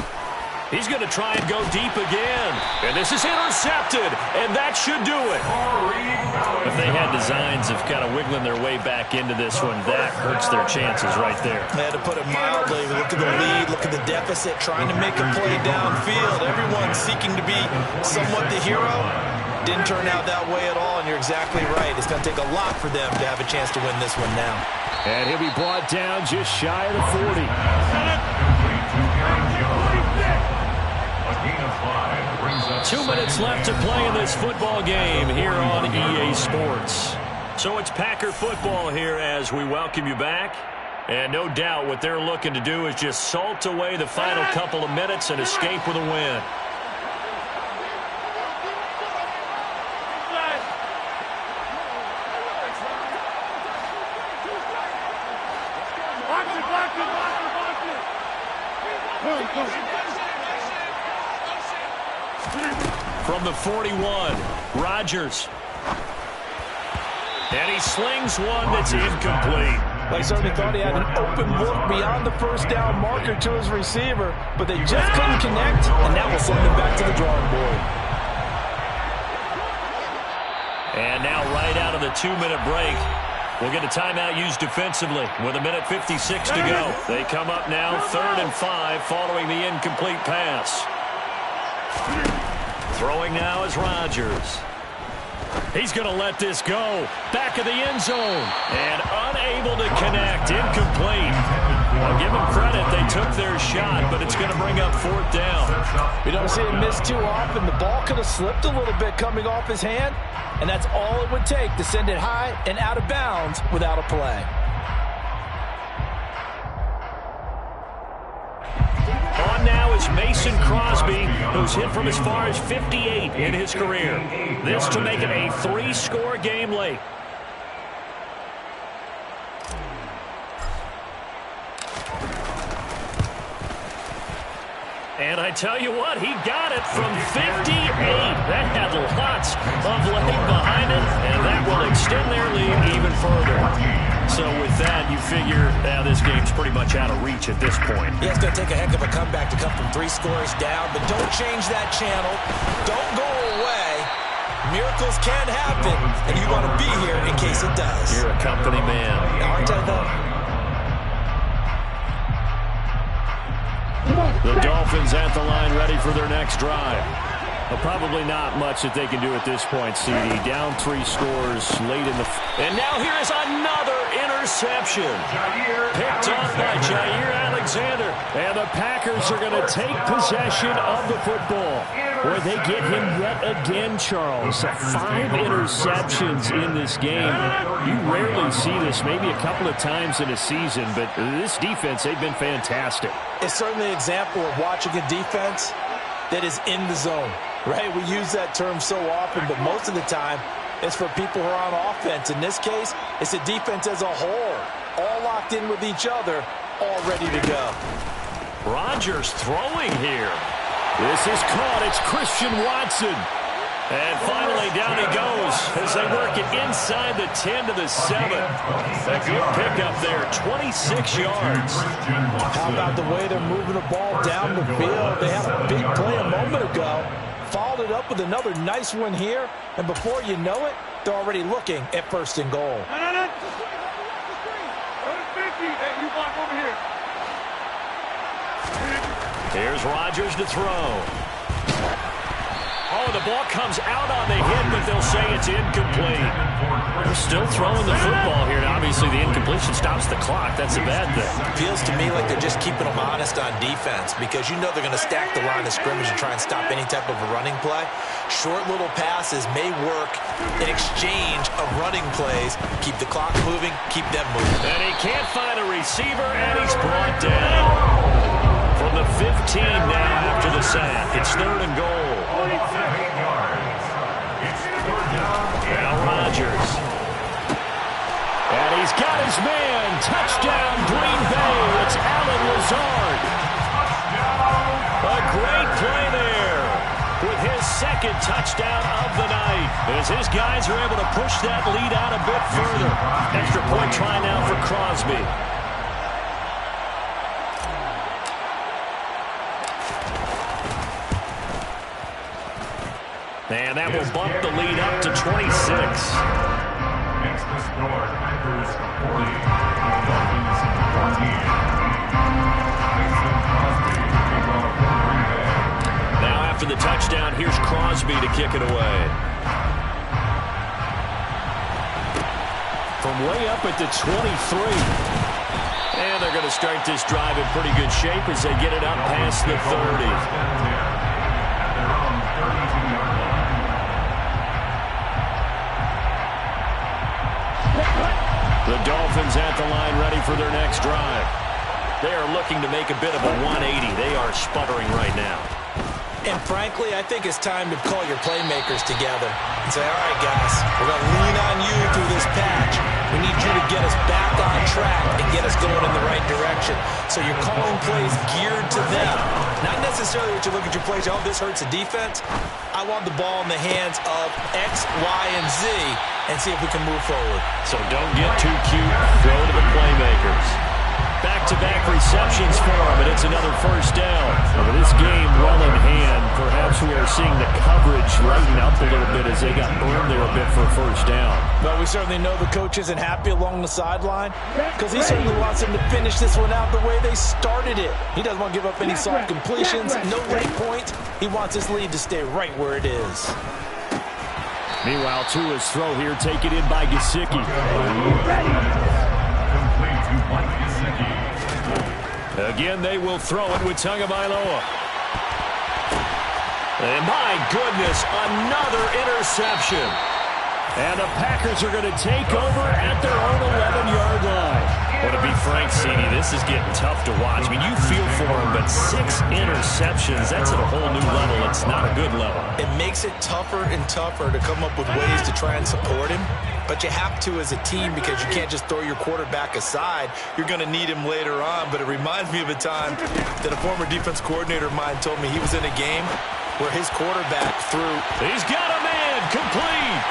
Speaker 1: He's going to try and go deep again. And this is intercepted, and that should do it. If they had designs of kind of wiggling their way back into this one, that hurts their chances right there.
Speaker 2: They had to put it mildly. Look at the lead, look at the deficit, trying to make a play downfield. Everyone seeking to be somewhat the hero. Didn't turn out that way at all, and you're exactly right. It's going to take a lot for them to have a chance to win this one now.
Speaker 1: And he'll be brought down just shy of the 40. 2 minutes left to play in this football game here on EA Sports. So it's Packer football here as we welcome you back. And no doubt what they're looking to do is just salt away the final couple of minutes and escape with a win. From the 41, Rodgers. And he slings one that's incomplete.
Speaker 3: They certainly thought he had an open look beyond the first down marker to his receiver, but they just couldn't connect, and that will send them back to the drawing board.
Speaker 1: And now right out of the 2-minute break, we'll get a timeout used defensively with 1:56 to go. They come up now 3rd and 5 following the incomplete pass. Throwing now is Rodgers. He's going to let this go. Back of the end zone. And unable to connect. Incomplete. I'll give them credit. They took their shot, but it's going to bring up 4th down.
Speaker 3: We don't see him miss too often. The ball could have slipped a little bit coming off his hand, and that's all it would take to send it high and out of bounds without a play.
Speaker 1: On now is Mason Crosby, who's hit from as far as 58 in his career. This to make it a 3-score game late. And I tell you what, he got it from 58. That had lots of leg behind it, and that will extend their lead even further. So with that, you figure this game's pretty much out of reach at this point.
Speaker 2: Yeah, it's going to take a heck of a comeback to come from 3 scores down, but don't change that channel. Don't go away. Miracles can happen, and you want to be here in case it does.
Speaker 1: You're a company man.
Speaker 2: Aren't I, though?
Speaker 1: The Dolphins at the line ready for their next drive. Well, probably not much that they can do at this point, CD. Down 3 scores late in the... And now here is another interception. Picked up by Jair Alexander. And the Packers are going to take possession of the football. Boy, they get him yet again, Charles. 5 interceptions in this game. You rarely see this, maybe a couple of times in a season, but this defense, they've been fantastic.
Speaker 3: It's certainly an example of watching a defense that is in the zone. Right, we use that term so often, but most of the time, it's for people who are on offense. In this case, it's a defense as a whole, all locked in with each other, all ready to go.
Speaker 1: Rodgers throwing here. This is caught. It's Christian Watson. And finally, down he goes as they work it inside the 10 to the 7. A good pickup there, 26 yards.
Speaker 3: How about the way they're moving the ball down the field? They had a big play a moment ago. Followed it up with another nice one here, and before you know it, they're already looking at 1st and goal.
Speaker 1: Here's Rodgers to throw. Oh, the ball comes out on the hit, but they'll say it's It's incomplete. They're still throwing the football here. Now, obviously, the incompletion stops the clock. That's a bad thing.
Speaker 2: Feels to me like they're just keeping them honest on defense because you know they're going to stack the line of scrimmage and try and stop any type of a running play. Short little passes may work in exchange of running plays. Keep the clock moving, keep them moving.
Speaker 1: And he can't find a receiver, and he's brought down. From the 15 now after the sack. It's 3rd and goal.
Speaker 5: 47 yards. It's 3rd down.
Speaker 1: Now Rodgers. And he's got his man. Touchdown, Green Bay. It's Allen Lazard. A great play there with his 2nd touchdown of the night. As his guys are able to push that lead out a bit further. Extra point try now for Crosby. And that will bump the lead up to 26.
Speaker 5: Next to score, Packers 40, Dolphins 14. Mason Crosby, kickoff for Green Bay.
Speaker 1: Now after the touchdown, here's Crosby to kick it away. From way up at the 23. And they're going to start this drive in pretty good shape as they get it up past the 30. The Dolphins at the line ready for their next drive. They are looking to make a bit of a 180. They are sputtering right now.
Speaker 2: And frankly, I think it's time to call your playmakers together and say, all right, guys, we're going to lean on you through this patch. We need you to get us back on track and get us going in the right direction. So you're calling plays geared to them. Not necessarily what you look at your plays, oh, this hurts the defense. I want the ball in the hands of X, Y, and Z and see if we can move forward.
Speaker 1: So don't get too cute. Throw to the playmakers. Back-to-back receptions for him, and it's another first down. Over this game well in hand, perhaps we are seeing the coverage lighten up a little bit as they got burned there a bit for a first down.
Speaker 2: Well, we certainly know the coach isn't happy along the sideline because he certainly wants them to finish this one out the way they started it. He doesn't want to give up any soft completions, no late points. He wants his lead to stay right where it is.
Speaker 1: Meanwhile, Tua's throw here, taken in by Gesicki. Again, they will throw it with Tagovailoa. And my goodness, another interception. And the Packers are going to take over at their own 11-yard line. Well, to be frank, CD, this is getting tough to watch. I mean, you feel for him, but 6 interceptions, that's at a whole new level. It's not a good level.
Speaker 2: It makes it tougher and tougher to come up with ways to try and support him. But you have to as a team because you can't just throw your quarterback aside. You're going to need him later on. But it reminds me of a time that a former defense coordinator of mine told me he was in a game where his quarterback threw.
Speaker 1: He's got a man, complete.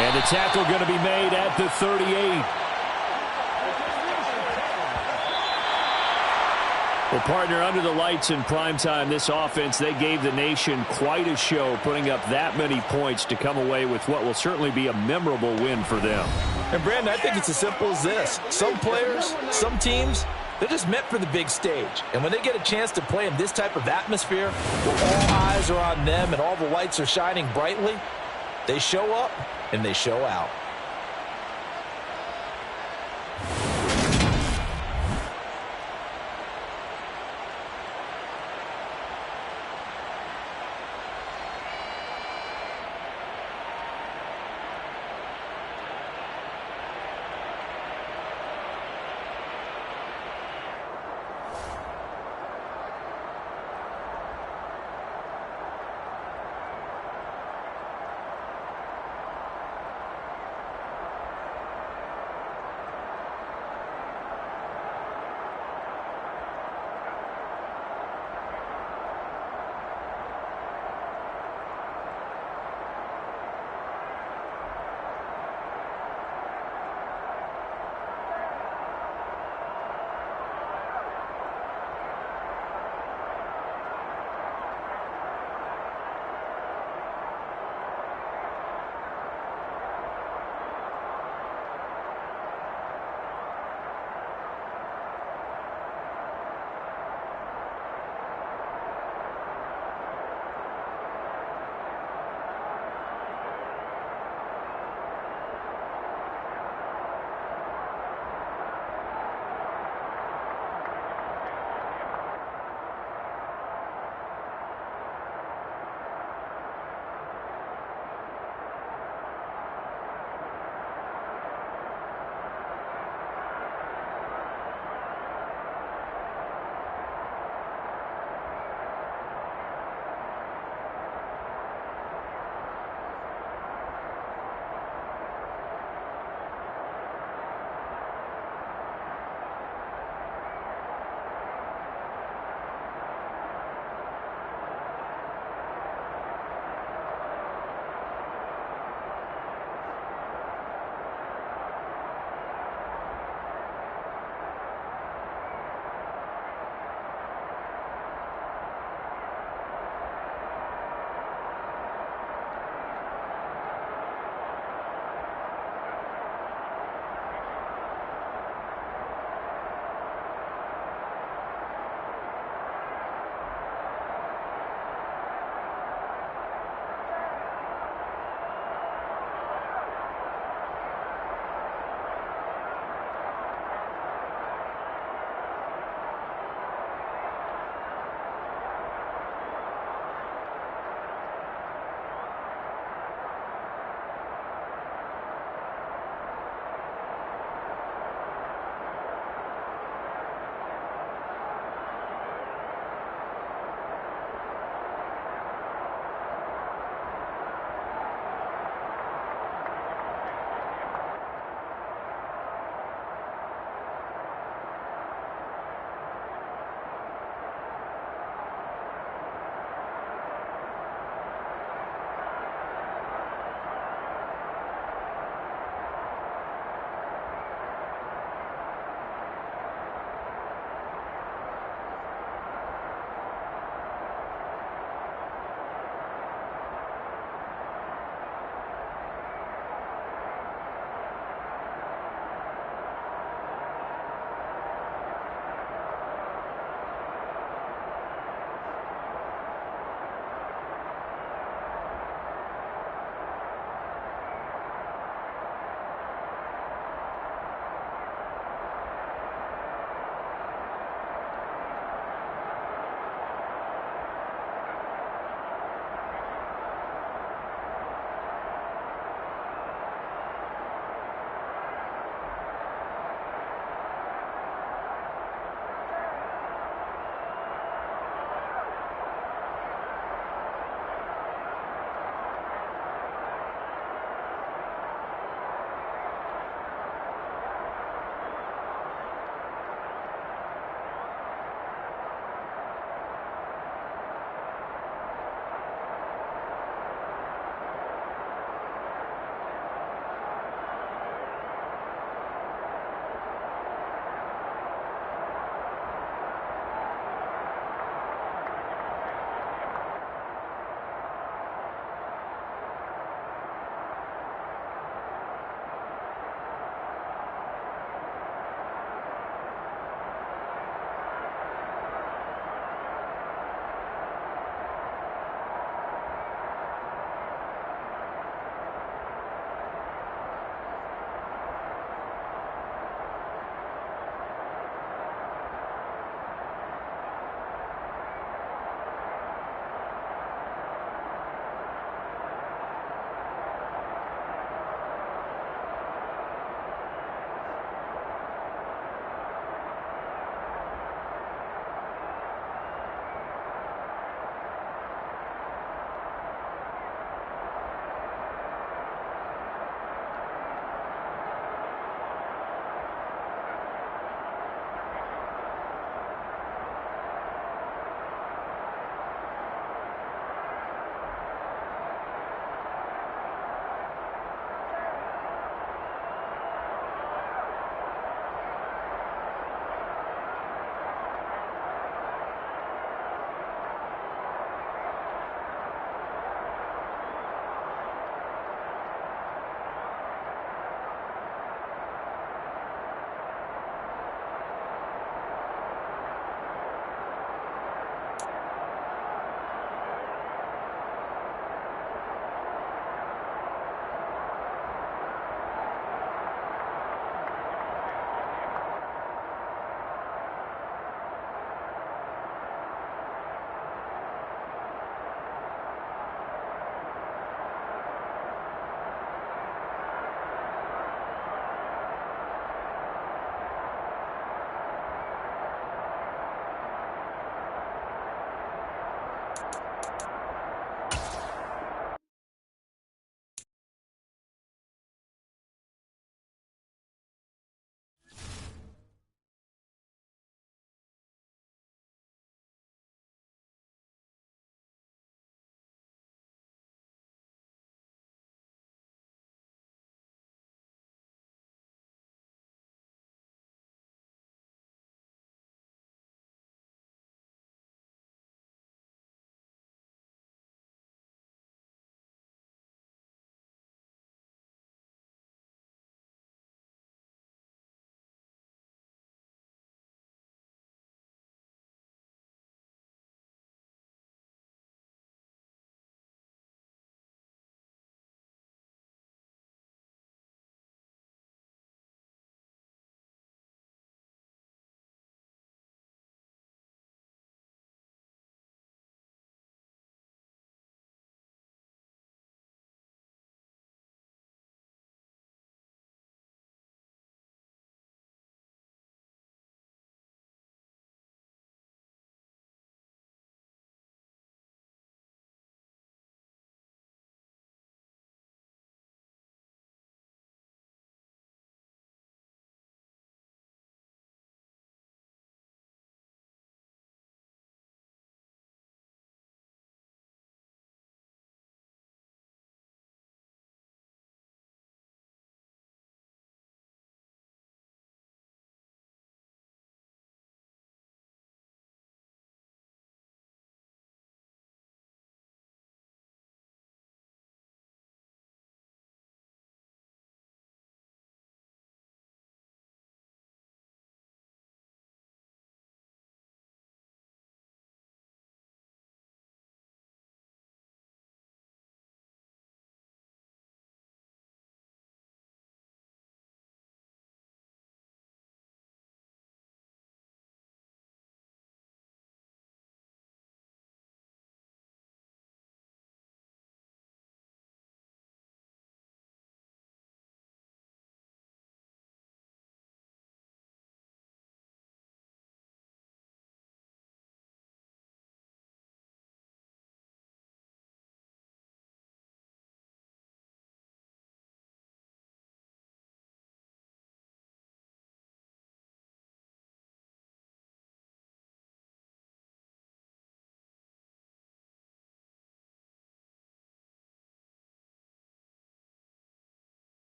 Speaker 1: And the tackle going to be made at the 38. Well, partner, under the lights in primetime, this offense, they gave the nation quite a show, putting up that many points to come away with what will certainly be a memorable win for them.
Speaker 2: And, Brandon, I think it's as simple as this. Some players, some teams, they're just meant for the big stage. And when they get a chance to play in this type of atmosphere, where all eyes are on them and all the lights are shining brightly, they show up and they show out.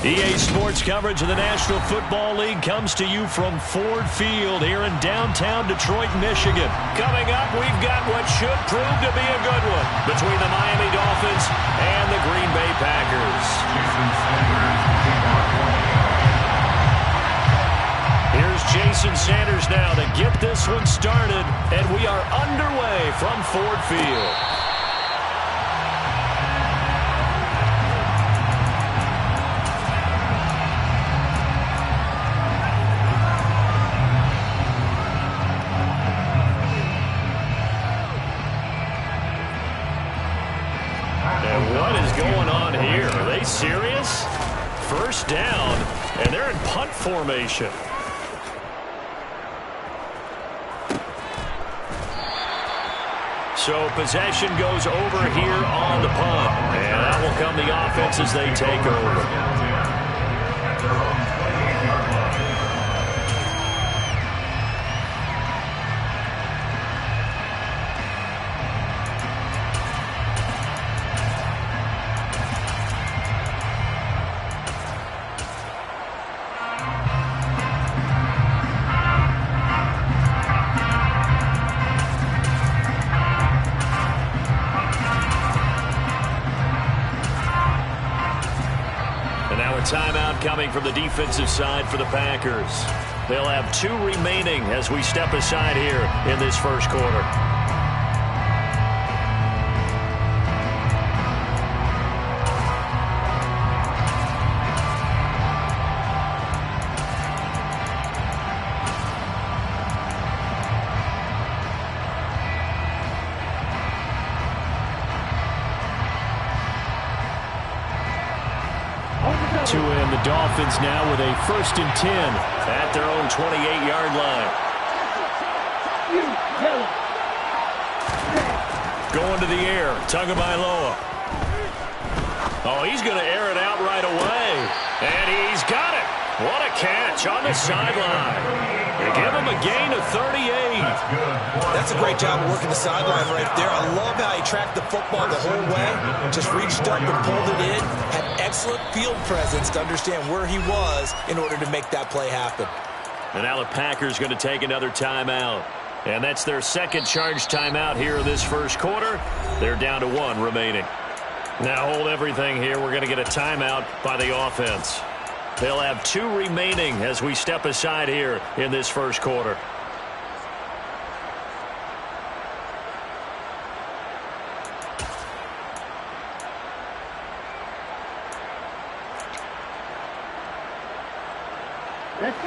Speaker 1: EA Sports coverage of the National Football League comes to you from Ford Field here in downtown Detroit, Michigan. Coming up, we've got what should prove to be a good one between the Miami Dolphins and the Green Bay Packers. Here's Jason Sanders now to get this one started, and we are underway from Ford Field. Serious? First down, and they're in punt formation. So possession goes over here on the punt, and that will come the offense as they take over. Timeout coming from the defensive side for the Packers. They'll have 2 remaining as we step aside here in this first quarter. The Dolphins now with a 1st and 10 at their own 28-yard line. Going to the air, Tagovailoa. Oh, he's going to air it out right away. And he's got it. What a catch on the sideline. They give him a gain of 38.
Speaker 3: That's a great job of working the sideline right there. I love how he tracked the football the whole way. Just reached up and pulled it in. Had excellent field presence to understand where he was in order to make that play happen.
Speaker 1: And now the Packers going to take another timeout. And that's their second charge timeout here in this first quarter. They're down to 1 remaining. Now hold everything here. We're going to get a timeout by the offense. They'll have 2 remaining as we step aside here in this first quarter.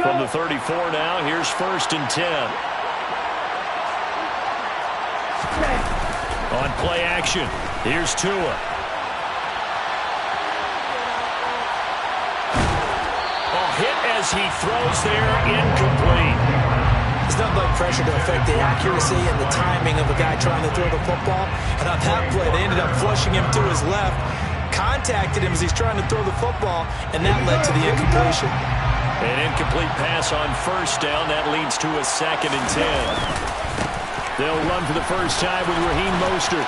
Speaker 1: From the 34 now, here's 1st and 10. On play action, here's Tua. Hit as he throws there, incomplete.
Speaker 3: It's not like pressure to affect the accuracy and the timing of a guy trying to throw the football. And on that play, they ended up flushing him to his left, contacted him as he's trying to throw the football, and that led to the incompletion.
Speaker 1: An incomplete pass on 1st down. That leads to a 2nd and 10. They'll run for the first time with Raheem Mostert.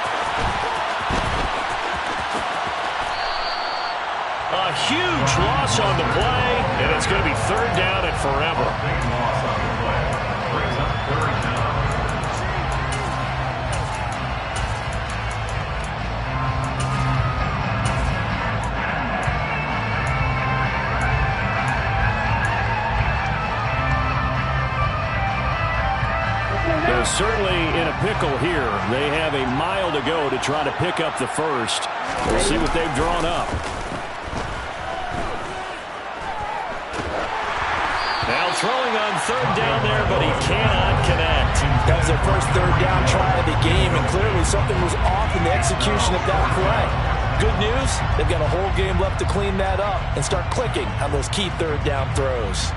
Speaker 1: A huge loss on the play, and it's going to be 3rd down and forever.
Speaker 5: Big loss on the play. Brings up 3rd down.
Speaker 1: They're certainly in a pickle here. They have a mile to go to try to pick up the first. We'll see what they've drawn up. Now throwing on 3rd down there, but he cannot connect.
Speaker 3: That was their first 3rd down try of the game, and clearly something was off in the execution of that play. Good news, they've got a whole game left to clean that up and start clicking on those key 3rd down throws.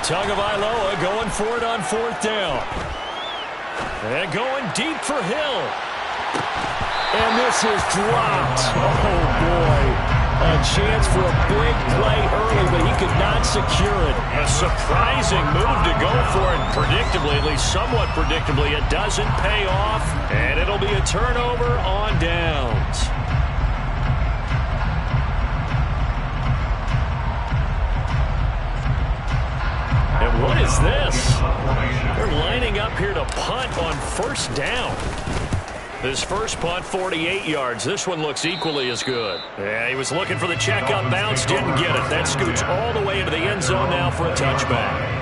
Speaker 1: Tagovailoa going for it on fourth down. And going deep for Hill. And this is dropped. Oh, boy. A chance for a big play early, but he could not secure it. A surprising move to go for it. Predictably, at least somewhat predictably, it doesn't pay off. And it'll be a turnover on downs. And what is this? They're lining up here to punt on first down. This first punt, 48 yards. This one looks equally as good. Yeah, he was looking for the check-up bounce, didn't get it. That scoots all the way into the end zone now for a touchback.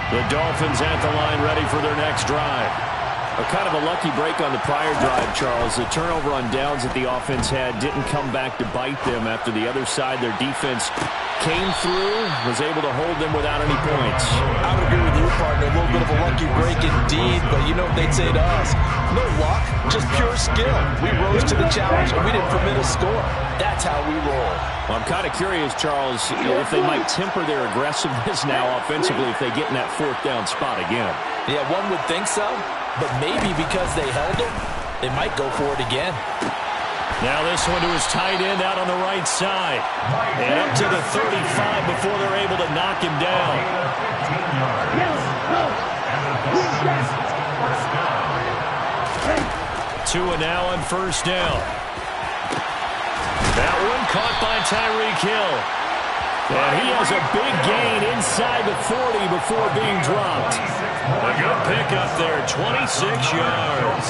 Speaker 1: The Dolphins at the line, ready for their next drive. A kind of a lucky break on the prior drive, Charles. The turnover on downs that the offense had didn't come back to bite them after the other side. Their defense came through, was able to hold them without any points.
Speaker 3: I would agree with you, partner. A little bit of a lucky break indeed, but you know what they'd say to us. No luck, just pure skill. We rose to the challenge, and we didn't permit a score. That's how we roll.
Speaker 1: Well, I'm kind of curious, Charles, if they might temper their aggressiveness now offensively if they get in that fourth down spot again.
Speaker 2: Yeah, one would think so, but maybe because they held him, they might go for it again.
Speaker 1: Now this one to his tight end out on the right side. And up to the 35 before they're able to knock him down. Tua now on first down. That one caught by Tyreek Hill. And he has a big gain inside the 40 before being dropped. A good pickup there, 26 yards.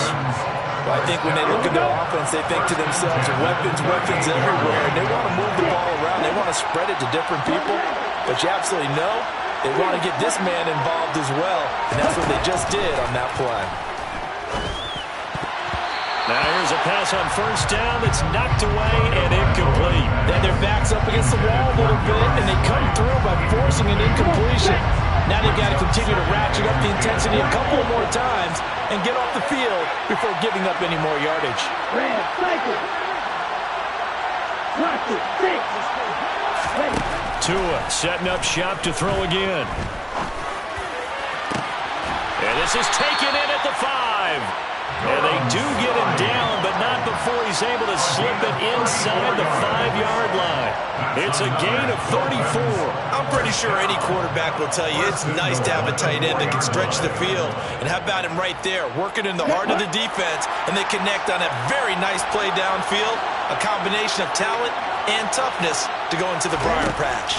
Speaker 2: Well, I think when they look at their offense, they think to themselves, weapons everywhere. And they want to move the ball around. They want to spread it to different people. But you absolutely know they want to get this man involved as well. And that's what they just did on that play.
Speaker 1: Now here's a pass on first down that's knocked away and incomplete.
Speaker 2: Then their back's up against the wall a little bit, and they come through by forcing an incompletion. Now they've got to continue to ratchet up the intensity a couple more times and get off the field before giving up any more yardage.
Speaker 4: Red, cycle. Watch it, six. Ready.
Speaker 1: Tua setting up shop to throw again. And this is taken in at the 5. And they do get him down, but not before he's able to slip it inside the 5-yard line. It's a gain of 34.
Speaker 3: I'm pretty sure any quarterback will tell you it's nice to have a tight end that can stretch the field. And how about him right there, working in the heart of the defense, and they connect on a very nice play downfield, a combination of talent and toughness to go into the briar patch.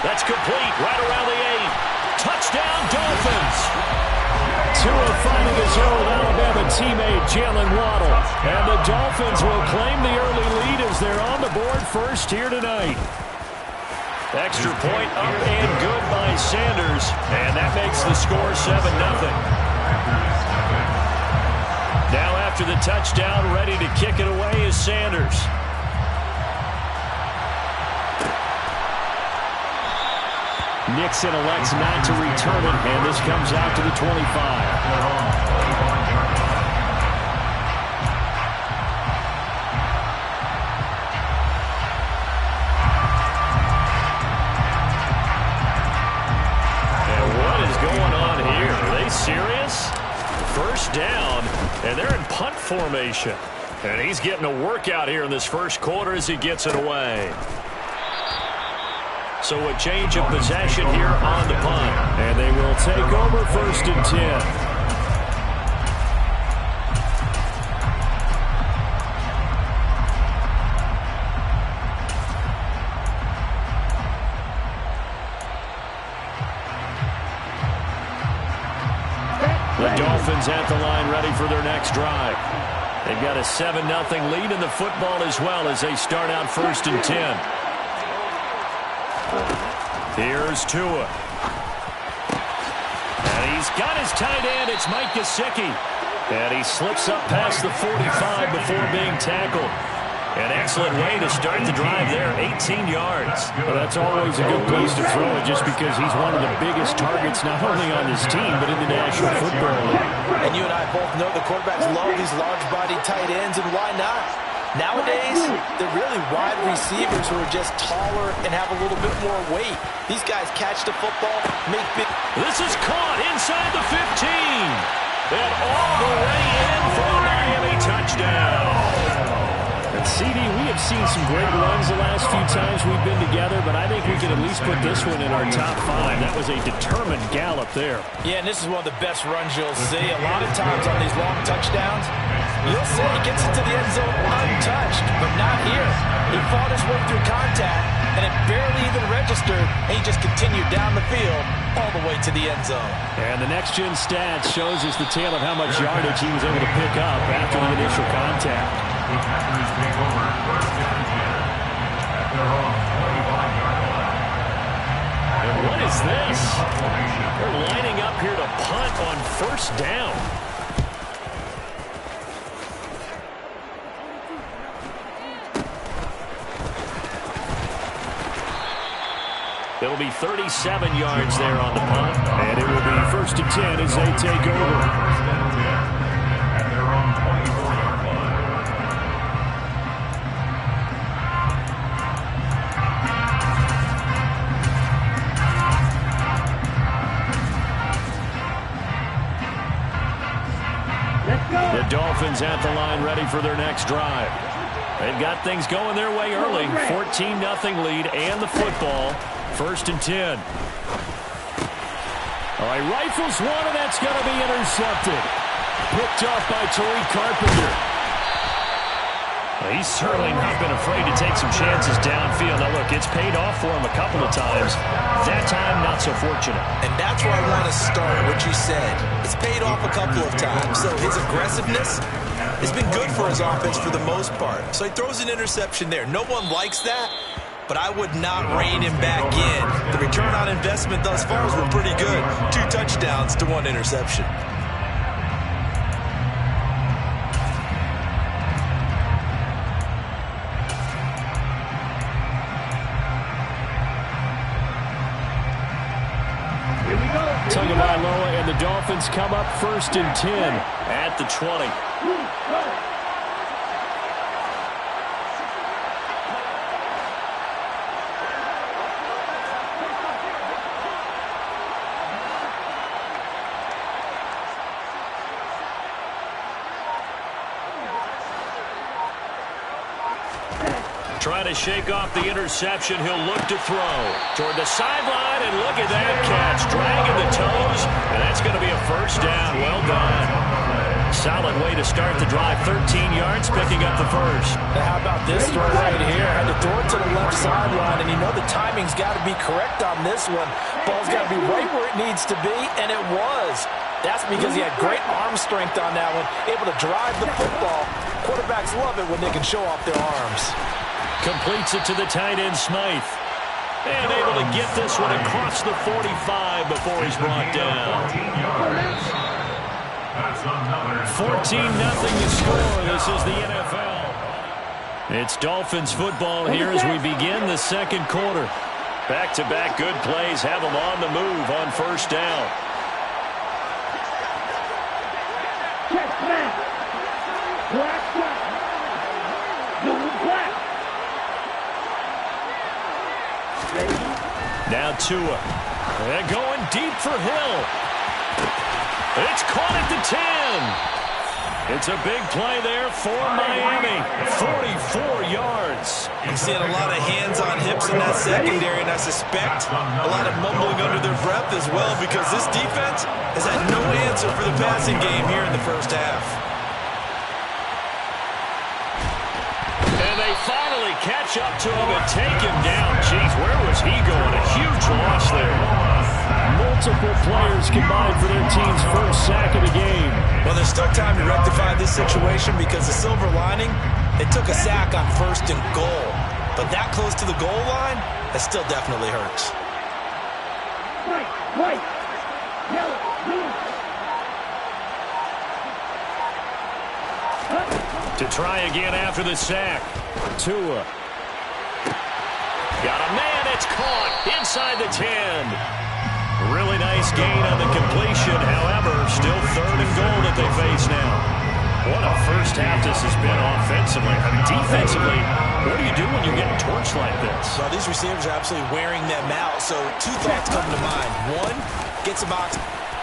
Speaker 1: That's complete, right around the 8. Touchdown, Dolphins. Tua finding his old Alabama teammate Jalen Waddle. And the Dolphins will claim the early lead as they're on the board first here tonight. Extra point up and good by Sanders. And that makes the score 7-0. Now after the touchdown, ready to kick it away is Sanders. Nixon elects not to return it, and this comes out to the 25. And what is going on here? Are they serious? First down, and they're in punt formation. And he's getting a workout here in this first quarter as he gets it away. So a change of possession here on the punt. And they will take over first and 10. The Dolphins at the line ready for their next drive. They've got a 7-0 lead in the football as well as they start out first and 10. Here's Tua. And he's got his tight end. It's Mike Gesicki. And he slips up past the 45 before being tackled. An excellent way to start the drive there, 18 yards.
Speaker 6: Well, that's always a good place to throw it just because he's one of the biggest targets not only on his team but in the National Football League.
Speaker 2: And you and I both know the quarterbacks love these large-bodied tight ends, and why not? Nowadays, they're really wide receivers who are just taller and have a little bit more weight. These guys catch the football, make big...
Speaker 1: This is caught inside the 15. And all the way in for a Miami touchdown.
Speaker 6: And CD, we have seen some great runs the last few times we've been together, but I think we can at least put this one in our top 5. That was a determined gallop there.
Speaker 2: Yeah, and this is one of the best runs you'll see. A lot of times on these long touchdowns, you'll see he gets into the end zone untouched, but not here. He fought his way through contact, and it barely even registered, and he just continued down the field all the way to the end zone.
Speaker 6: And the next-gen stats shows us the tale of how much yardage he was able to pick up after the initial contact.
Speaker 5: The Packers take over first and 10 at their own 25-yard line.
Speaker 1: And what is this? They're lining up here to punt on first down. It'll be 37 yards there on the punt.
Speaker 6: And it will be first and 10 as they take over.
Speaker 5: First and 10 at their own 24-yard line.
Speaker 1: The Dolphins at the line ready for their next drive. They've got things going their way early. 14-0 lead and the football. First and 10. All right, rifles one, and that's going to be intercepted. Picked off by Tariq Carpenter. Well, he's certainly not been afraid to take some chances downfield. Now, look, it's paid off for him a couple of times. That time, not so fortunate.
Speaker 2: And that's where I want to start, what you said. It's paid off a couple of times. So his aggressiveness has been good for his offense for the most part. So he throws an interception there. No one likes that, but I would not rein him back in. The return on investment thus far has been pretty good. 2 touchdowns to 1 interception.
Speaker 6: Tagovailoa and the Dolphins come up first and 10
Speaker 1: at the 20. Trying to shake off the interception. He'll look to throw toward the sideline, and look at that catch. Dragging the toes, and that's going to be a first down. Well done. Solid way to start the drive. 13 yards, picking up the first.
Speaker 2: Now how about this throw right here? Had to throw it to the left sideline, and you know the timing's got to be correct on this one. Ball's got to be right where it needs to be, and it was. That's because he had great arm strength on that one, able to drive the football. Quarterbacks love it when they can show off their arms.
Speaker 1: Completes it to the tight end, Smythe. And able to get this one across the 45 before he's brought down. 14-0 the score. This is the NFL. It's Dolphins football here as we begin the second quarter. Back-to-back good plays have them on the move on first down. Now Tua. They're going deep for Hill. It's caught at the 10. It's a big play there for Miami. 44 yards.
Speaker 2: I'm seeing a lot of hands on hips in that secondary, and I suspect a lot of mumbling under their breath as well, because this defense has had no answer for the passing game here in the first half.
Speaker 1: And they finally catch up to him and take him down. Jeez, where was he going? A huge loss there.
Speaker 6: Multiple players combined for their team's first sack of the game.
Speaker 2: Well, there's still time to rectify this situation, because the silver lining, they took a sack on first and goal. But that close to the goal line, that still definitely hurts.
Speaker 4: White, yellow, blue.
Speaker 1: To try again after the sack. Tua. Got a man. It's caught inside the 10. Really nice gain on the completion. However, still 3rd and goal that they face now. What a first half this has been offensively. I mean, defensively, what do you do when you're getting torched like this?
Speaker 2: Well, these receivers are absolutely wearing them out. So 2 thoughts come to mind. One, gets a box.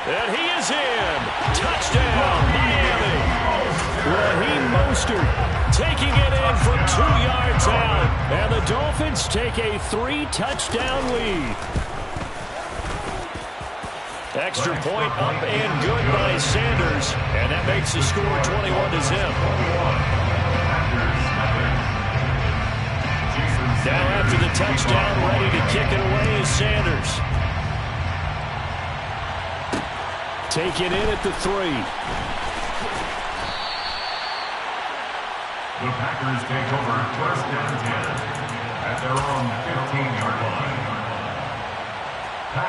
Speaker 1: And he is in. Touchdown, Miami. Raheem Mostert taking it in from 2 yards out. And the Dolphins take a 3-touchdown lead. Extra point up and good by Sanders. And that makes the score 21-0. Now after the touchdown, ready to kick it away is Sanders. Taken in at the 3.
Speaker 5: The Packers take over 1st and 10 at their own 15-yard line.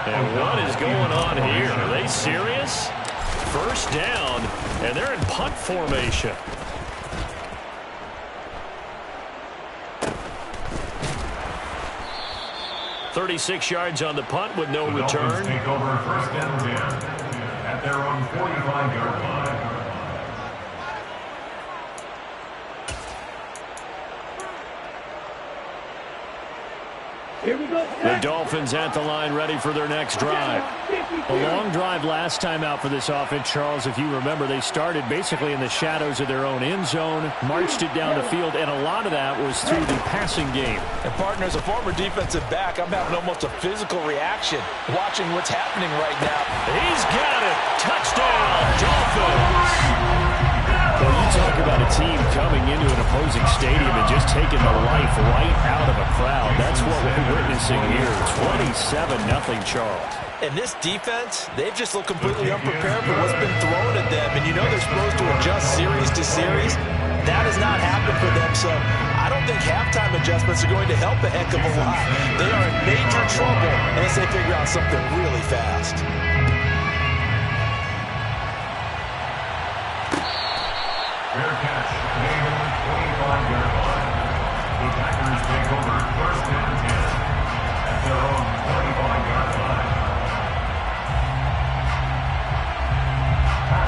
Speaker 1: And what is going on here? Are they serious? First down, and they're in punt formation. "36 yards on the punt with no return.
Speaker 5: Dolphins take over 1st and 10 at their own 45-yard line.
Speaker 4: Here we go.
Speaker 1: The Dolphins at the line ready for their next drive. A long drive last time out for this offense, Charles. If you remember, they started basically in the shadows of their own end zone, marched it down the field, and a lot of that was through the passing game.
Speaker 3: And, partner, as a former defensive back, I'm having almost a physical reaction watching what's happening right now.
Speaker 1: He's got it. Touchdown, Dolphins. Well, you talk about a team coming into an opposing stadium and just taking the life right out of a crowd. That's what we're witnessing here. 27-0 Charles.
Speaker 2: And this defense, they've just looked completely unprepared for what's been thrown at them. And you know they're supposed to adjust series to series. That has not happened for them. So I don't think halftime adjustments are going to help a heck of a lot. They are in major trouble unless they figure out something really fast.
Speaker 5: Fair catch, made on the 25-yard line. The Packers take over 1st and 10 at their own 25-yard line.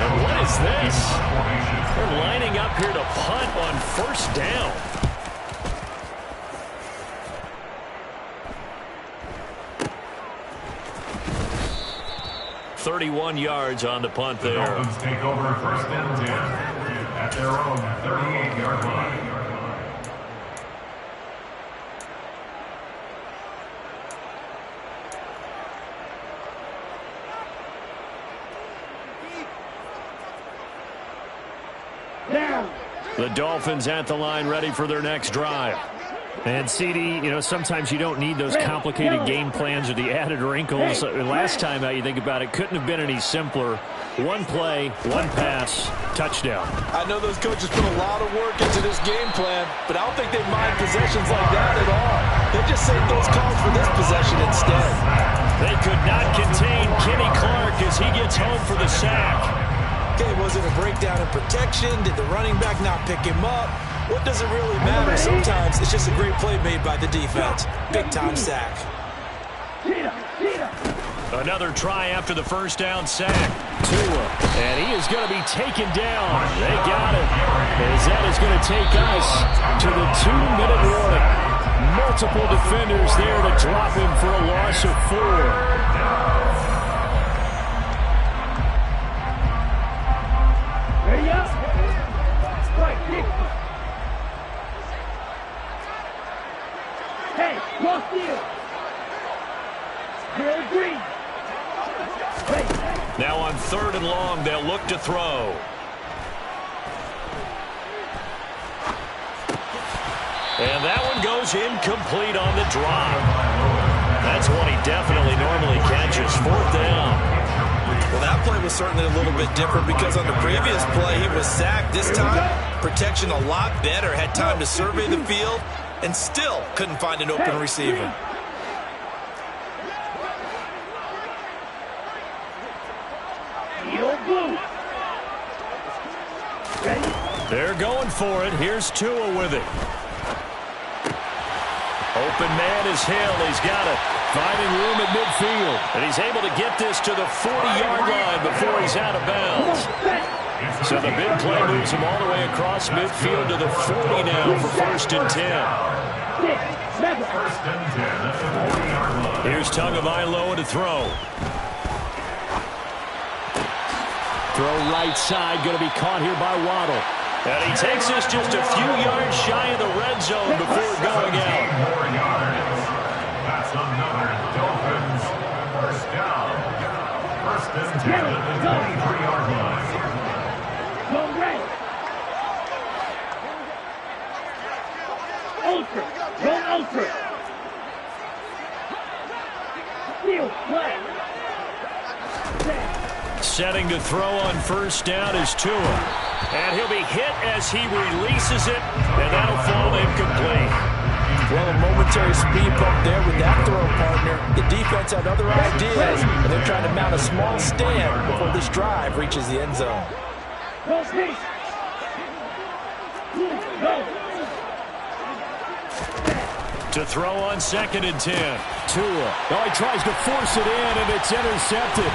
Speaker 1: And what is this? They're lining up here to punt on 1st down. "31 yards on the punt
Speaker 5: The
Speaker 1: there.
Speaker 5: Dolphins take over 1st and 10 at their own 38-yard line.
Speaker 4: Down.
Speaker 1: The Dolphins at the line ready for their next drive. And, CD, you know, sometimes you don't need those complicated game plans or the added wrinkles. Last time out, you think about it, couldn't have been any simpler. One play, one pass, touchdown.
Speaker 3: I know those coaches put a lot of work into this game plan, but I don't think they mind possessions like that at all. They just saved those calls for this possession instead.
Speaker 1: They could not contain Kenny Clark as he gets home for the sack.
Speaker 2: Okay, was it a breakdown in protection? Did the running back not pick him up? What does it really matter? Sometimes it's just a great play made by the defense. Big-time sack.
Speaker 1: Another try after the first down sack. Tua, and he is going to be taken down. They got him. As that is going to take us to the 2-minute warning. Multiple defenders there to drop him for a loss of 4.
Speaker 4: Ready up. Right, kick. Hey, cross field. Clear green.
Speaker 1: Now on 3rd and long, they'll look to throw. And that one goes incomplete on the drop. That's one he definitely normally catches. 4th down.
Speaker 2: Well, that play was certainly a little bit different because on the previous play, he was sacked. This time, protection a lot better. Had time to survey the field and still couldn't find an open receiver.
Speaker 4: Blue. Ready?
Speaker 1: They're going for it. Here's Tua with it. Open man is Hill. He's got it. Finding room at midfield. And he's able to get this to the 40-yard line before he's out of bounds. So the big play moves him all the way across midfield to the 40 now for 1st and 10. Here's Tagovailoa to throw. Throw right side, going to be caught here by Waddle. And he takes us just a few yards shy of the red zone before going out.
Speaker 5: That's another Dolphins first down. 1st and 10 at the 23-yard line.
Speaker 4: Go red. Ultra. Go ultra. Field play.
Speaker 1: Setting to throw on 1st down is Tua. And he'll be hit as he releases it, and that'll fall incomplete.
Speaker 2: Well, a momentary speed bump there with that throw, partner. The defense had other ideas, and they're trying to mount a small stand before this drive reaches the end zone.
Speaker 4: Go speed. Go.
Speaker 1: To throw on 2nd and 10. Tua. Oh, he tries to force it in, and it's intercepted.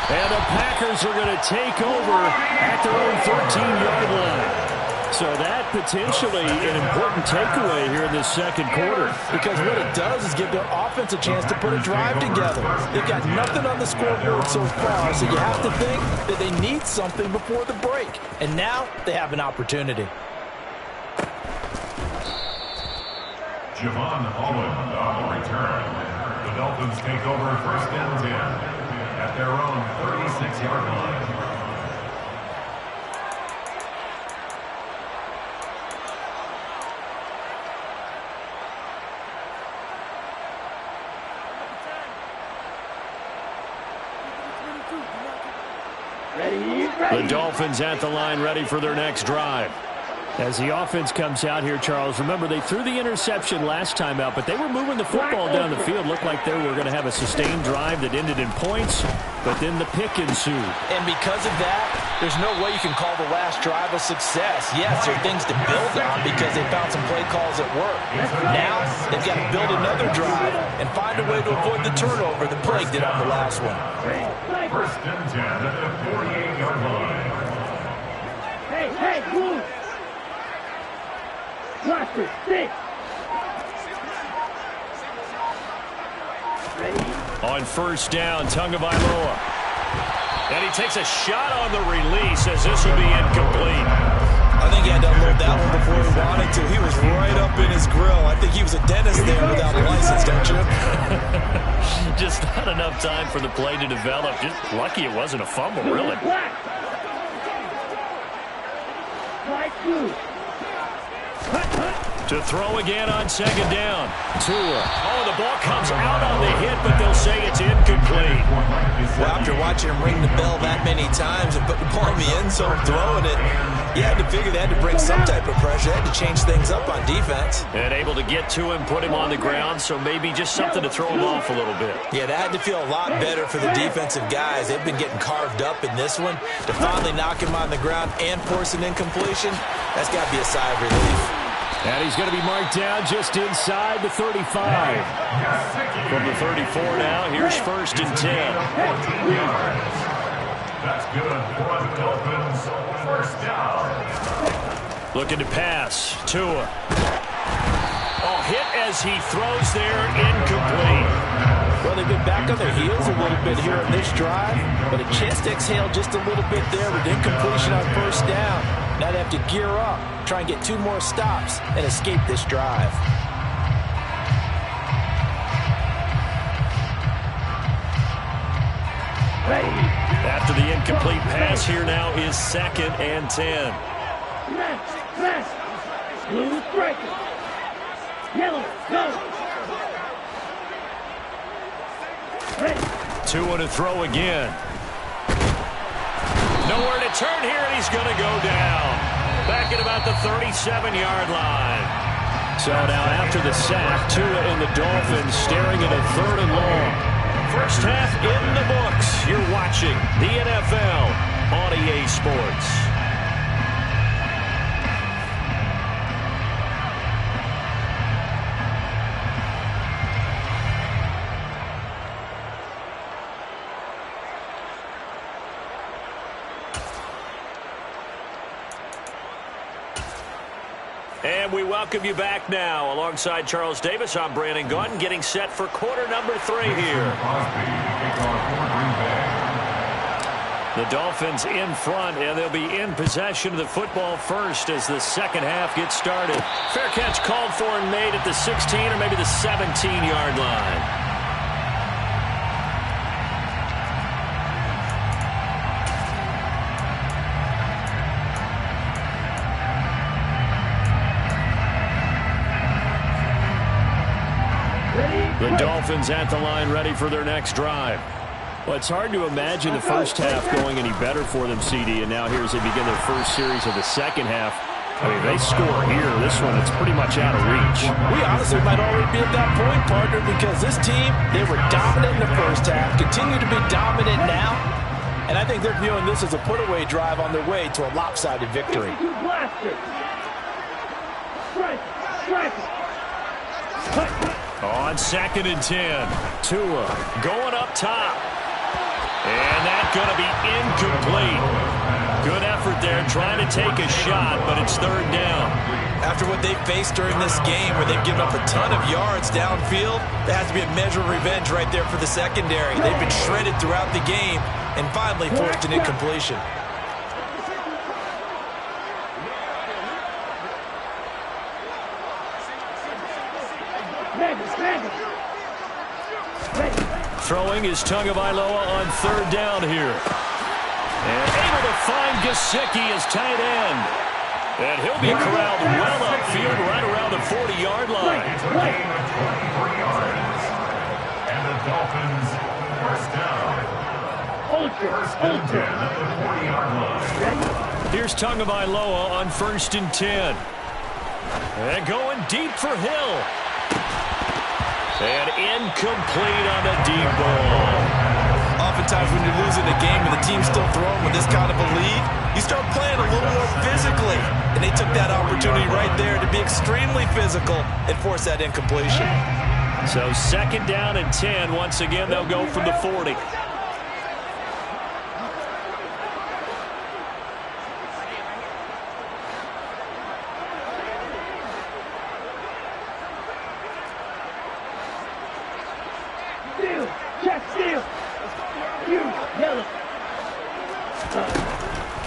Speaker 1: And the Packers are going to take over at their own 13-yard line. So that potentially an important takeaway here in this 2nd quarter.
Speaker 2: Because what it does is give their offense a chance to put a drive together. They've got nothing on the scoreboard so far, so you have to think that they need something before the break. And now they have an opportunity.
Speaker 5: Javon Holland on the return. The Dolphins take over 1st and 10 at their own 36-yard line.
Speaker 1: The Dolphins at the line, ready for their next drive. As the offense comes out here, Charles, remember they threw the interception last time out, but they were moving the football down the field. Looked like they were going to have a sustained drive that ended in points, but then the pick ensued.
Speaker 2: And because of that, there's no way you can call the last drive a success. Yes, there are things to build on because they found some play calls at work. Now, they've got to build another drive and find a way to avoid the turnover that plagued it on the last one.
Speaker 5: 1st and 10 at the 48-yard line.
Speaker 4: Hey, move. Watch it, stick. Ready?
Speaker 1: On 1st down, Tagovailoa. And he takes a shot on the release as this will be incomplete.
Speaker 2: I think he had to unload that one before he wanted to. He was right up in his grill. I think he was a dentist there without a license, don't you?
Speaker 1: Just not enough time for the play to develop. Just lucky it wasn't a fumble, really.
Speaker 4: Like two.
Speaker 1: To throw again on 2nd down. Tua. Oh, the ball comes out on the hit, but they'll say it's incomplete.
Speaker 2: Well, after watching him ring the bell that many times and put the ball in the end zone throwing it, you had to figure they had to bring some type of pressure. They had to change things up on defense.
Speaker 1: And able to get to him, put him on the ground, so maybe just something to throw him off a little bit.
Speaker 2: Yeah, that had to feel a lot better for the defensive guys. They've been getting carved up in this one. To finally knock him on the ground and force an incompletion, that's got to be a sigh of relief.
Speaker 1: And he's going to be marked down just inside the 35. From the 34 now, here's 1st and 10.
Speaker 5: That's good for the Dolphins. 1st down.
Speaker 1: Looking to pass. Tua. Oh, hit as he throws there, incomplete.
Speaker 2: Well, they've been back on their heels a little bit here on this drive, but a chance to exhale just a little bit there with incompletion on 1st down. Now they have to gear up, try and get 2 more stops, and escape this drive.
Speaker 1: After the incomplete pass, here now is 2nd and 10.
Speaker 4: Smash. Blue striker. Yellow, go.
Speaker 1: Tua to throw again. Nowhere to turn here, and he's going to go down. Back at about the 37-yard line. So now after the sack, Tua and the Dolphins staring at a 3rd and long. First half in the books. You're watching the NFL on EA Sports. And we welcome you back now. Alongside Charles Davis, I'm Brandon Gaudin, getting set for quarter number 3 here. The Dolphins in front, and they'll be in possession of the football first as the second half gets started. Fair catch called for and made at the 16 or maybe the 17-yard line. The Dolphins at the line ready for their next drive. Well, it's hard to imagine the first half going any better for them, CD, and now here as they begin their first series of the second half. I mean, they score here. This one, it's pretty much out of reach.
Speaker 2: We honestly might already be at that point, partner, because this team, they were dominant in the first half, continue to be dominant now, and I think they're viewing this as a put-away drive on their way to a lopsided victory.
Speaker 1: On 2nd and 10, Tua going up top. And that's going to be incomplete. Good effort there trying to take a shot, but it's 3rd down.
Speaker 2: After what they faced during this game where they've given up a ton of yards downfield, there has to be a measure of revenge right there for the secondary. They've been shredded throughout the game and finally forced an incompletion.
Speaker 1: Throwing is Tagovailoa on 3rd down here. And able to find Gesicki as tight end. And he'll be corralled well upfield right around the 40-yard line.
Speaker 5: And the Dolphins first down. First and 10 at the 40-yard line.
Speaker 1: Here's Tagovailoa on 1st and 10. And going deep for Hill. And incomplete on the deep ball.
Speaker 2: Oftentimes when you're losing a game and the team's still throwing with this kind of a lead, you start playing a little more physically. And they took that opportunity right there to be extremely physical and force that incompletion.
Speaker 1: So 2nd down and 10. Once again, they'll go from the 40.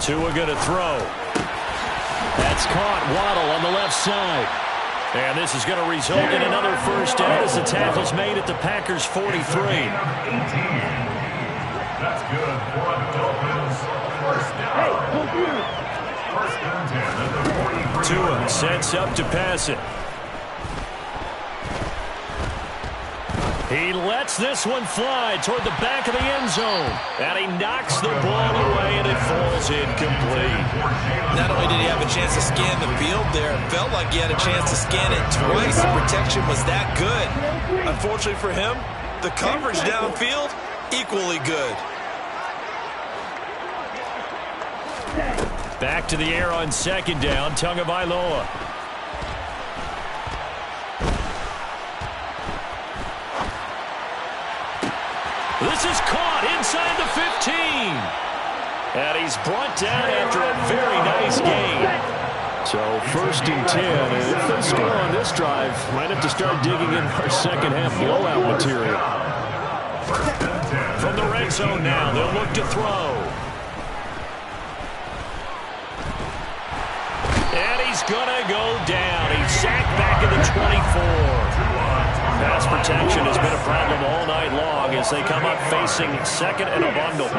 Speaker 1: Tua going to throw. That's caught. Waddle on the left side. And this is going to result in another first down as the tackle's made at the Packers' 43.
Speaker 5: That's good for the Dolphins. First down. First and 10 at the 43.
Speaker 1: Tua sets up to pass it. He lets this one fly toward the back of the end zone. And he knocks the ball away, and it falls incomplete.
Speaker 2: Not only did he have a chance to scan the field there, it felt like he had a chance to scan it twice. The protection was that good. Unfortunately for him, the coverage downfield, equally good.
Speaker 1: Back to the air on 2nd down, Tagovailoa. This is caught inside the 15. And he's brought down after a very nice gain. So 1st and 10. And if they score on this drive, might have to start digging in our second half blowout material. From the red zone now, they'll look to throw. And he's going to go down. He's sacked back at the 24. Pass protection has been a problem all night long as they come up facing 2nd and a bundle.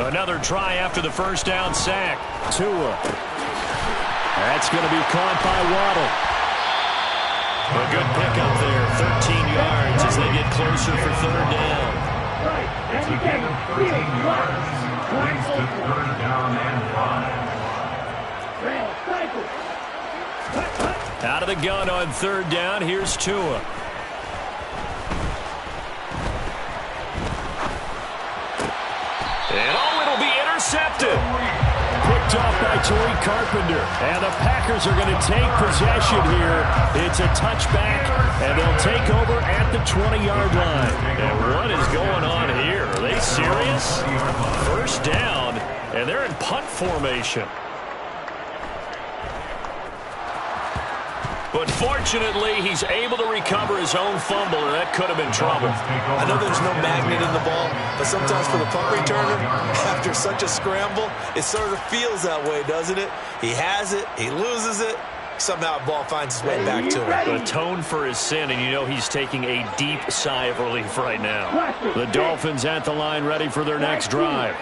Speaker 1: Another try after the first down sack. Tua. That's going to be caught by Waddle. A good pickup there, 13 yards as they get closer for 3rd down.
Speaker 5: It's a gain of 13 yards. Brings to 3rd down and 5.
Speaker 1: Out of the gun on 3rd down, here's Tua. And it'll be intercepted. Picked off by Torrey Carpenter. And the Packers are going to take possession here. It's a touchback, and they'll take over at the 20-yard line. And what is going on here? Are they serious? 1st down, and they're in punt formation. But fortunately, he's able to recover his own fumble, and that could have been trouble.
Speaker 2: I know there's no magnet in the ball, but sometimes for the punt returner, after such a scramble, it sort of feels that way, doesn't it? He has it, he loses it, somehow the ball finds its way back to him.
Speaker 1: Atone for his sin, and you know he's taking a deep sigh of relief right now. The Dolphins at the line, ready for their next drive.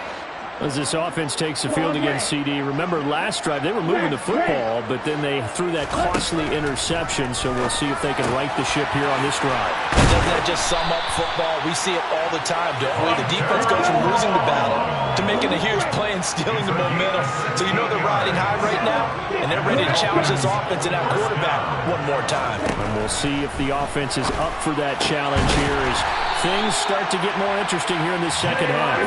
Speaker 1: As this offense takes the field against CD, remember last drive they were moving the football, but then they threw that costly interception, so we'll see if they can right the ship here on this drive.
Speaker 2: Doesn't that just sum up football? We see it all the time, don't we? The defense goes from losing the battle to making a huge play and stealing the momentum. So you know they're riding high right now, and they're ready to challenge this offense and that quarterback one more time.
Speaker 1: And we'll see if the offense is up for that challenge here as things start to get more interesting here in the second half.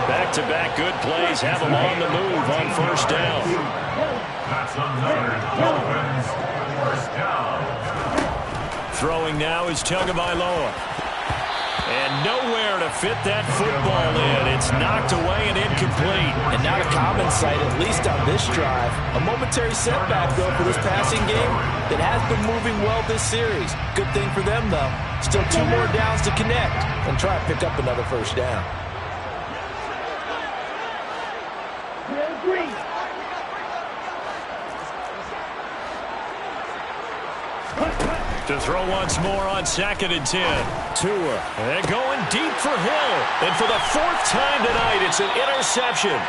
Speaker 1: Back-to-back good plays have them on the move on first down.
Speaker 5: That's another Dolphins first down.
Speaker 1: Throwing now is Tagovailoa. And nowhere to fit that football in. It's knocked away and incomplete.
Speaker 2: And not a common sight, at least on this drive. A momentary setback, though, for this passing game that has been moving well this series. Good thing for them, though. Still 2 more downs to connect and try to pick up another first down.
Speaker 1: To throw once more on 2nd and 10. Tua. And going deep for Hill. And for the 4th time tonight, it's an interception.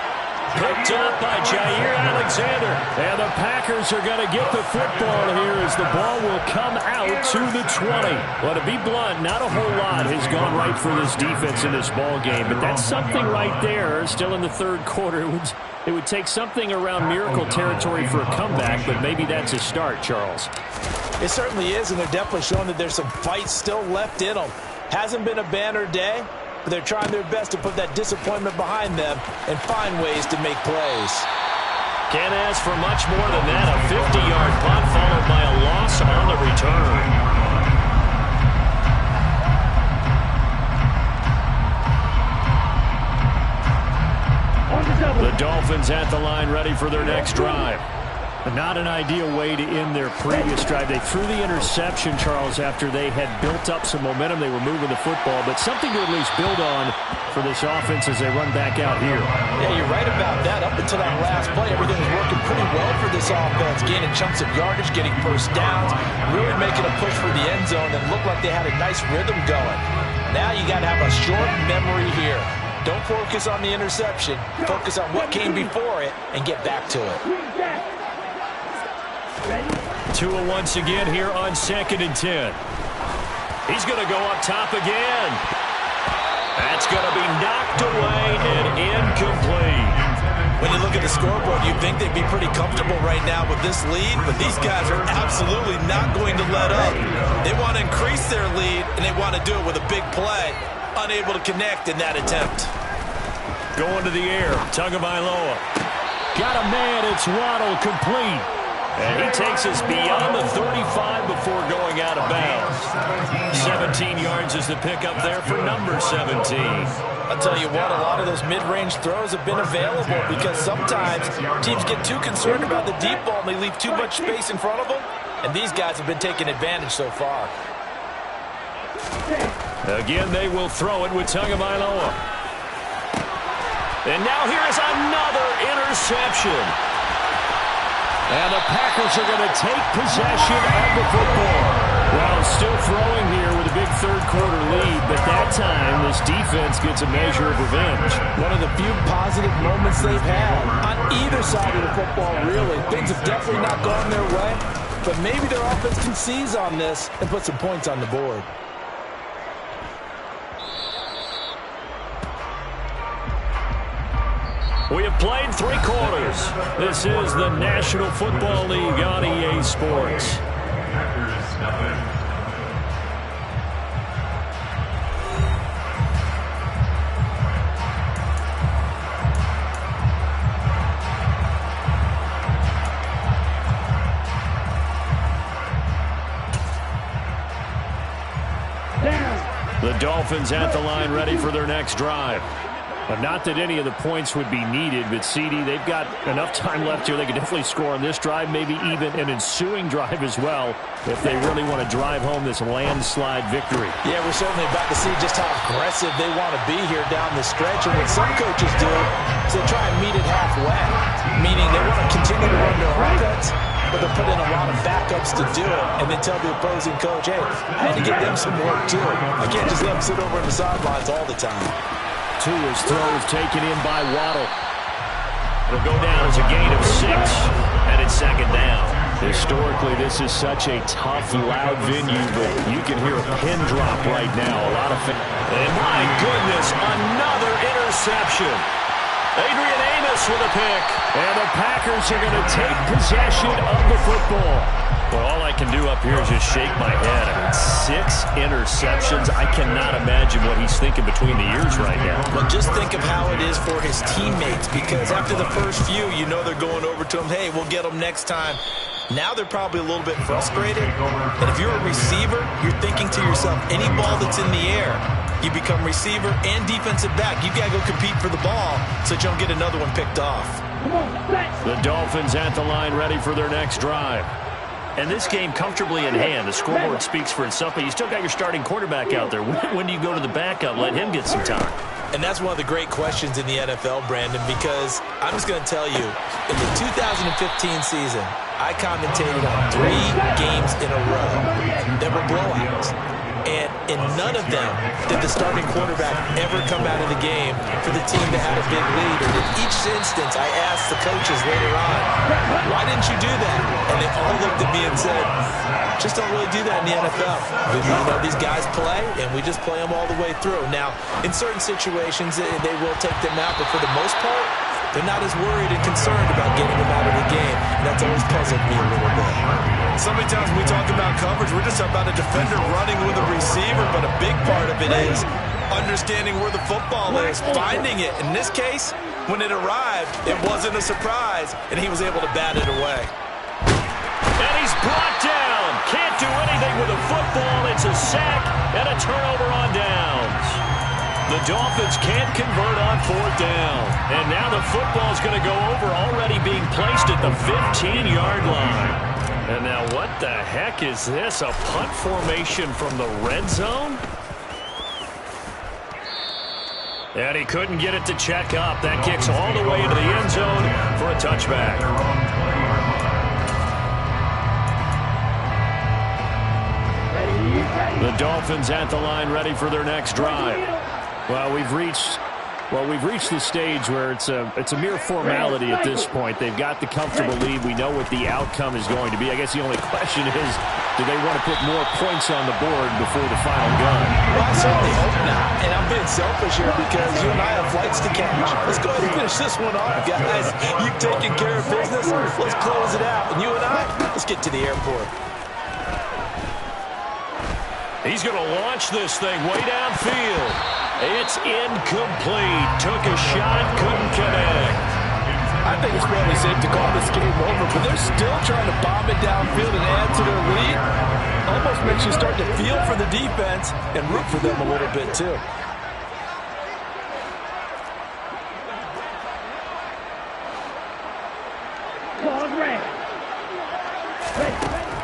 Speaker 1: Picked up by Jair Alexander. And the Packers are going to get the football here as the ball will come out to the 20. Well, to be blunt, not a whole lot has gone right for this defense in this ball game. But that's something right there. Still in the 3rd quarter. It would take something around miracle territory for a comeback, but maybe that's a start, Charles.
Speaker 2: It certainly is, and they're definitely showing that there's some fight still left in them. Hasn't been a banner day, but they're trying their best to put that disappointment behind them and find ways to make plays.
Speaker 1: Can't ask for much more than that. A 50-yard punt followed by a loss on the return. The Dolphins at the line, ready for their next drive. Not an ideal way to end their previous drive. They threw the interception, Charles, after they had built up some momentum. They were moving the football, but something to at least build on for this offense as they run back out here.
Speaker 2: Yeah, you're right about that. Up until that last play, everything was working pretty well for this offense, gaining chunks of yardage, getting first downs, really making a push for the end zone, and looked like they had a nice rhythm going. Now you got to have a short memory here. Don't focus on the interception. Focus on what came before it and get back to it.
Speaker 1: Tua once again here on 2nd and 10. He's going to go up top again. That's going to be knocked away and incomplete.
Speaker 2: When you look at the scoreboard, you'd think they'd be pretty comfortable right now with this lead, but these guys are absolutely not going to let up. They want to increase their lead, and they want to do it with a big play. Unable to connect in that attempt.
Speaker 1: Going to the air, Tagovailoa. Got a man, it's Waddle, complete. And he takes us beyond the 35 before going out of bounds. 17 yards is the pickup there for number 17.
Speaker 2: I'll tell you what, a lot of those mid-range throws have been available because sometimes teams get too concerned about the deep ball and they leave too much space in front of them. And these guys have been taking advantage so far.
Speaker 1: Again, they will throw it with Tagovailoa. And now here is another interception. And the Packers are going to take possession of the football. Well, still throwing here with a big 3rd quarter lead, but that time this defense gets a measure of revenge.
Speaker 2: One of the few positive moments they've had on either side of the football, really. Things have definitely not gone their way, but maybe their offense can seize on this and put some points on the board.
Speaker 1: We have played 3 quarters. This is the National Football League on EA Sports. The Dolphins at the line, ready for their next drive.
Speaker 6: Not that any of the points would be needed, but CD, they've got enough time left here. They could definitely score on this drive, maybe even an ensuing drive as well, if they really want to drive home this landslide victory.
Speaker 2: Yeah, we're certainly about to see just how aggressive they want to be here down the stretch. And what some coaches do is they try and meet it halfway, meaning they want to continue to run their offense, but they'll put in a lot of backups to do it, and then tell the opposing coach, hey, I had to get them some work too. I can't just let them sit over on the sidelines all the time.
Speaker 6: Tua's throw is taken in by Waddle. It'll go down as a gain of 6, and it's second down. Historically, this is such a tough, loud venue, but you can hear a pin drop right now. A lot of fans.
Speaker 1: And my goodness, another interception. Adrian Amos with a pick.
Speaker 6: And the Packers are going to take possession of the football.
Speaker 1: Well, all I can do up here is just shake my head. I mean, 6 interceptions. I cannot imagine what he's thinking between the ears right now.
Speaker 2: Well, just think of how it is for his teammates, because after the first few, you know they're going over to him, hey, we'll get them next time. Now they're probably a little bit frustrated. And if you're a receiver, you're thinking to yourself, any ball that's in the air, you become receiver and defensive back. You've got to go compete for the ball so that you don't get another one picked off.
Speaker 6: The Dolphins at the line ready for their next drive.
Speaker 1: And this game comfortably in hand. The scoreboard speaks for itself, but you still got your starting quarterback out there. When do you go to the backup? Let him get some time.
Speaker 2: And that's one of the great questions in the NFL, Brandon, because I'm just going to tell you, in the 2015 season, I commentated on 3 games in a row that were blowouts. And in none of them did the starting quarterback ever come out of the game for the team that had a big lead. And in each instance, I asked the coaches later on, why didn't you do that? And they all looked at me and said, just don't really do that in the NFL. You know, these guys play, and we just play them all the way through. Now, in certain situations, they will take them out, but for the most part, they're not as worried and concerned about getting them out of the game. And that's always puzzled me a little bit.
Speaker 3: So many times when we talk about coverage, we're just about a defender running with a receiver, but a big part of it is understanding where the football is, finding it. In this case, when it arrived, it wasn't a surprise, and he was able to bat it away.
Speaker 1: And he's brought down. Can't do anything with a football. It's a sack and a turnover on downs. The Dolphins can't convert on 4th down. And now the football's going to go over, already being placed at the 15-yard line. And now what the heck is this? A punt formation from the red zone? And he couldn't get it to check up. That kicks all the way into the end zone for a touchback.
Speaker 6: The Dolphins at the line ready for their next drive. Well, we've reached the stage where it's a mere formality at this point. They've got the comfortable lead. We know what the outcome is going to be. I guess the only question is, do they want to put more points on the board before the final gun?
Speaker 2: Well, I certainly hope not. And I'm being selfish here because you and I have flights to catch. Let's go ahead and finish this one off, guys. You've taken care of business. Let's close it out. And you and I, let's get to the airport.
Speaker 1: He's going to launch this thing way downfield. It's incomplete. Took a shot, couldn't connect.
Speaker 3: I think it's fairly safe to call this game over, but they're still trying to bomb it downfield and add to their lead. Almost makes you start to feel for the defense and root for them a little bit, too.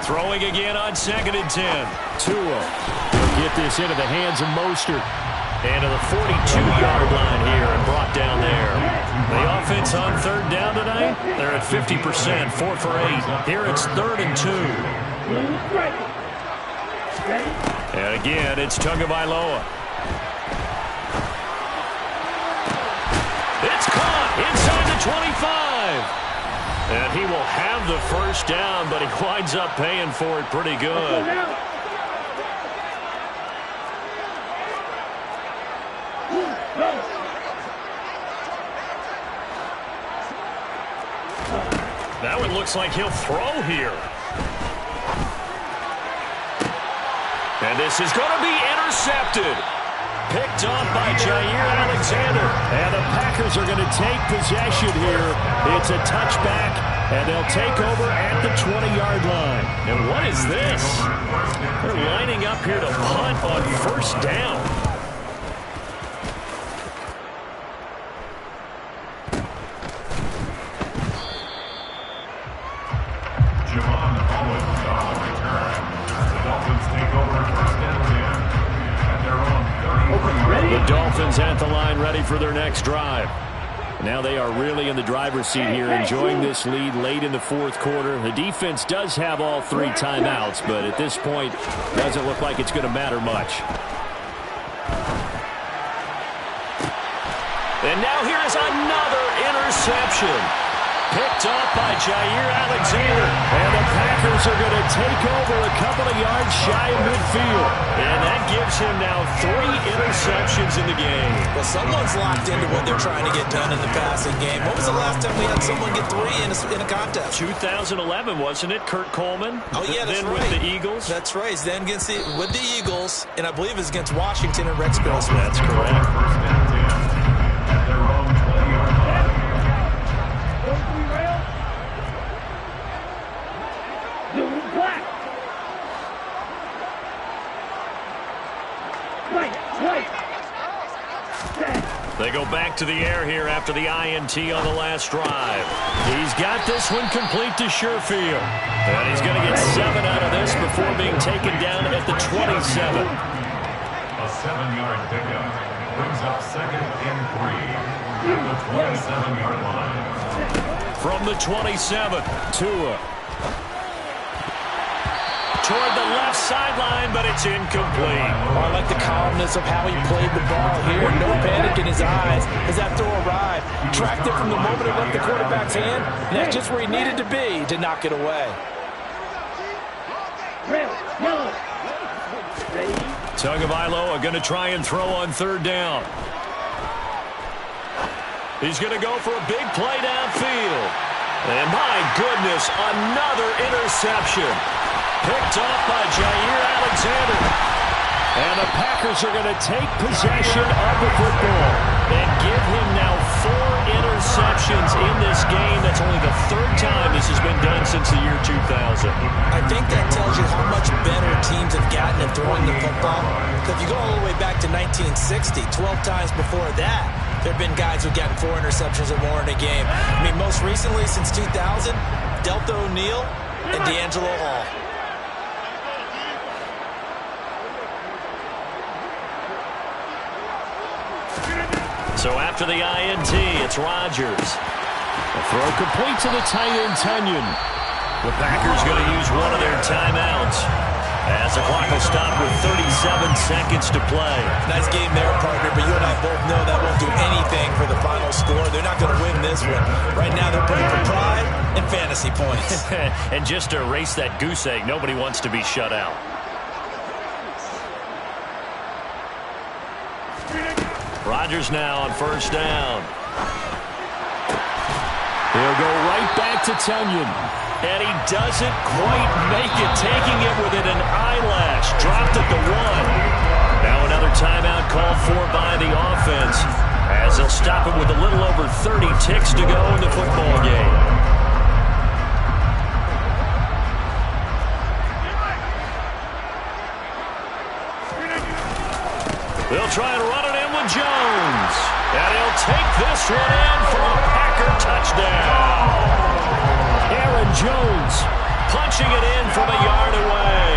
Speaker 1: Throwing again on 2nd and 10.
Speaker 6: Tua will get this into the hands of Mostert.
Speaker 1: And to the 42-yard line here and brought down there. The offense on 3rd down tonight, they're at 50%, 4 for 8. Here it's 3rd and 2. And again, it's Tagovailoa. It's caught inside the 25. And he will have the first down, but he winds up paying for it pretty good. Now it looks like he'll throw here. And this is going to be intercepted. Picked off by Jair Alexander.
Speaker 6: And the Packers are going to take possession here. It's a touchback, and they'll take over at the 20-yard line.
Speaker 1: And what is this? They're lining up here to punt on 1st down.
Speaker 6: The Dolphins at the line, ready for their next drive. Now they are really in the driver's seat here, enjoying this lead late in the fourth quarter. The defense does have all 3 timeouts, but at this point, doesn't look like it's going to matter much. And now here is another interception. Picked off by Jair Alexander. And the Packers are going to take over a couple of yards shy of midfield. And that gives him now 3 interceptions in the game.
Speaker 2: Well, someone's locked into what they're trying to get done in the passing game. When was the last time we had someone get 3 in a contest?
Speaker 6: 2011, wasn't it? Kurt Coleman?
Speaker 2: Oh, yeah, that's
Speaker 6: then
Speaker 2: right.
Speaker 6: With the Eagles?
Speaker 2: That's right. Then with the Eagles, and I believe it's against Washington and Rex Grossman.
Speaker 6: That's correct.
Speaker 5: First and 10 at their own 20-yard line.
Speaker 6: They go back to the air here after the INT on the last drive. He's got this one complete to Sherfield. And he's going to get 7 out of this before being taken down at the 27.
Speaker 5: A 7-yard pickup brings up 2nd and 3 at the 27-yard line.
Speaker 6: From the 27, Tua. Toward the left sideline, but it's incomplete.
Speaker 2: I like the calmness of how he played the ball here. No panic in his eyes as that throw arrived. Tracked it from the moment it left the quarterback's hand, and that's just where he needed to be to knock it away.
Speaker 6: Tagovailoa going to try and throw on 3rd down. He's going to go for a big play downfield. And my goodness, another interception. Picked off by Jair Alexander. And the Packers are going to take possession of the football and give him now 4 interceptions in this game. That's only the 3rd time this has been done since the year 2000.
Speaker 2: I think that tells you how much better teams have gotten at throwing the football. Because if you go all the way back to 1960, 12 times before that, there have been guys who've gotten 4 interceptions or more in a game. I mean, most recently, since 2000, Delta O'Neal and D'Angelo Hall.
Speaker 6: So after the INT, it's Rodgers. A throw complete to the tight end, Tunyon. The Packers going to use one of their timeouts as the clock will stop with 37 seconds to play.
Speaker 2: Nice game there, partner, but you and I both know that won't do anything for the final score. They're not going to win this one. Right now they're playing for pride and fantasy points.
Speaker 6: And just to erase that goose egg, nobody wants to be shut out. Rodgers now on 1st down. He'll go right back to Tunyon. And he doesn't quite make it, taking it within an eyelash. Dropped at the 1. Now another timeout called for by the offense, as they'll stop it with a little over 30 ticks to go in the football game. They'll try and run it in with Jones. And he'll take this one in for a Packer touchdown. Aaron Jones punching it in from a yard away.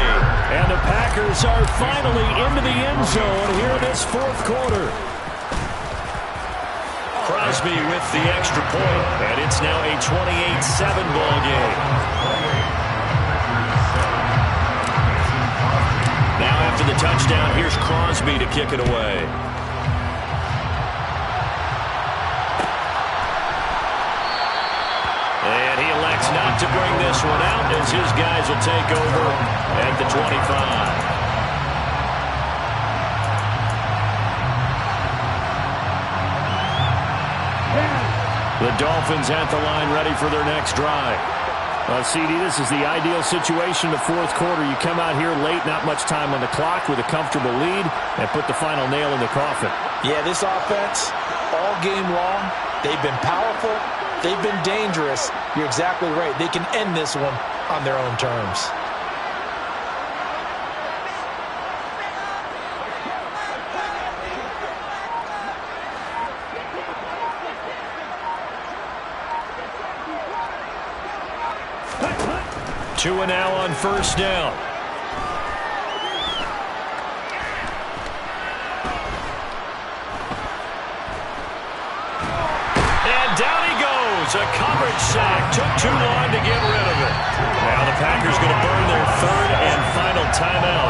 Speaker 6: And the Packers are finally into the end zone here in this 4th quarter. Crosby with the extra point, and it's now a 28-7 ball game. Now after the touchdown, here's Crosby to kick it away. And he elects not to bring this one out as his guys will take over at the 25. The Dolphins at the line ready for their next drive. CD, this is the ideal situation in the 4th quarter. You come out here late, not much time on the clock with a comfortable lead, and put the final nail in the coffin.
Speaker 2: Yeah, this offense, all game long, they've been powerful. They've been dangerous. You're exactly right. They can end this one on their own terms.
Speaker 6: Tua now on 1st down.
Speaker 1: It's a coverage sack. Took too long to get rid of it. Now the Packers going to burn their third and final timeout,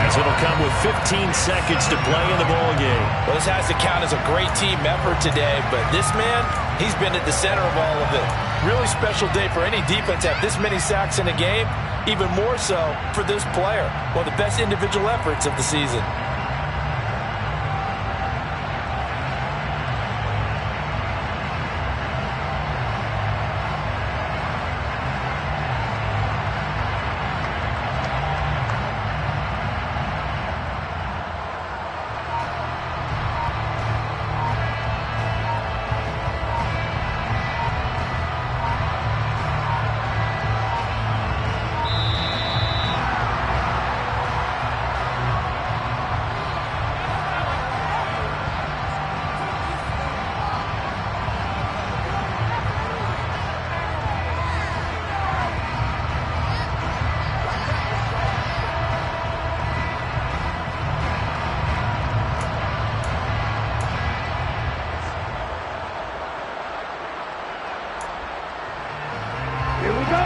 Speaker 1: as it'll come with 15 seconds to play in the ball game.
Speaker 2: Well, this has to count as a great team effort today, but this man, he's been at the center of all of it. Really special day for any defense to have this many sacks in a game, even more so for this player. One of the best individual efforts of the season.
Speaker 4: Here we go.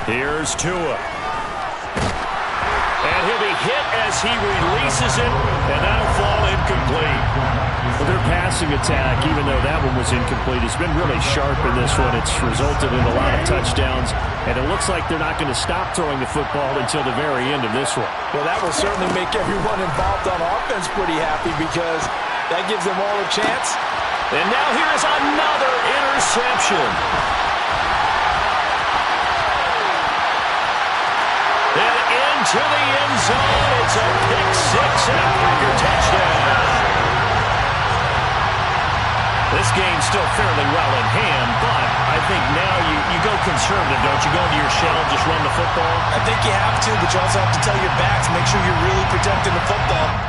Speaker 1: Here's Tua. And he'll be hit as he releases it, and that'll fall incomplete.
Speaker 6: Well, their passing attack, even though that one was incomplete, has been really sharp in this one. It's resulted in a lot of touchdowns, and it looks like they're not going to stop throwing the football until the very end of this one.
Speaker 2: Well, that will certainly make everyone involved on offense pretty happy, because that gives them all a chance.
Speaker 1: And now here is another interception. And into the end zone. It's a pick six and a Packer touchdown. This game's still fairly well in hand, but I think now you go conservative, don't you? Go into your shell, just run the football.
Speaker 2: I think you have to, but you also have to tell your backs, make sure you're really protecting the football.